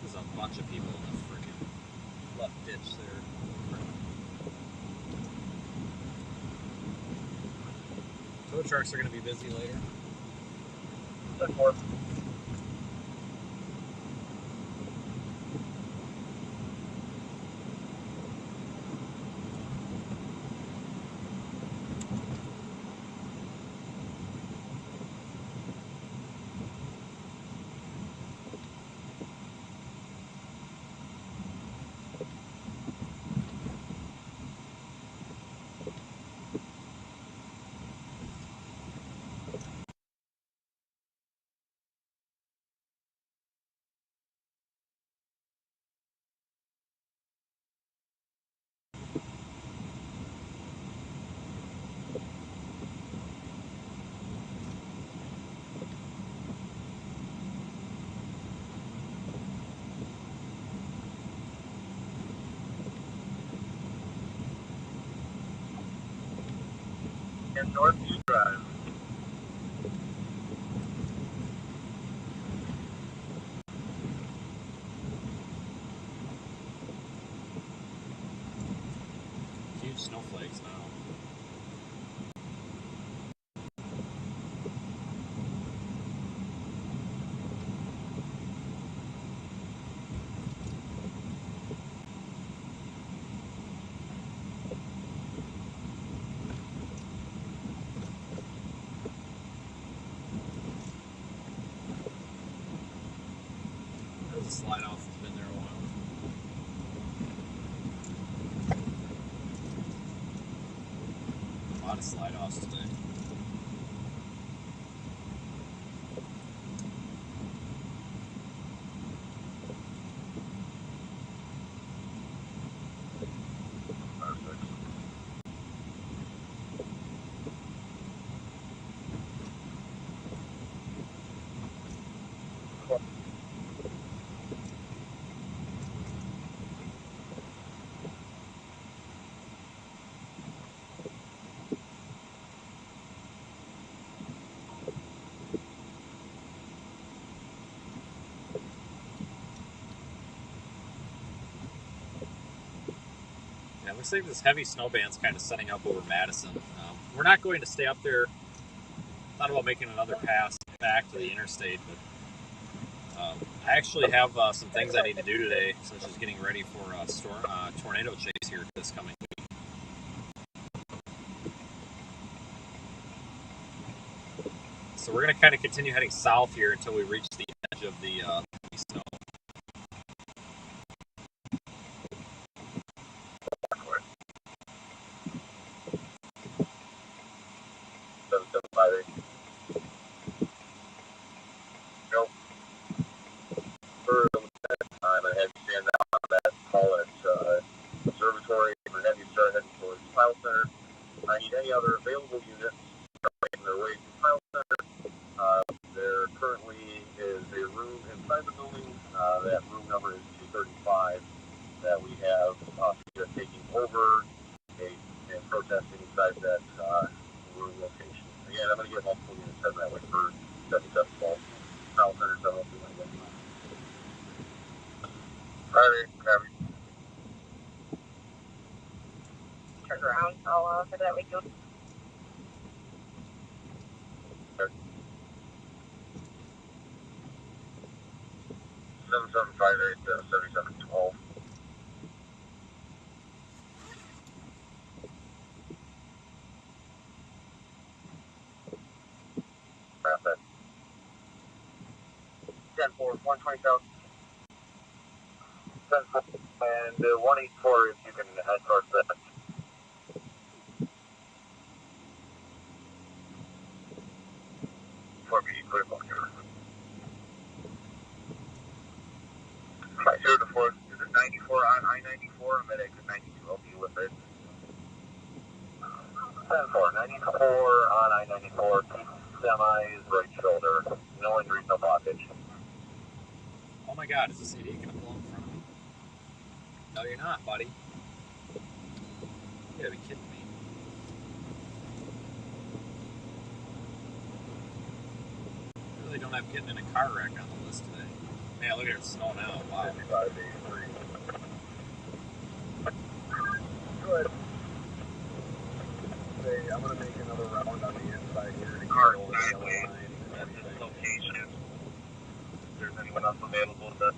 A: There's a bunch of people in the freaking left ditch there. Tow trucks are going to be busy later.
B: That's one. And Northview Drive.
A: Huge snowflakes now. There's a slide off that's been there a while. A lot of slide offs today. Yeah, it looks like this heavy snow band's kind of setting up over Madison. We're not going to stay up there. Thought about making another pass back to the interstate, but I actually have some things I need to do today, such as getting ready for a tornado chase here this coming week. So we're going to kind of continue heading south here until we reach the edge of the snow.
G: I'm going to have you stand down on that call at Observatory. We're going to have you start heading towards Pilot Center. I need any other available units making their way to Pilot Center. There currently is a room inside the building. That room number is 235 that we have taking over and protesting inside that room location. Again, I'm going to get multiple units heading that way for 7712. Pilot Center 702. Alright, copy.
I: Turn around. I'll head that way too.
G: 7758 7712. Traffic. 10-4, 120 south. 10-4, and 184 if you can head towards that. 4B, clear bunker. Right, 0 to 4. Is it 94 on I-94? I'm at exit 92. I'll be with it. 10-4, 94 on I-94. Keep semis right shoulder. No injuries, no blockage.
A: Oh my God, is this idiot going to blow in front of me? No, you're not, buddy. You gotta be kidding me. I really don't have getting in a car wreck on the list today. Man, look at it snow now. Wow.
G: 5583.
B: Good. Say, I'm going to make another round on the inside here to
G: Car
B: get over the yellow
G: sideways
B: line.
G: at this location. If there's anyone else available to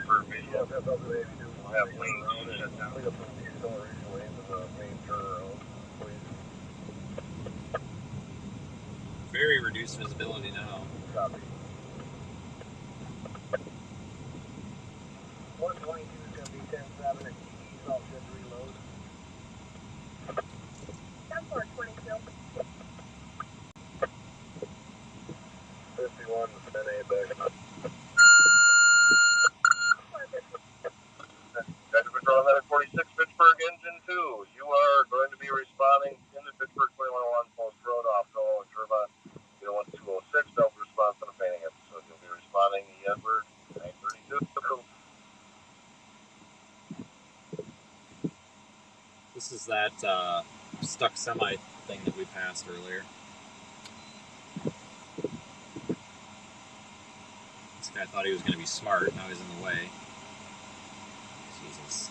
G: for visual, we'll have lanes shut down.
B: Pick up some deceleration lanes in the main turnaround, please.
A: Very reduced visibility now.
B: Copy. 122 is going to be 10-7 at TD's all set to reload.
F: 10-4-22.
B: 51 to 10-8 back.
G: Dr. Patrol 1146, Pittsburgh Engine 2. You are going to be responding into Pittsburgh 2101 Post Road off Noel and Turbine 01206. Delta response on a painting episode. You'll be responding to Edward 932.
A: This is that stuck semi thing that we passed earlier. This guy thought he was going to be smart. Now he's in the way. Jesus.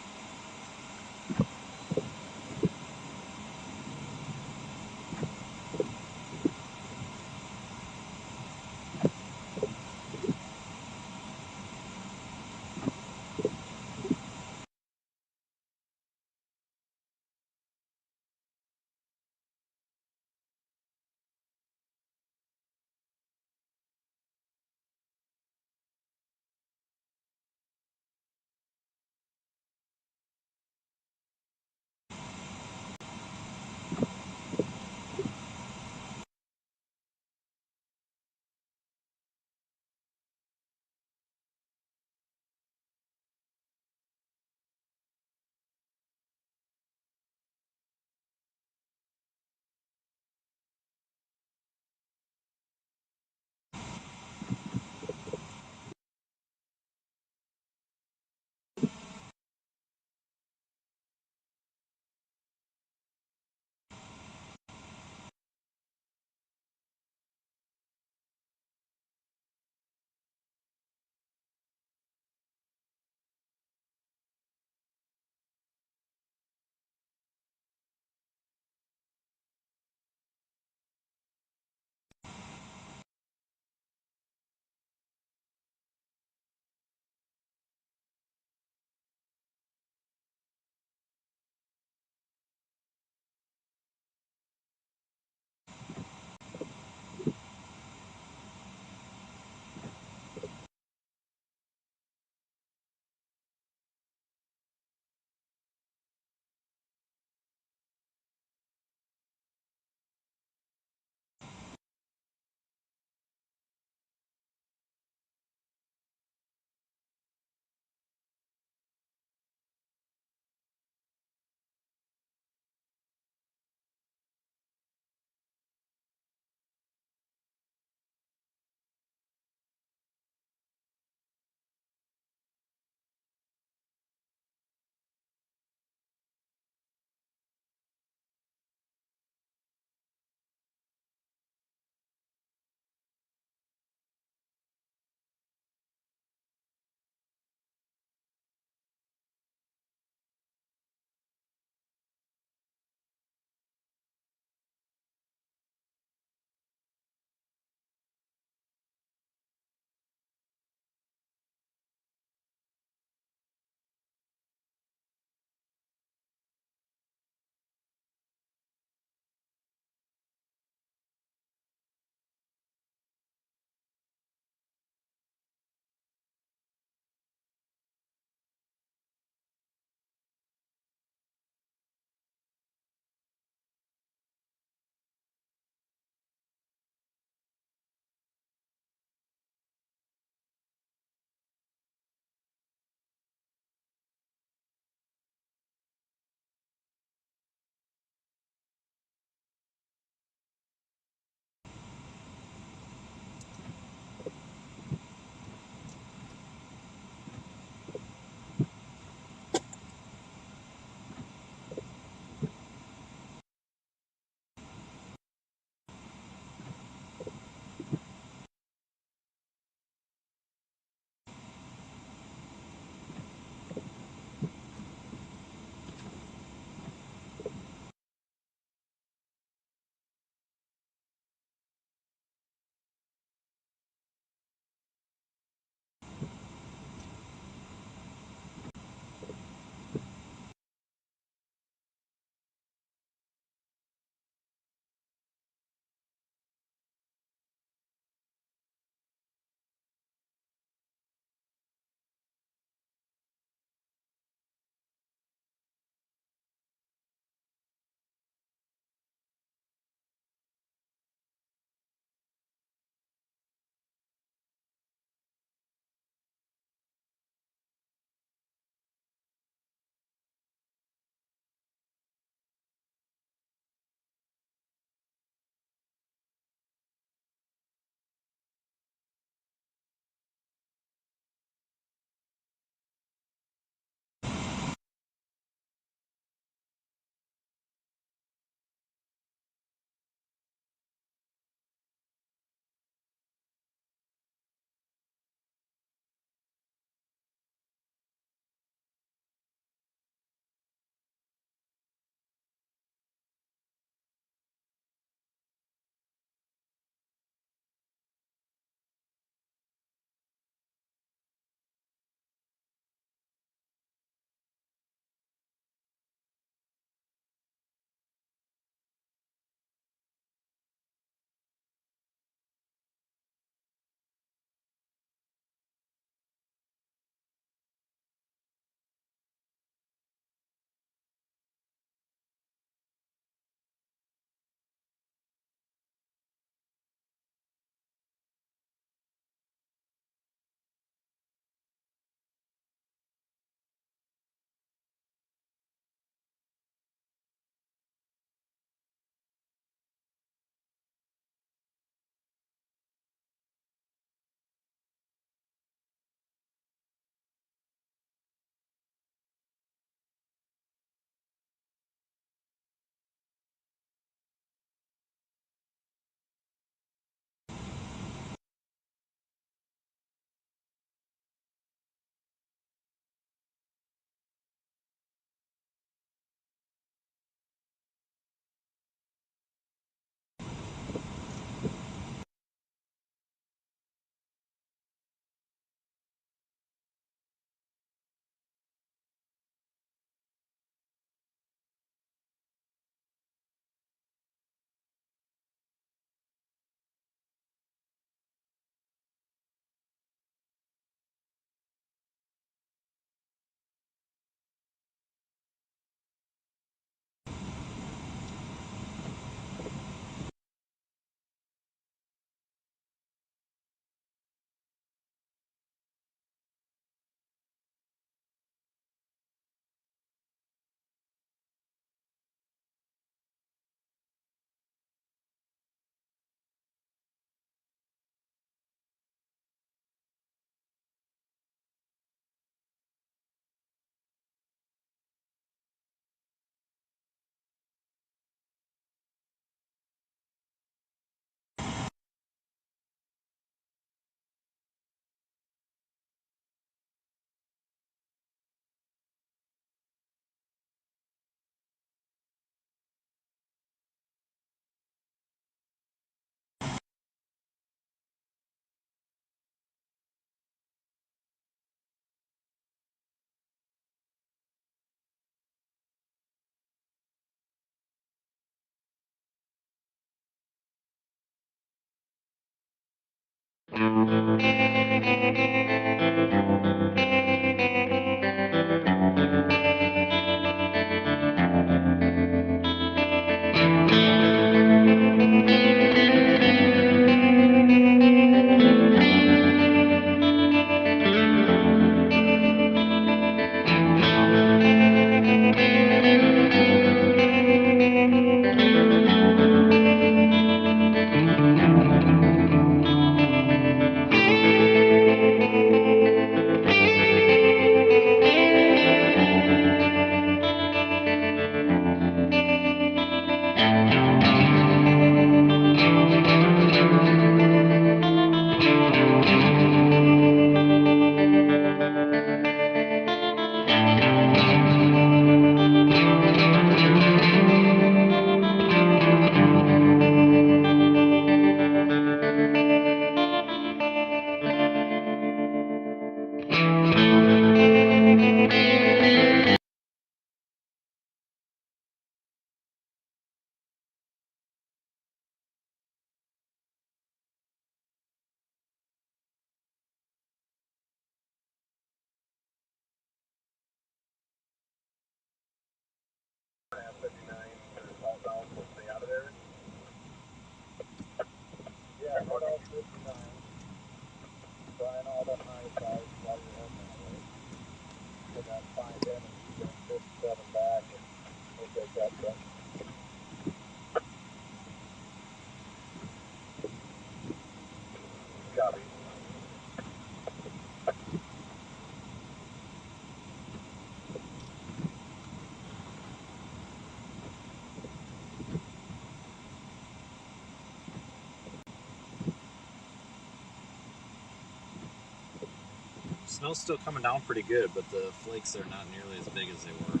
A: Snow's still coming down pretty good, but the flakes are not nearly as big as they were up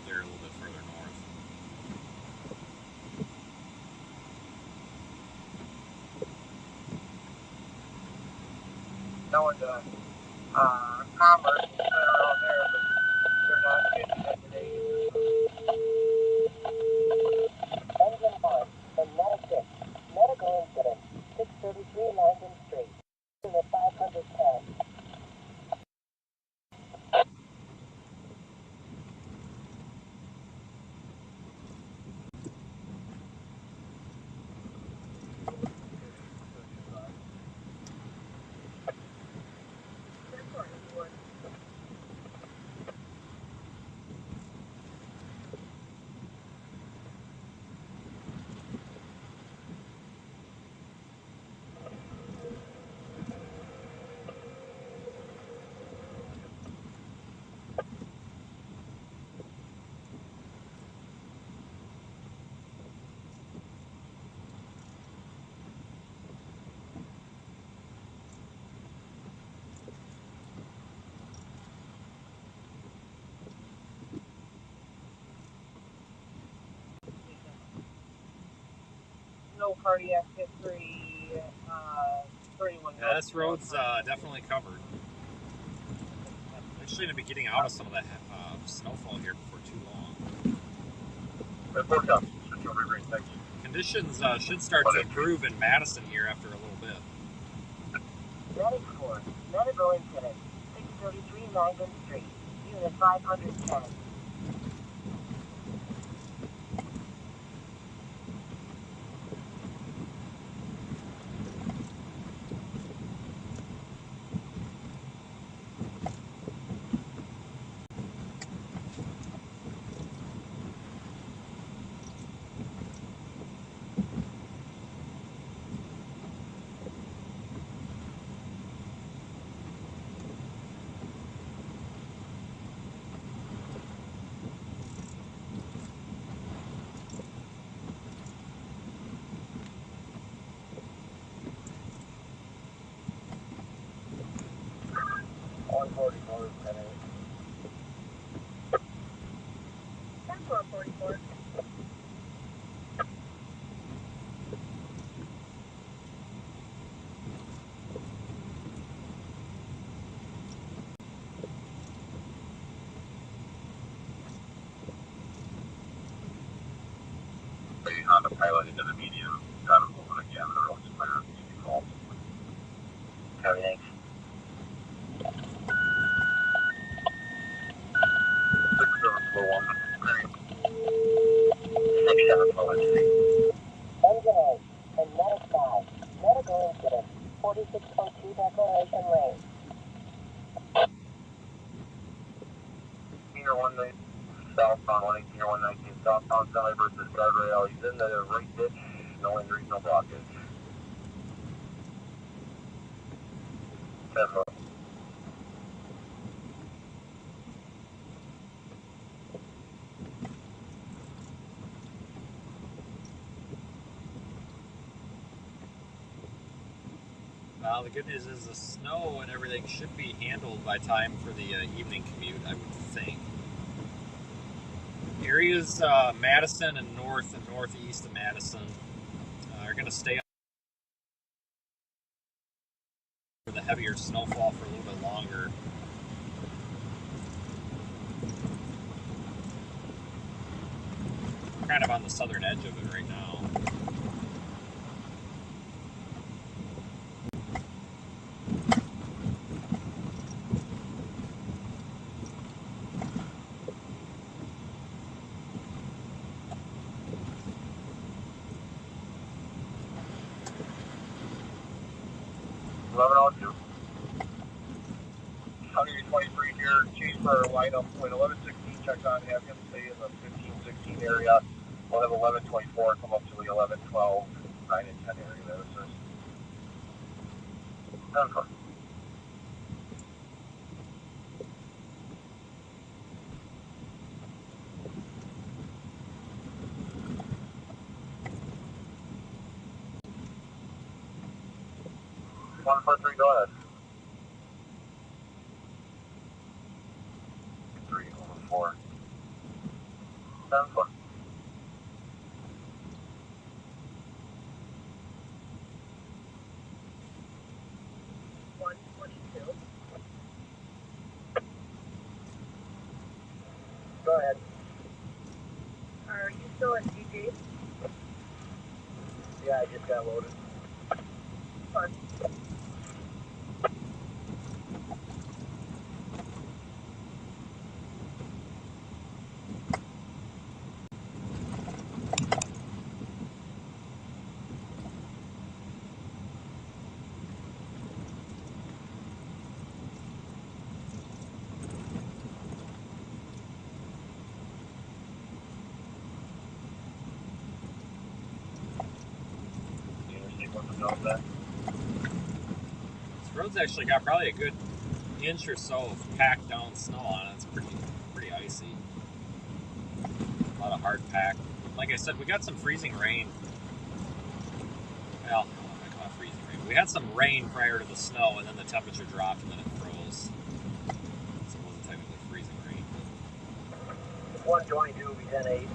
A: there a little bit further north.
J: Going to Commerce around there, but they're not getting it today.
F: Engine 1, the medical incident, 633 Langdon Street, unit 510.
J: No cardiac history, 31.
A: Yeah, this road's definitely covered. We shouldn't be getting out of some of that snowfall here before too long.
G: Report up. Switch over to green. Thank you.
A: Conditions should start to improve in Madison here after a little bit.
F: Ready for medical incident, 633 Langdon Street, unit 510.
G: On the pilot into the medium, got him moving again. The road's clear. Easy call.
H: everything.
C: 6741. Great.
H: 6741.
F: Engine 8 and Medic 5. Medical incident. 46.2 declaration range.
C: Senior 19 southbound, 118 or 119 southbound, semi versus guardrail. He's in the right ditch. No injuries, no blockage. 10
A: Well, the good news is the snow and everything should be handled by time for the evening commute, I would think. Areas Madison and north and northeast of Madison are going to stay for the heavier snowfall for a little bit longer. We're kind of on the southern edge of it right now.
C: here, change for our lineup. When 1116 check on, have him stay in the 1516 area. We'll have 1124 come up to the 1112, 9 and 10 area there. So, 10-4. One for three, go ahead. 3 over 4. 10-4.
F: Go ahead.
I: Are you still at GG?
F: Yeah, I just got loaded.
I: Fun.
A: This road's actually got probably a good inch or so of packed down snow on it. It's pretty icy. A lot of hard pack. Like I said, we got some freezing rain. Well, I don't know if I call it freezing rain. We had some rain prior to the snow, and then the temperature dropped, and then it froze. So it wasn't technically freezing rain.
F: 122, be 10-8.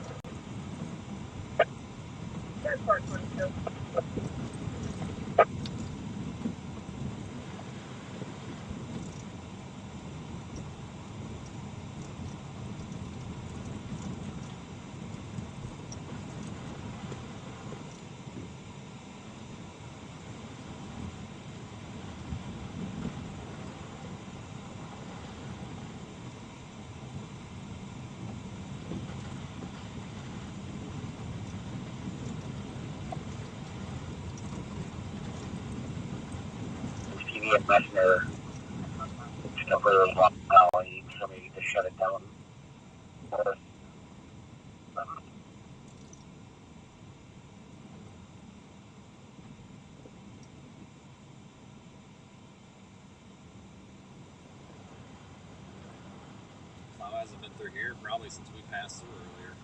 I: 10-4-22.
H: TV and Messenger stuff where there's locked down, somebody need to shut it down.
A: Plow hasn't been through here probably since we passed through earlier.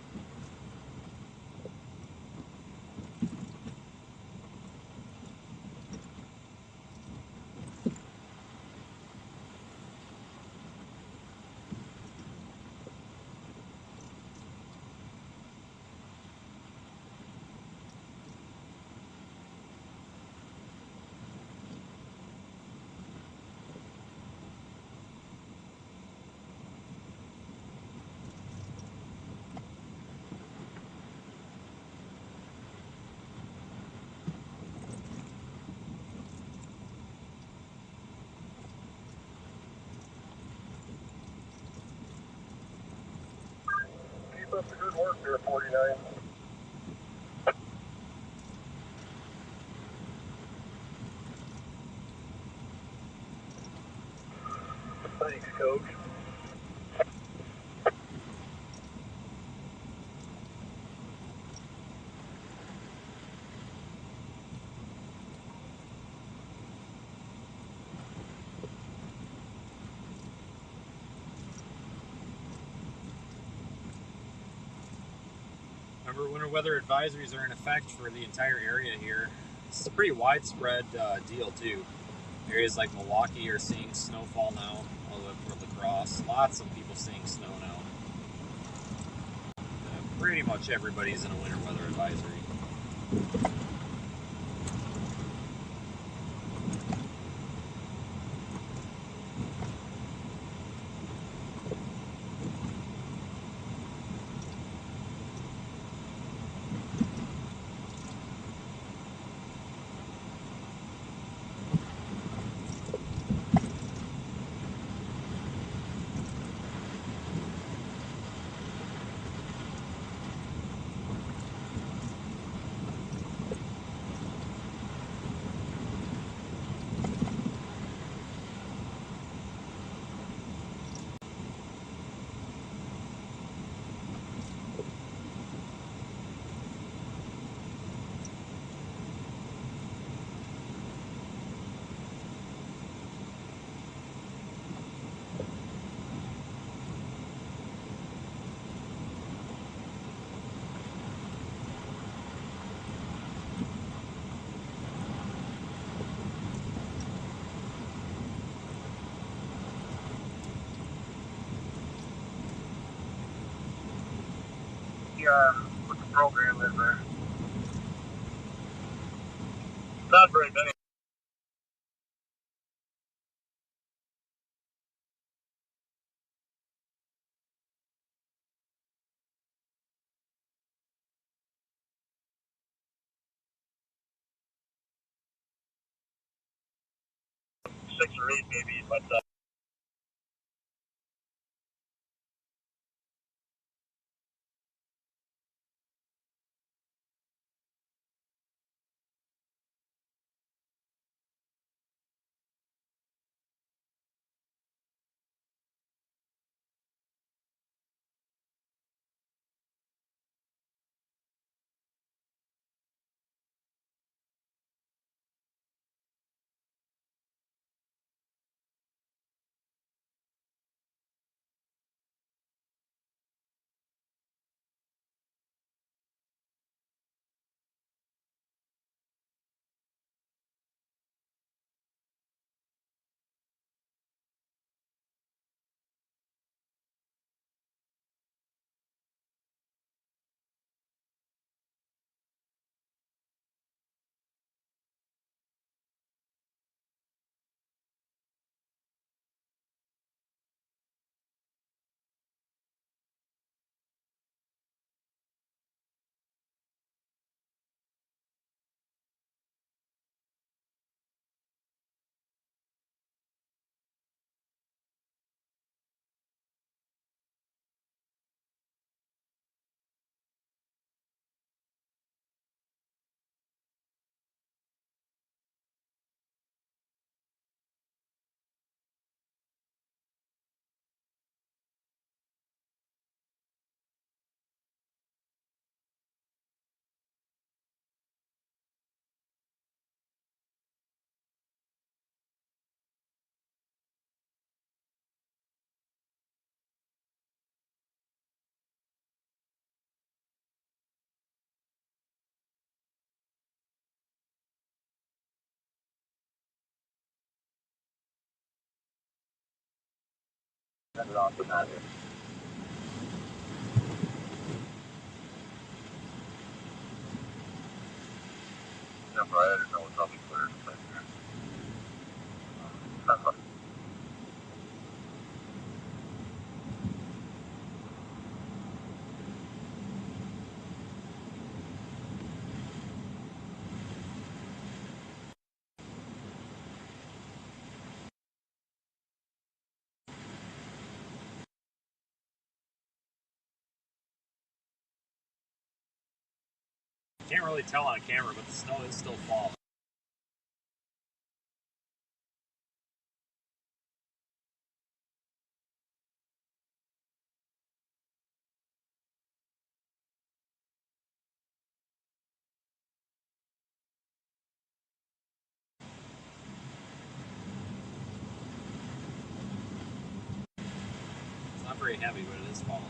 B: up the good work there, 49. Thanks, Coach.
A: Remember, winter weather advisories are in effect for the entire area here. It's a pretty widespread deal, too. Areas like Milwaukee are seeing snowfall now, all the way up La Crosse. Lots of people seeing snow now. Pretty much everybody's in a winter weather advisory.
B: What the program is there?
C: Not very many. Six or eight maybe, but
G: That's all behind it.
C: never I don't know what's on the clear.
A: Can't really tell on camera, but the snow is still falling. It's not very heavy, but it is falling.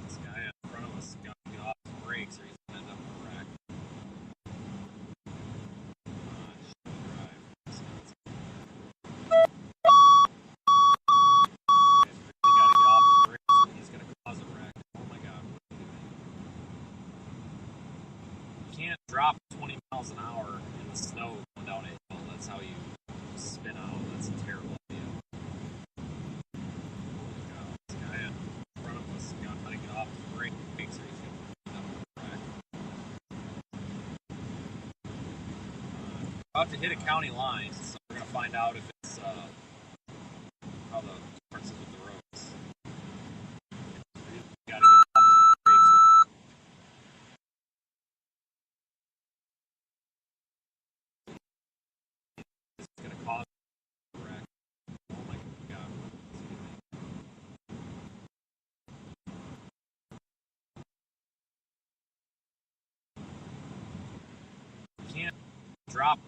A: This guy in front of us got to get off the brakes or he's going to end up in a wreck. Drop 20 miles an hour in the snow going down a hill. That's how you spin out. That's a terrible idea. Holy cow. This guy in front of us got to get off the brakes or he's going to end up in a wreck. About to hit a county line, so we're going to find out if it's how the differences with the roads. We got to get off the brakes. It's going to cause a wreck. Oh my god. You can't drop.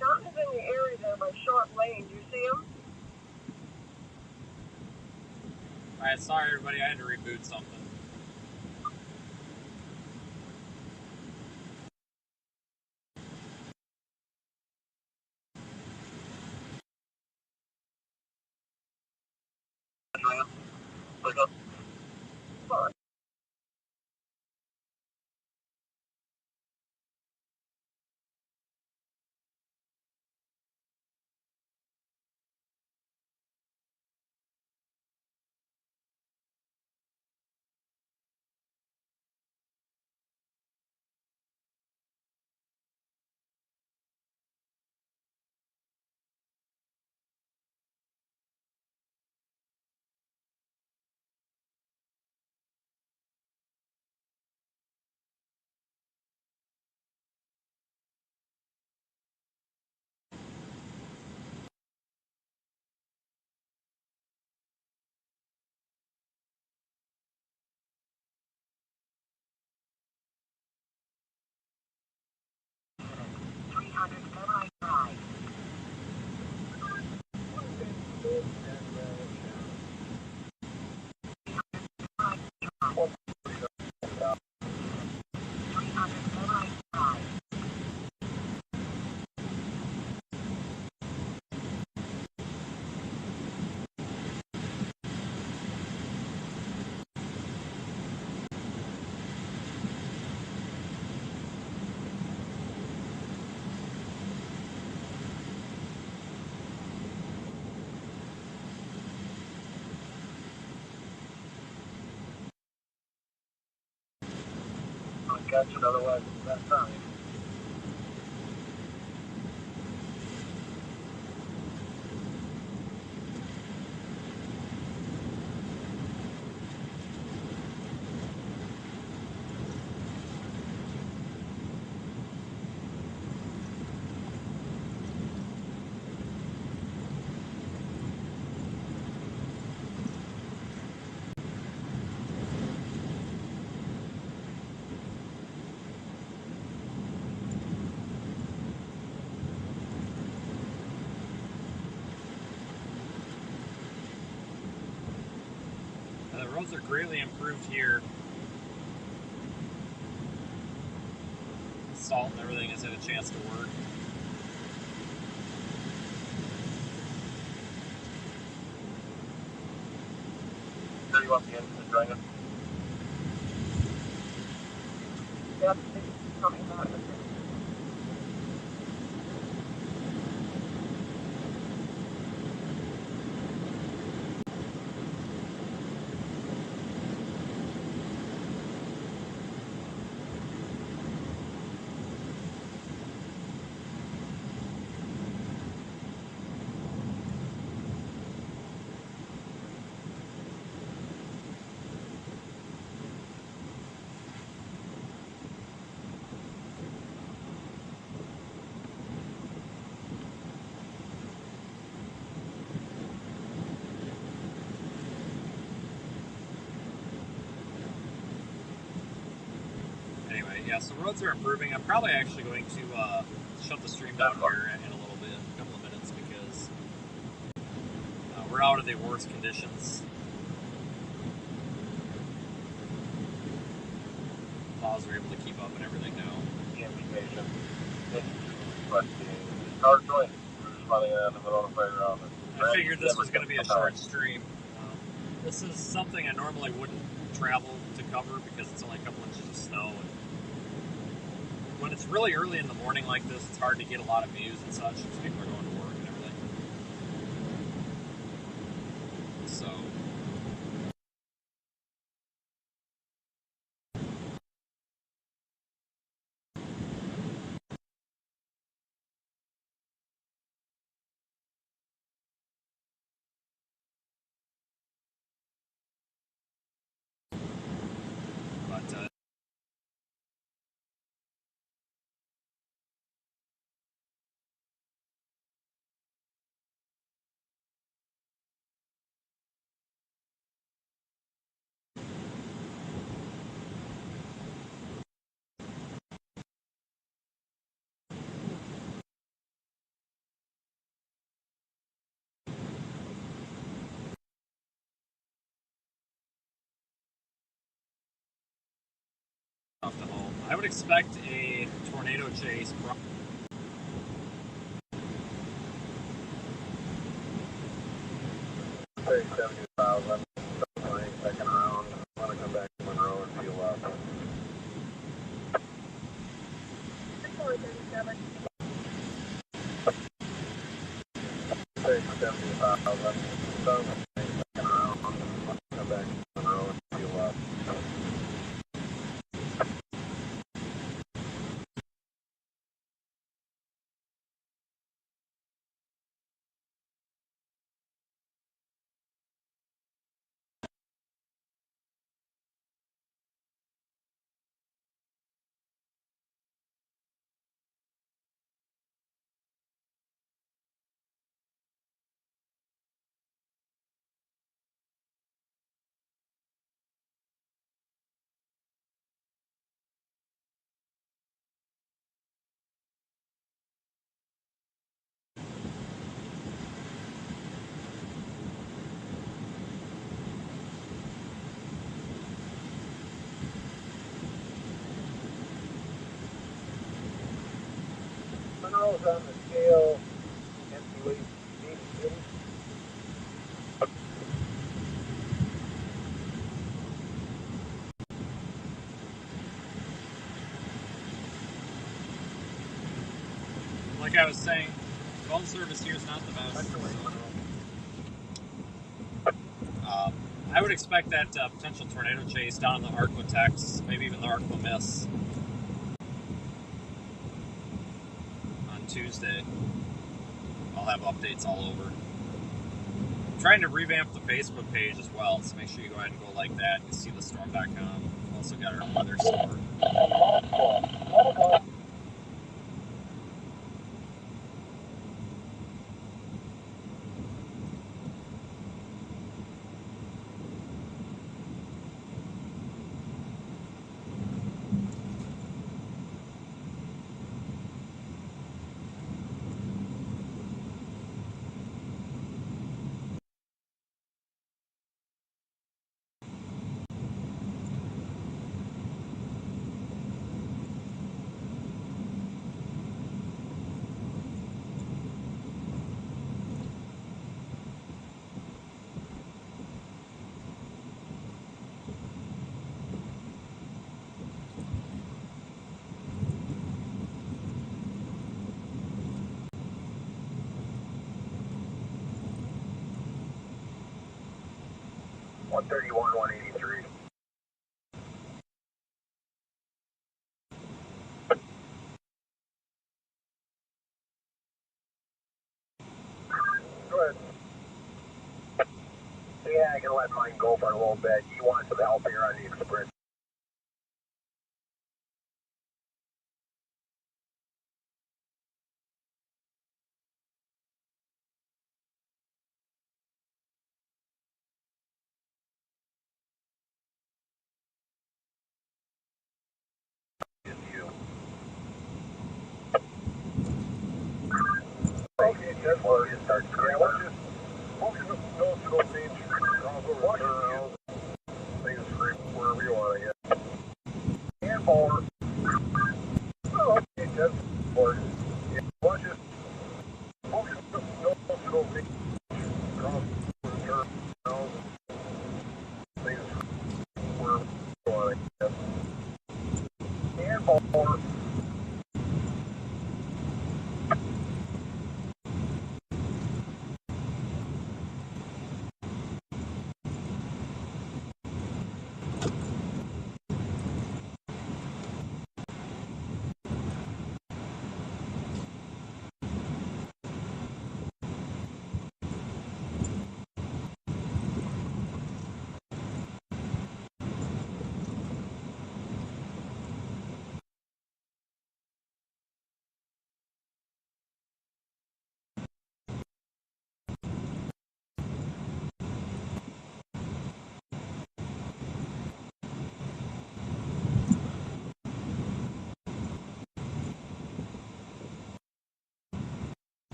F: Don is in the area there by Short Lane. Do you see him?
A: Alright, sorry everybody, I had to reboot something.
B: I'll catch it otherwise that's time.
A: The roads are greatly improved here. Salt and everything has had a chance to work.
B: Where you want the engine to join us?
F: Yep, it's coming out.
A: yeah, so roads are improving. I'm probably actually going to shut the stream down here in a little bit, a couple of minutes, because we're out of the worst conditions. Plows are able to keep up and everything now.
B: Yeah, be patient. But hard choice. We're just running in the middle of the playground.
A: I figured this was going to be a short stream. This is something I normally wouldn't travel to cover because it's only a couple inches of snow. And when it's really early in the morning like this, it's hard to get a lot of views and such because people are going to work and everything. So. But off to home. I would expect a tornado chase.
B: 70,000. Second round. Want to come back to Monroe and fuel up.
F: 437.
B: 70,000. Second round. Want to come back to Monroe and fuel up. Monroe's on the scale. Empty weight. 80.
A: Like I was saying, phone service here is not the best. So, I would expect that potential tornado chase down in the Arquitex, maybe even the Arquimiss on Tuesday. I'll have updates all over. I'm trying to revamp the Facebook page as well, so make sure you go ahead and go like that. You can see the storm.com. We've also got our weather store.
B: One 183. Go ahead. Yeah, I can let mine go for a little bit. You want some help here on the express? Okay, that's where you start. Yeah, we'll just go through those main streets, cross over turnarounds, things free wherever you want to get. And more. Oh, okay, that's for yeah, we'll just go through those main streets, cross over turnarounds, things free wherever you want to get. And more.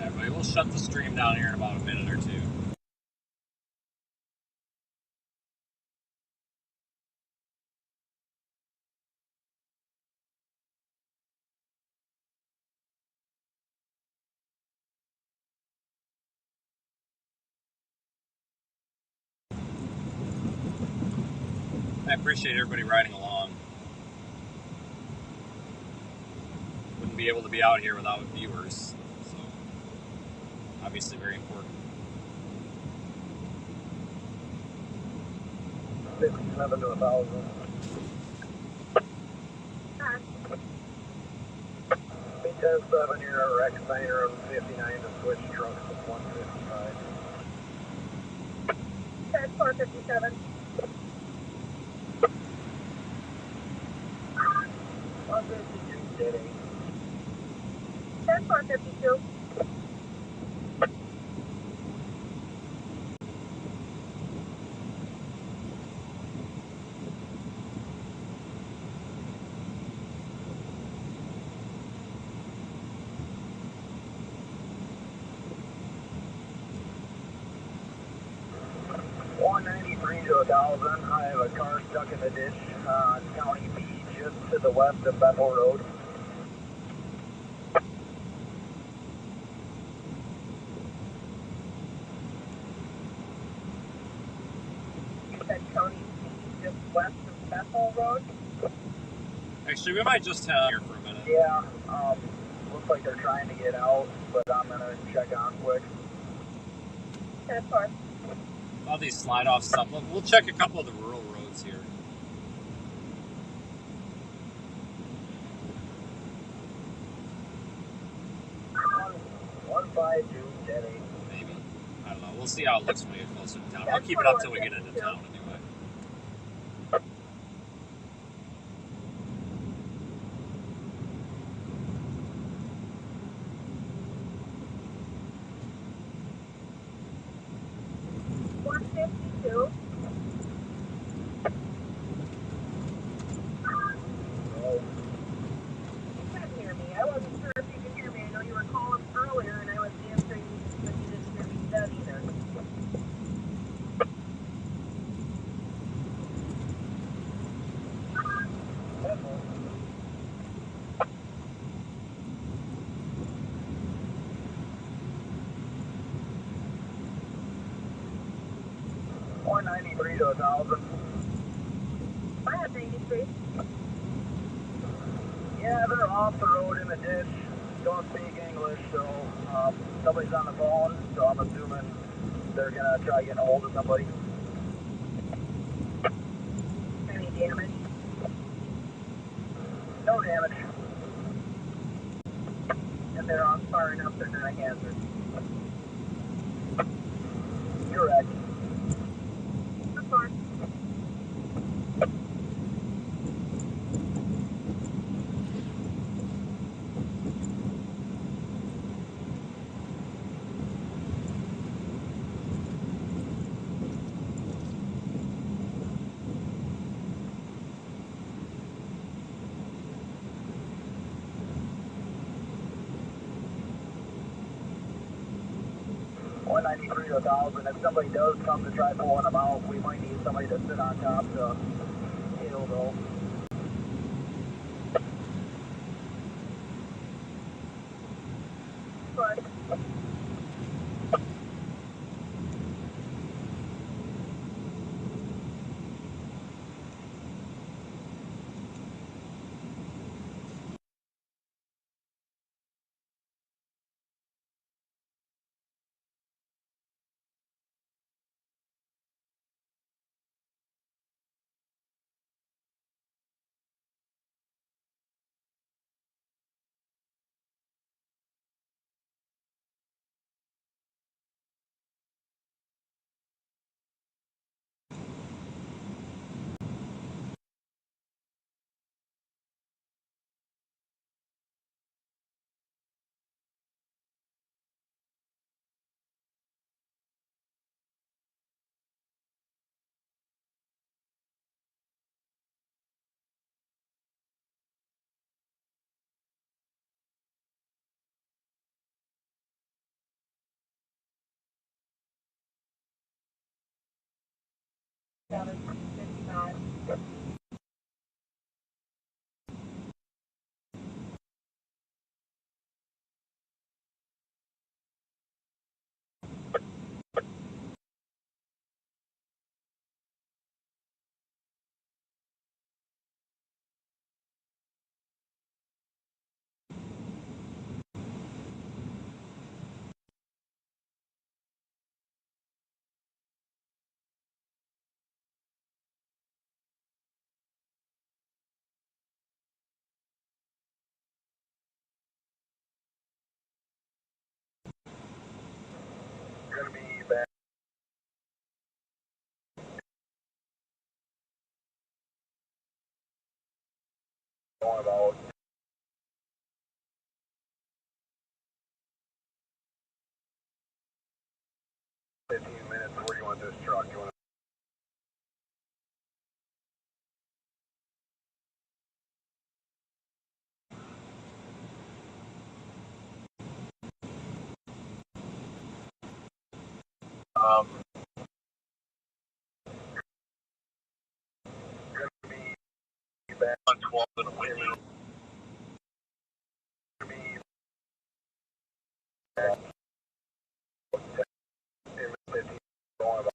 A: Everybody, we'll shut the stream down here in about a minute or two. I appreciate everybody riding along. Wouldn't be able to be out here without viewers, so obviously very important.
B: 57 to 1,000. Meet 10-7, you're at Rex Steiner on 59 to switch trucks to 155.
F: 10-457.
B: 152, steady.
F: 10-452.
B: To 1,000. I have a car stuck in the ditch on County B, just to the west of Bethel Road.
F: You said County B, just west of Bethel Road?
A: Actually, we might just head here for a minute.
B: Yeah, looks like they're trying to get out, but I'm gonna check on quick.
F: 10-4.
A: All these slide-off stuff. We'll check a couple of the rural roads here.
B: 152, steady.
A: Maybe. I don't know. We'll see how it looks when we get closer to town. I'll keep it up till we get into town anyway.
B: 193 to 1,000.
F: 193.
B: Yeah, they're off the road in the ditch. Don't speak English, so somebody's on the phone, so I'm assuming they're gonna try getting a hold of somebody.
F: Any damage?
B: No damage.
F: And they're off far enough they're not a hazard.
B: Correct.
F: Of course.
B: $193 to 1,000. If somebody does come to try pulling them out, we might need somebody to sit on top to heal though.
F: But
I: Seven, 55.
B: Gonna be back on about 15 minutes. Where do you want this truck? You want to be back
C: on 12 and a Whitney.
B: to be back 10, 15 going about.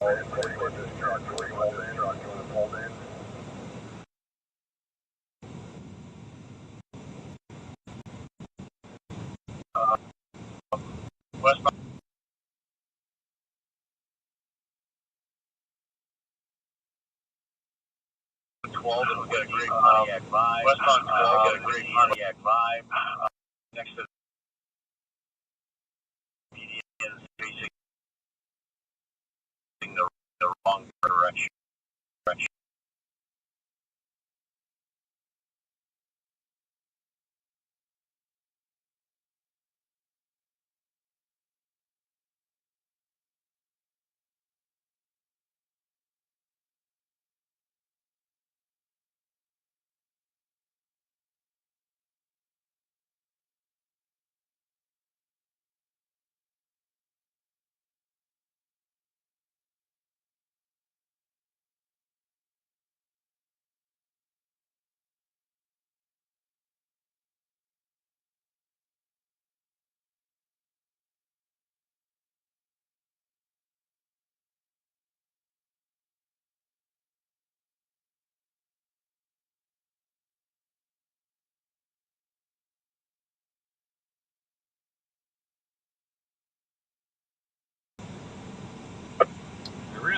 B: Where do you want this truck? Where do you want this truck? You want to pull in?
C: Westbound 12 and we got a great Pontiac vibe. Westbound 12 got a great Pontiac vibe. Next to the median is facing the wrong direction.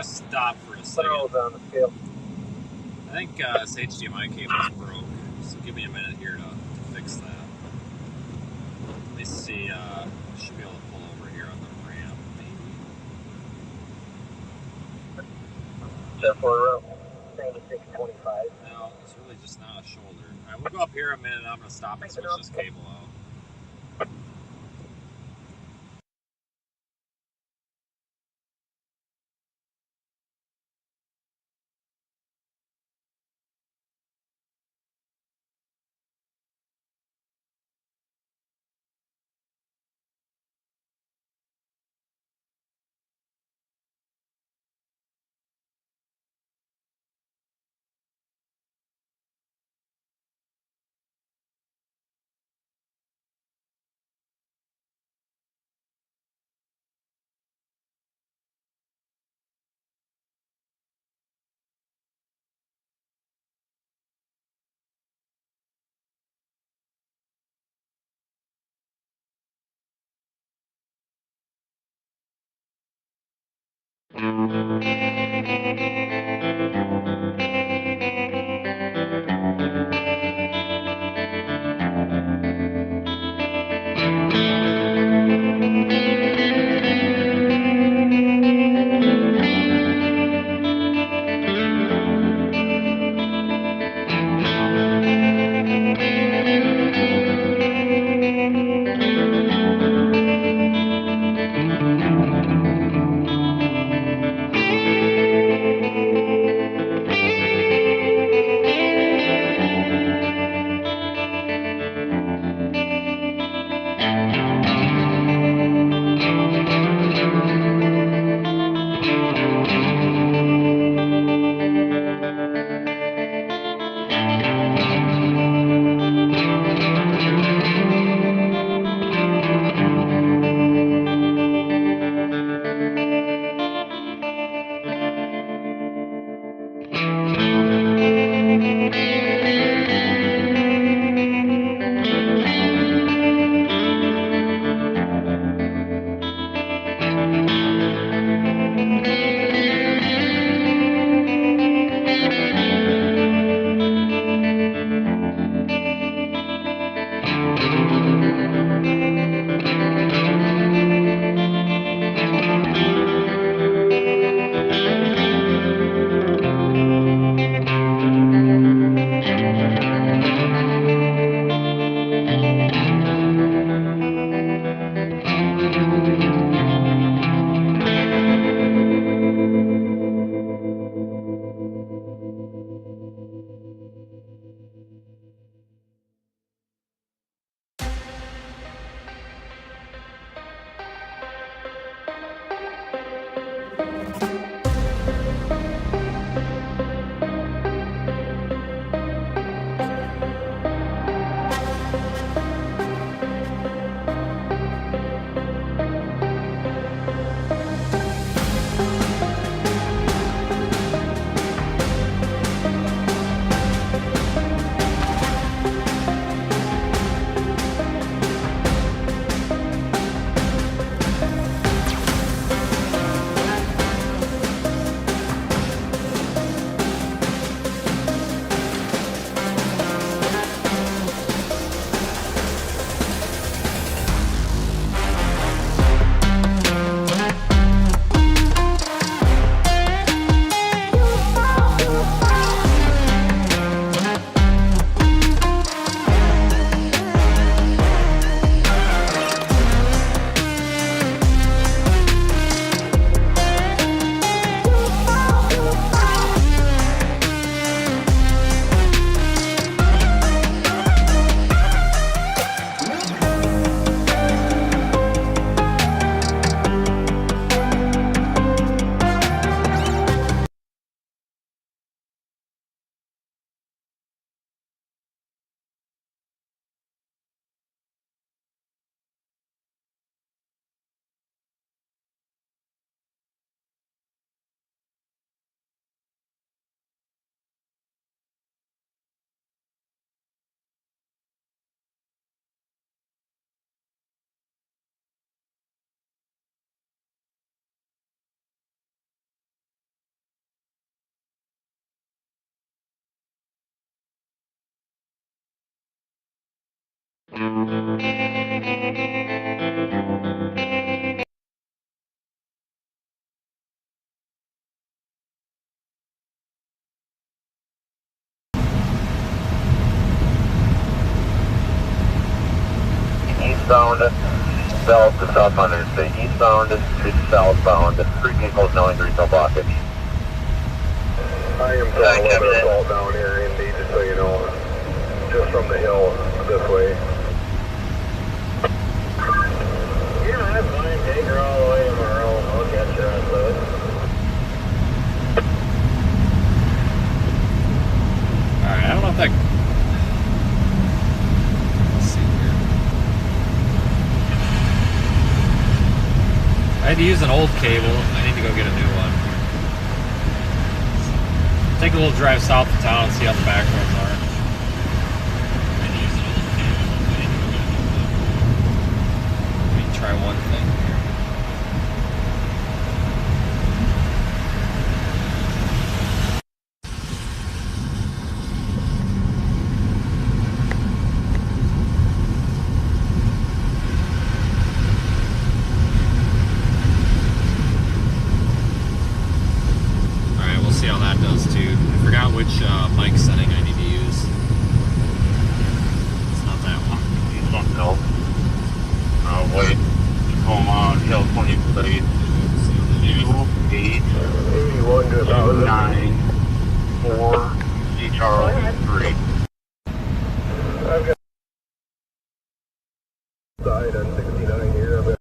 A: gonna stop for a
B: Put
A: second.
B: those on the scale.
A: I think this HDMI cable's broke, so give me a minute here to fix that. Let me see, should be able to pull over here on the ramp, maybe.
B: 10-4 route.
F: 9625.
A: No, it's really just not a shoulder. Alright, we'll go up here a minute and I'm gonna stop and switch this cable out.
G: Eastbound, belt to south on interstate. Eastbound to southbound. 3 vehicles, no injuries, no blockage.
B: I am seeing a little bit of salt down here, Indy, just so you know. Just from the hill this way. Yeah, that's fine. Take her all the way tomorrow. I'll catch her on the.
A: Alright, I don't know if that... Let's see here. I had to use an old cable. I need to go get a new one. Take a little drive south of town and see how the back roads are. I had to use an old cable. I need to go get a new one. Let me try one thing here. See how that does too. I forgot which mic setting I need to use. It's not that one.
G: You don't know. Wait. Tacoma, California plate.
B: 81 to 1,000.
G: 4 C. Charles 3.
B: I've got side on 69 here. I've got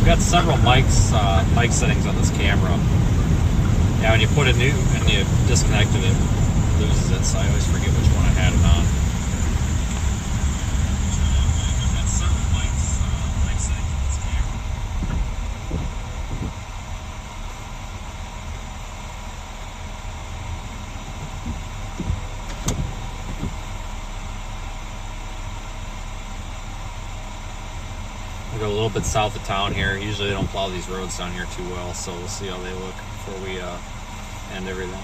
A: I've got several mic settings on this camera. Yeah, when you put a new and you disconnect it, it loses it, so I always forget which one I had it on. I've got several mic settings on this camera. We'll go a little bit south of town here. Usually they don't plow these roads down here too well, so we'll see how they look before we end everything.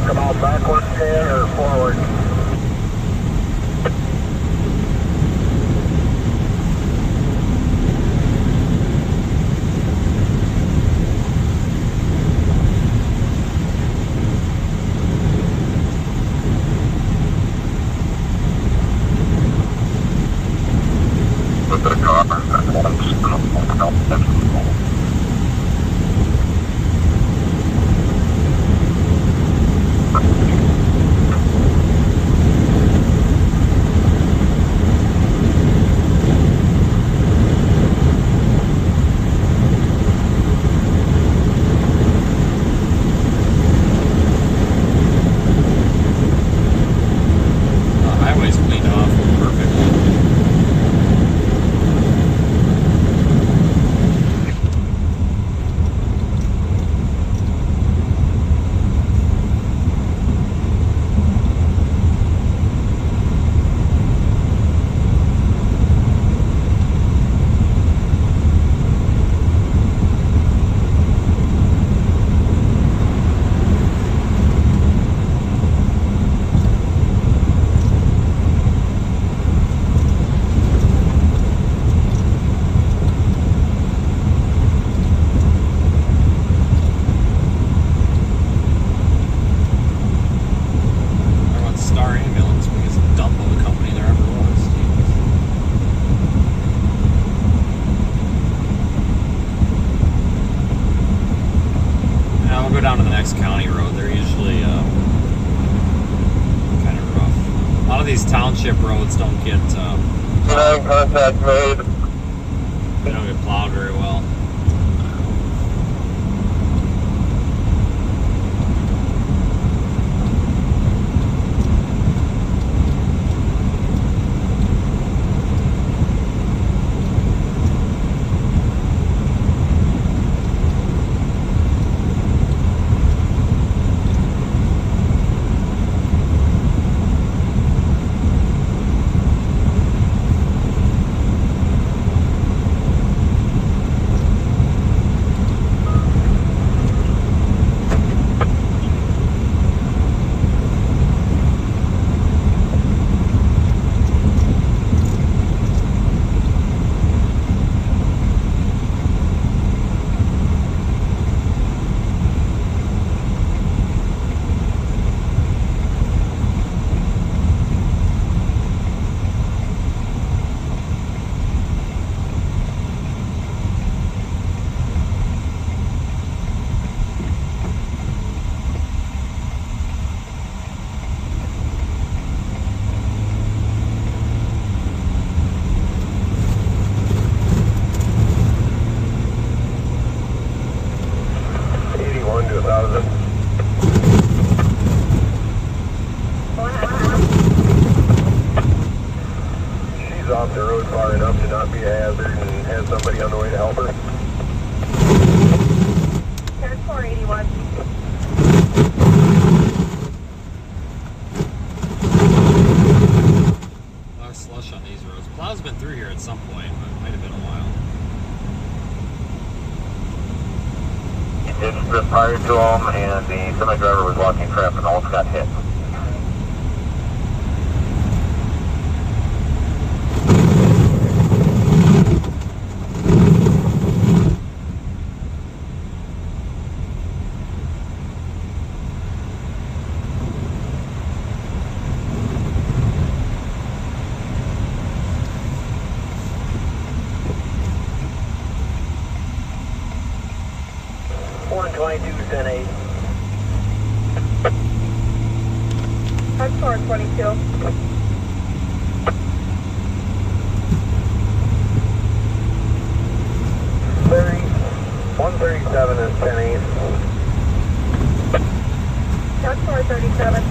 B: come out backwards 10 or forward?
A: of these township roads don't get
B: contact made.
A: they don't get plowed very well.
B: Off the road far enough to not be a hazard and have somebody on the way to help her.
F: There's 481.
A: A lot of slush on these roads. Plow's been through here at some point, but it might have been a while.
G: He did strip prior to him, and the semi-driver was walking traffic and almost got hit.
F: That's 422.
B: 137 is 10-8.
F: That's 437.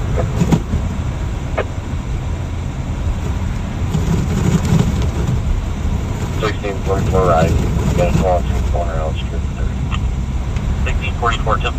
G: 1644 right. You got a 12 corner out strip 1644 tip.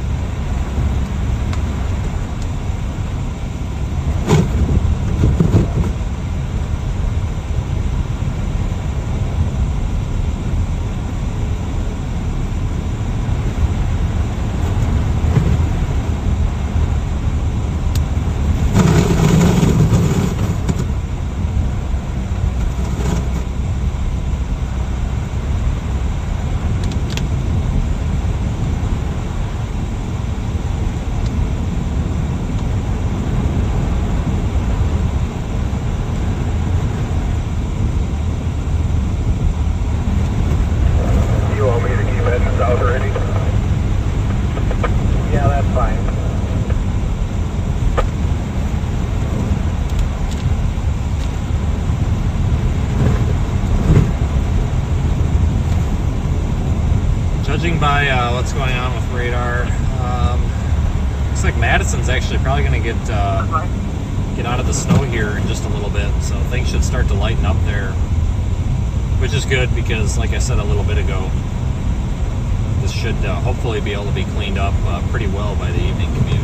A: Judging by what's going on with radar, looks like Madison's actually probably going to get out of the snow here in just a little bit, so things should start to lighten up there, which is good because, like I said a little bit ago, this should hopefully be able to be cleaned up pretty well by the evening commute.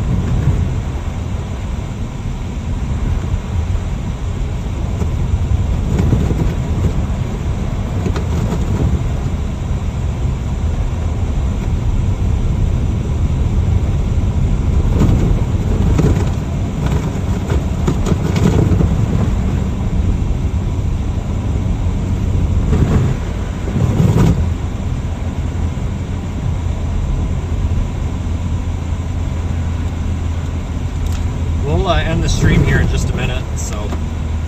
A: End the stream here in just a minute, so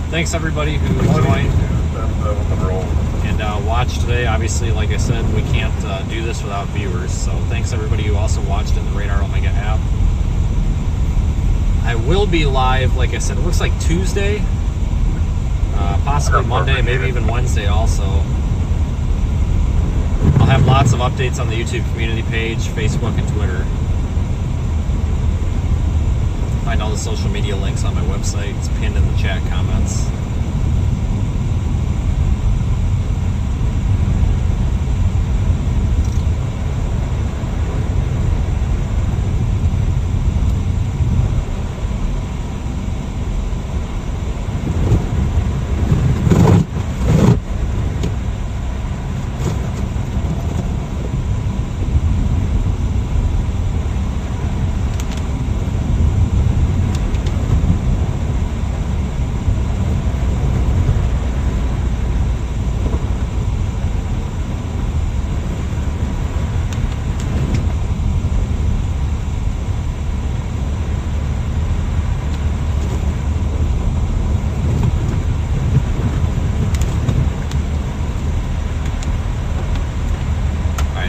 A: thanks everybody who joined and watched today. Obviously, like I said, we can't do this without viewers, so thanks everybody who also watched in the Radar Omega app. I will be live, like I said, it looks like Tuesday Possibly Monday, maybe even Wednesday also. I'll have lots of updates on the YouTube community page, Facebook, and Twitter. Find all the social media links on my website. It's pinned in the chat comments.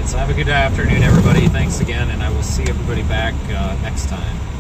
A: So have a good afternoon, everybody. Thanks again, and I will see everybody back next time.